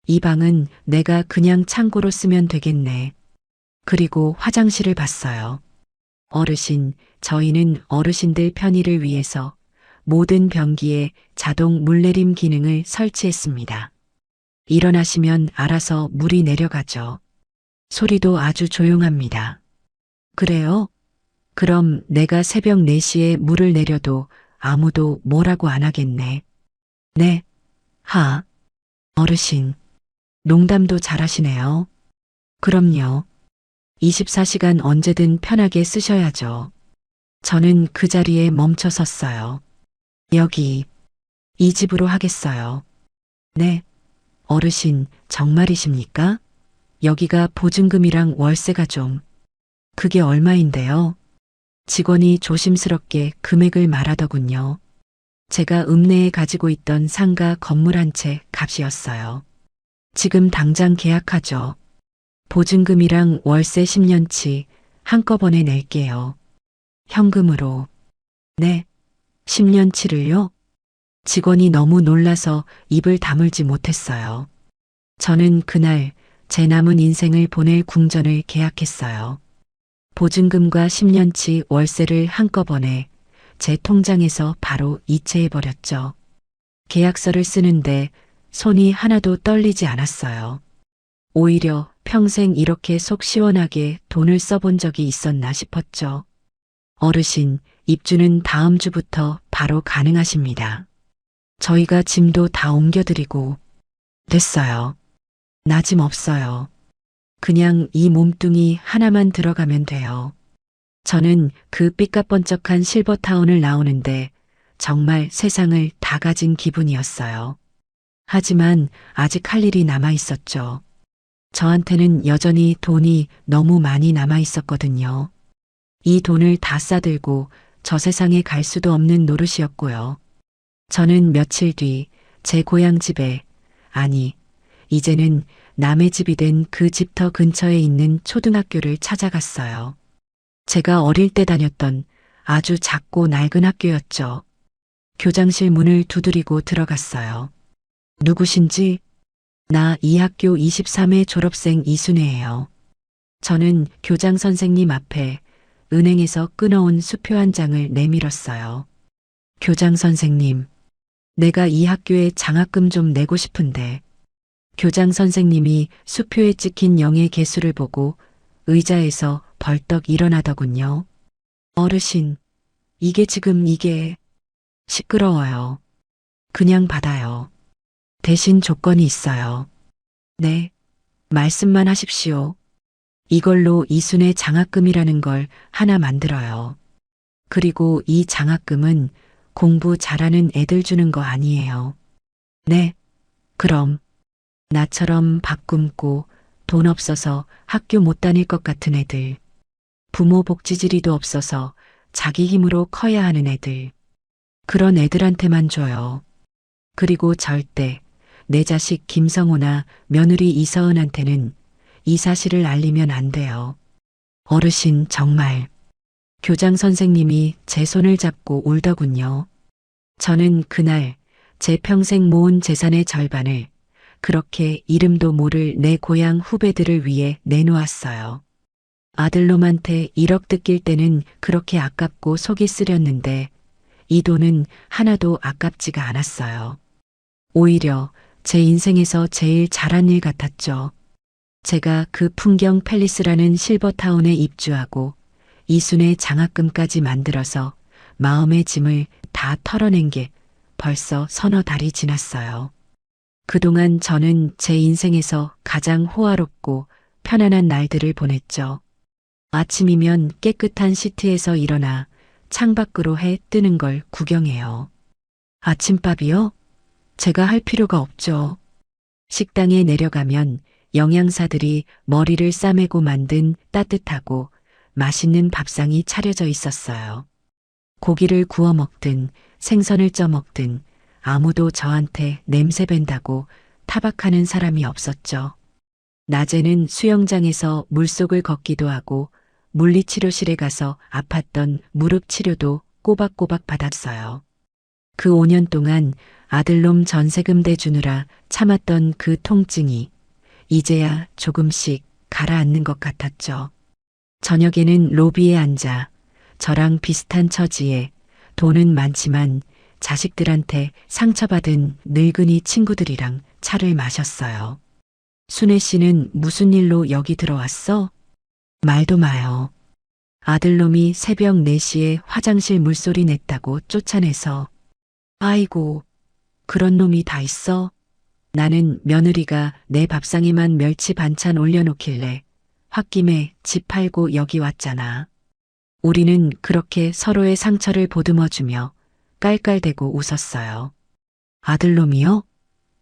[SPEAKER 2] 이 방은 내가 그냥 창고로 쓰면 되겠네. 그리고 화장실을 봤어요. 어르신, 저희는 어르신들 편의를 위해서 모든 변기에 자동 물내림 기능을 설치했습니다. 일어나시면 알아서 물이 내려가죠. 소리도 아주 조용합니다. 그래요? 그럼 내가 새벽 4시에 물을 내려도 아무도 뭐라고 안 하겠네. 네. 어르신. 농담도 잘하시네요. 그럼요. 24시간 언제든 편하게 쓰셔야죠. 저는 그 자리에 멈춰 섰어요. 여기, 이 집으로 하겠어요. 네. 어르신, 정말이십니까? 여기가 보증금이랑 월세가 좀. 그게 얼마인데요? 직원이 조심스럽게 금액을 말하더군요. 제가 읍내에 가지고 있던 상가 건물 한 채 값이었어요. 지금 당장 계약하죠. 보증금이랑 월세 10년치 한꺼번에 낼게요. 현금으로. 네. 10년치를요? 직원이 너무 놀라서 입을 다물지 못했어요. 저는 그날 제 남은 인생을 보낼 궁전을 계약했어요. 보증금과 10년치 월세를 한꺼번에 제 통장에서 바로 이체해버렸죠. 계약서를 쓰는데 손이 하나도 떨리지 않았어요. 오히려 평생 이렇게 속 시원하게 돈을 써본 적이 있었나 싶었죠. 어르신, 입주는 다음 주부터 바로 가능하십니다. 저희가 짐도 다 옮겨드리고. 됐어요. 나 짐 없어요. 그냥 이 몸뚱이 하나만 들어가면 돼요. 저는 그 삐까번쩍한 실버타운을 나오는데 정말 세상을 다 가진 기분이었어요. 하지만 아직 할 일이 남아 있었죠. 저한테는 여전히 돈이 너무 많이 남아 있었거든요. 이 돈을 다 싸들고 저 세상에 갈 수도 없는 노릇이었고요. 저는 며칠 뒤 제 고향 집에, 아니, 이제는 남의 집이 된 그 집터 근처에 있는 초등학교를 찾아갔어요. 제가 어릴 때 다녔던 아주 작고 낡은 학교였죠. 교장실 문을 두드리고 들어갔어요. 누구신지? 나 이 학교 23회 졸업생 이순혜예요. 저는 교장 선생님 앞에 은행에서 끊어온 수표 한 장을 내밀었어요. 교장 선생님, 내가 이 학교에 장학금 좀 내고 싶은데. 교장 선생님이 수표에 찍힌 0의 개수를 보고 의자에서 벌떡 일어나더군요. 어르신, 이게 지금 이게 시끄러워요. 그냥 받아요. 대신 조건이 있어요. 네, 말씀만 하십시오. 이걸로 이순의 장학금이라는 걸 하나 만들어요. 그리고 이 장학금은 공부 잘하는 애들 주는 거 아니에요. 네, 그럼 나처럼 밥 굶고 돈 없어서 학교 못 다닐 것 같은 애들, 부모 복지지리도 없어서 자기 힘으로 커야 하는 애들. 그런 애들한테만 줘요. 그리고 절대 내 자식 김성호나 며느리 이서은한테는 이 사실을 알리면 안 돼요. 어르신 정말. 교장 선생님이 제 손을 잡고 울더군요. 저는 그날 제 평생 모은 재산의 절반을 그렇게 이름도 모를 내 고향 후배들을 위해 내놓았어요. 아들놈한테 1억 뜯길 때는 그렇게 아깝고 속이 쓰렸는데 이 돈은 하나도 아깝지가 않았어요. 오히려 제 인생에서 제일 잘한 일 같았죠. 제가 그 풍경 팰리스라는 실버타운에 입주하고 이순의 장학금까지 만들어서 마음의 짐을 다 털어낸 게 벌써 서너 달이 지났어요. 그동안 저는 제 인생에서 가장 호화롭고 편안한 날들을 보냈죠. 아침이면 깨끗한 시트에서 일어나 창밖으로 해 뜨는 걸 구경해요. 아침밥이요? 제가 할 필요가 없죠. 식당에 내려가면 영양사들이 머리를 싸매고 만든 따뜻하고 맛있는 밥상이 차려져 있었어요. 고기를 구워 먹든 생선을 쪄 먹든 아무도 저한테 냄새 밴다고 타박하는 사람이 없었죠. 낮에는 수영장에서 물속을 걷기도 하고 물리치료실에 가서 아팠던 무릎 치료도 꼬박꼬박 받았어요. 그 5년 동안 아들놈 전세금 대주느라 참았던 그 통증이 이제야 조금씩 가라앉는 것 같았죠. 저녁에는 로비에 앉아 저랑 비슷한 처지에 돈은 많지만 자식들한테 상처받은 늙은이 친구들이랑 차를 마셨어요. 순애 씨는 무슨 일로 여기 들어왔어? 말도 마요. 아들놈이 새벽 4시에 화장실 물소리 냈다고 쫓아내서. 아이고, 그런 놈이 다 있어? 나는 며느리가 내 밥상에만 멸치 반찬 올려놓길래 홧김에 집 팔고 여기 왔잖아. 우리는 그렇게 서로의 상처를 보듬어주며 깔깔대고 웃었어요. 아들놈이요?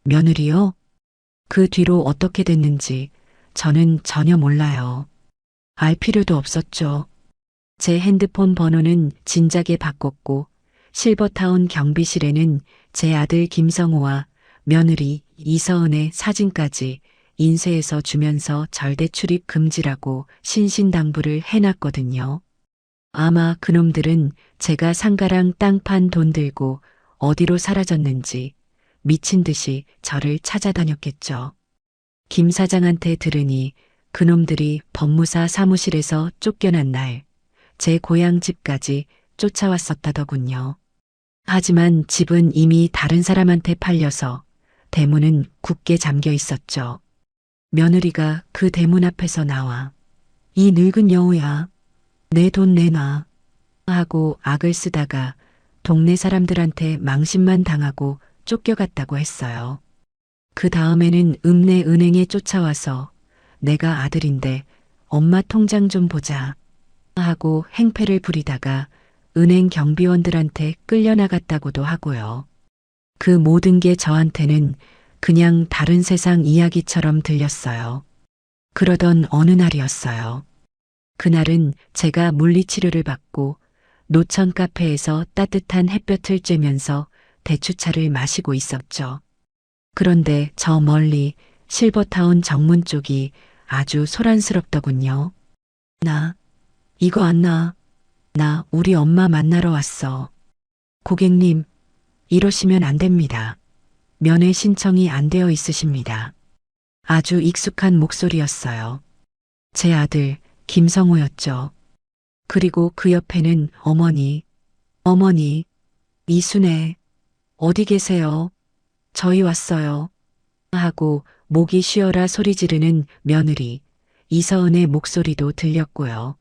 [SPEAKER 2] 며느리요? 그 뒤로 어떻게 됐는지 저는 전혀 몰라요. 알 필요도 없었죠. 제 핸드폰 번호는 진작에 바꿨고 실버타운 경비실에는 제 아들 김성호와 며느리 이서은의 사진까지 인쇄해서 주면서 절대 출입 금지라고 신신당부를 해놨거든요. 아마 그놈들은 제가 상가랑 땅 판 돈 들고 어디로 사라졌는지 미친 듯이 저를 찾아다녔겠죠. 김 사장한테 들으니 그놈들이 법무사 사무실에서 쫓겨난 날 제 고향 집까지 쫓아왔었다더군요. 하지만 집은 이미 다른 사람한테 팔려서 대문은 굳게 잠겨 있었죠. 며느리가 그 대문 앞에서 나와 이 늙은 여우야, 내 돈 내놔 하고 악을 쓰다가 동네 사람들한테 망신만 당하고 쫓겨갔다고 했어요. 그 다음에는 읍내 은행에 쫓아와서 내가 아들인데 엄마 통장 좀 보자 하고 행패를 부리다가 은행 경비원들한테 끌려나갔다고도 하고요. 그 모든 게 저한테는 그냥 다른 세상 이야기처럼 들렸어요. 그러던 어느 날이었어요. 그날은 제가 물리치료를 받고 노천 카페에서 따뜻한 햇볕을 쬐면서 대추차를 마시고 있었죠. 그런데 저 멀리 실버타운 정문 쪽이 아주 소란스럽더군요. 나 이거 안 나. 나 우리 엄마 만나러 왔어. 고객님, 이러시면 안 됩니다. 면회 신청이 안 되어 있으십니다. 아주 익숙한 목소리였어요. 제 아들 김성호였죠. 그리고 그 옆에는 어머니, 이순애, 어디 계세요? 저희 왔어요. 하고 목이 쉬어라 소리 지르는 며느리 이서은의 목소리도 들렸고요.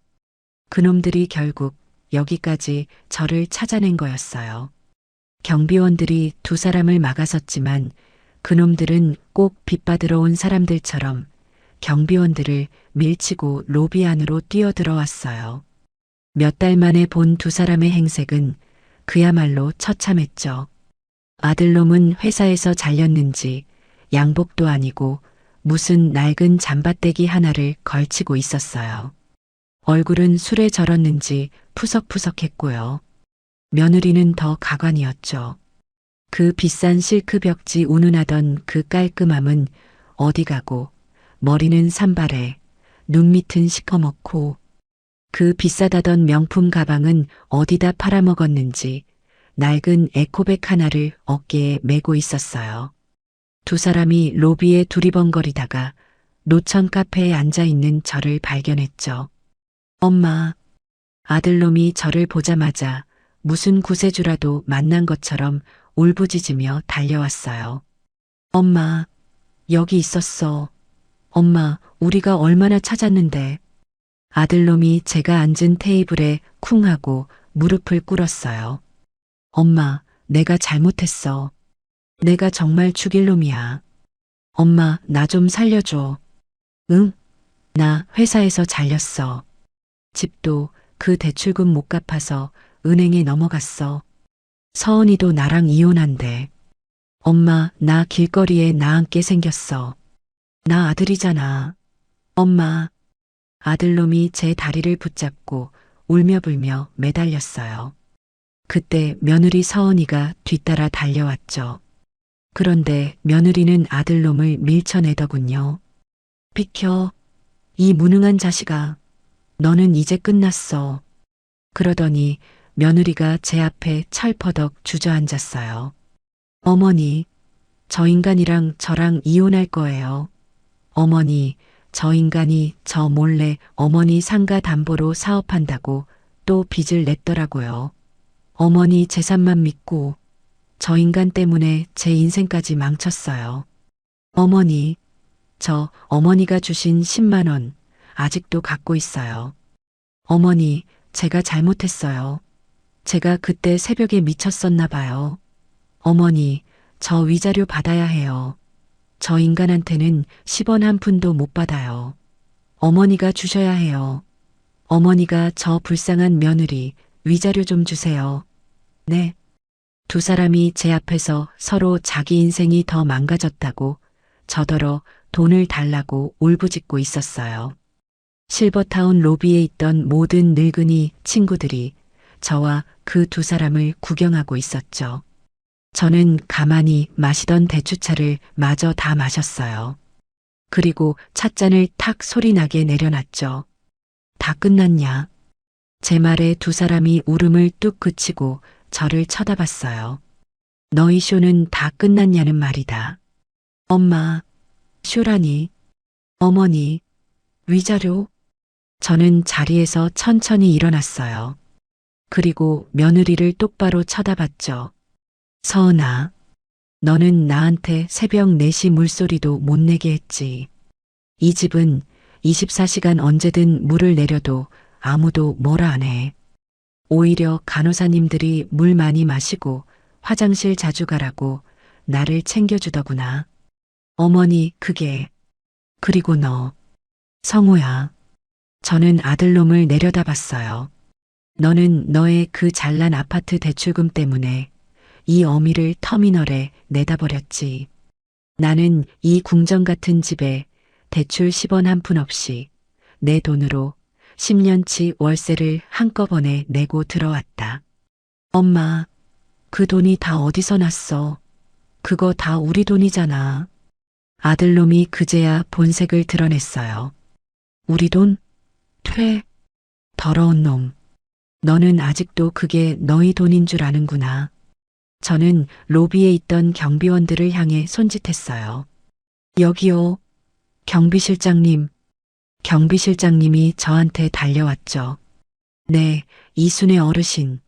[SPEAKER 2] 그놈들이 결국 여기까지 저를 찾아낸 거였어요. 경비원들이 2사람을 막아섰지만 그놈들은 꼭 빚받으러 온 사람들처럼 경비원들을 밀치고 로비 안으로 뛰어들어왔어요. 몇 달 만에 본 2사람의 행색은 그야말로 처참했죠. 아들놈은 회사에서 잘렸는지 양복도 아니고 무슨 낡은 잠바떼기 하나를 걸치고 있었어요. 얼굴은 술에 절었는지 푸석푸석했고요. 며느리는 더 가관이었죠. 그 비싼 실크 벽지 운운하던 그 깔끔함은 어디 가고 머리는 산발에 눈 밑은 시커멓고 그 비싸다던 명품 가방은 어디다 팔아먹었는지 낡은 에코백 하나를 어깨에 메고 있었어요. 두 사람이 로비에 두리번거리다가 노천 카페에 앉아있는 저를 발견했죠. 엄마, 아들놈이 저를 보자마자 무슨 구세주라도 만난 것처럼 울부짖으며 달려왔어요. 엄마, 여기 있었어. 엄마, 우리가 얼마나 찾았는데. 아들놈이 제가 앉은 테이블에 쿵 하고 무릎을 꿇었어요. 엄마, 내가 잘못했어. 내가 정말 죽일 놈이야. 엄마, 나 좀 살려줘. 응? 나 회사에서 잘렸어. 집도 그 대출금 못 갚아서 은행에 넘어갔어. 서은이도 나랑 이혼한대. 엄마, 나 길거리에 나앉게 생겼어. 나 아들이잖아. 엄마. 아들놈이 제 다리를 붙잡고 울며불며 매달렸어요. 그때 며느리 서은이가 뒤따라 달려왔죠. 그런데 며느리는 아들놈을 밀쳐내더군요. 비켜. 이 무능한 자식아. 너는 이제 끝났어. 그러더니 며느리가 제 앞에 철퍼덕 주저앉았어요. 어머니, 저 인간이랑 저랑 이혼할 거예요. 어머니, 저 인간이 저 몰래 어머니 상가 담보로 사업한다고 또 빚을 냈더라고요. 어머니 재산만 믿고 저 인간 때문에 제 인생까지 망쳤어요. 어머니, 저 어머니가 주신 10만 원 아직도 갖고 있어요. 어머니, 제가 잘못했어요. 제가 그때 새벽에 미쳤었나 봐요. 어머니, 저 위자료 받아야 해요. 저 인간한테는 10원 한 푼도 못 받아요. 어머니가 주셔야 해요. 어머니가 저 불쌍한 며느리 위자료 좀 주세요. 네. 두 사람이 제 앞에서 서로 자기 인생이 더 망가졌다고 저더러 돈을 달라고 울부짖고 있었어요. 실버타운 로비에 있던 모든 늙은이 친구들이 저와 그 두 사람을 구경하고 있었죠. 저는 가만히 마시던 대추차를 마저 다 마셨어요. 그리고 찻잔을 탁 소리나게 내려놨죠. 다 끝났냐? 제 말에 두 사람이 울음을 뚝 그치고 저를 쳐다봤어요. 너희 쇼는 다 끝났냐는 말이다. 엄마, 쇼라니. 어머니, 위자료. 저는 자리에서 천천히 일어났어요. 그리고 며느리를 똑바로 쳐다봤죠. 서은아, 너는 나한테 새벽 4시 물소리도 못 내게 했지. 이 집은 24시간 언제든 물을 내려도 아무도 뭐라 안 해. 오히려 간호사님들이 물 많이 마시고 화장실 자주 가라고 나를 챙겨주더구나. 어머니, 그게. 그리고 너, 성우야. 저는 아들놈을 내려다봤어요. 너는 너의 그 잘난 아파트 대출금 때문에 이 어미를 터미널에 내다버렸지. 나는 이 궁정 같은 집에 대출 10원 한 푼 없이 내 돈으로 10년치 월세를 한꺼번에 내고 들어왔다. 엄마, 그 돈이 다 어디서 났어? 그거 다 우리 돈이잖아. 아들놈이 그제야 본색을 드러냈어요. 우리 돈? 퇴. 더러운 놈. 너는 아직도 그게 너희 돈인 줄 아는구나. 저는 로비에 있던 경비원들을 향해 손짓했어요. 여기요. 경비실장님. 경비실장님이 저한테 달려왔죠. 네, 이순애 어르신.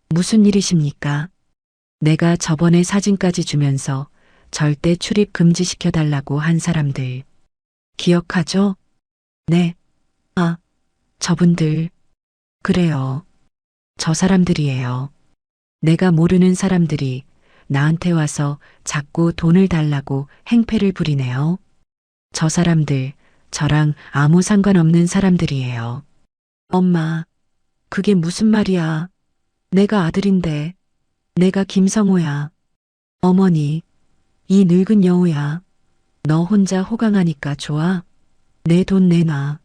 [SPEAKER 2] 무슨 일이십니까? 내가 저번에 사진까지 주면서 절대 출입 금지시켜달라고 한 사람들. 기억하죠? 네. 아, 저분들. 그래요. 저 사람들이에요. 내가 모르는 사람들이 나한테 와서 자꾸 돈을 달라고 행패를 부리네요. 저 사람들, 저랑 아무 상관없는 사람들이에요. 엄마, 그게 무슨 말이야? 내가 아들인데. 내가 김성호야. 어머니, 이 늙은 여우야. 너 혼자 호강하니까 좋아? 내 돈 내놔.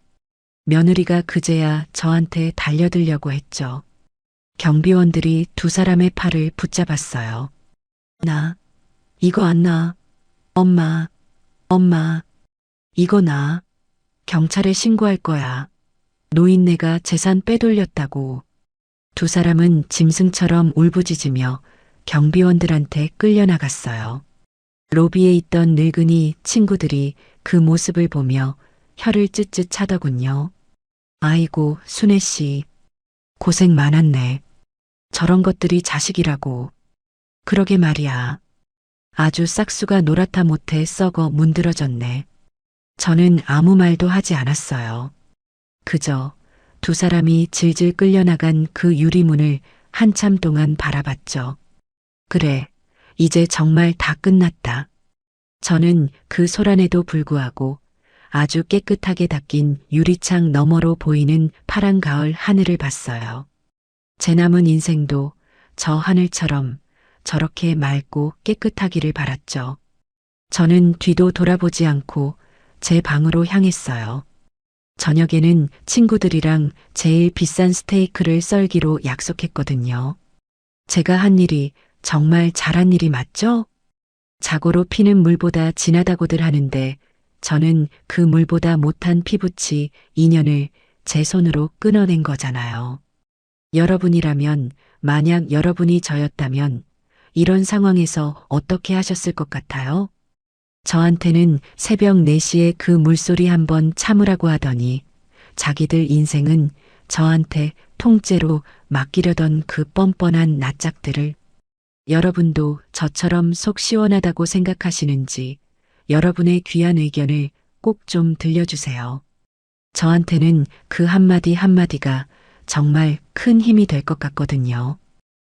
[SPEAKER 2] 며느리가 그제야 저한테 달려들려고 했죠. 경비원들이 두 사람의 팔을 붙잡았어요. 나, 이거 안 나. 엄마, 엄마, 이거 나. 경찰에 신고할 거야. 노인네가 재산 빼돌렸다고. 두 사람은 짐승처럼 울부짖으며 경비원들한테 끌려나갔어요. 로비에 있던 늙은이 친구들이 그 모습을 보며 혀를 쯧쯧 차더군요. 아이고, 순애 씨. 고생 많았네. 저런 것들이 자식이라고. 그러게 말이야. 아주 싹수가 노랗다 못해 썩어 문드러졌네. 저는 아무 말도 하지 않았어요. 그저 두 사람이 질질 끌려나간 그 유리문을 한참 동안 바라봤죠. 그래, 이제 정말 다 끝났다. 저는 그 소란에도 불구하고 아주 깨끗하게 닦인 유리창 너머로 보이는 파란 가을 하늘을 봤어요. 제 남은 인생도 저 하늘처럼 저렇게 맑고 깨끗하기를 바랐죠. 저는 뒤도 돌아보지 않고 제 방으로 향했어요. 저녁에는 친구들이랑 제일 비싼 스테이크를 썰기로 약속했거든요. 제가 한 일이 정말 잘한 일이 맞죠? 자고로 피는 물보다 진하다고들 하는데 저는 그 물보다 못한 피부치 인연을 제 손으로 끊어낸 거잖아요. 여러분이라면, 만약 여러분이 저였다면 이런 상황에서 어떻게 하셨을 것 같아요? 저한테는 새벽 4시에 그 물소리 한번 참으라고 하더니 자기들 인생은 저한테 통째로 맡기려던 그 뻔뻔한 낯짝들을. 여러분도 저처럼 속 시원하다고 생각하시는지 여러분의 귀한 의견을 꼭 좀 들려주세요. 저한테는 그 한마디 한마디가 정말 큰 힘이 될 것 같거든요.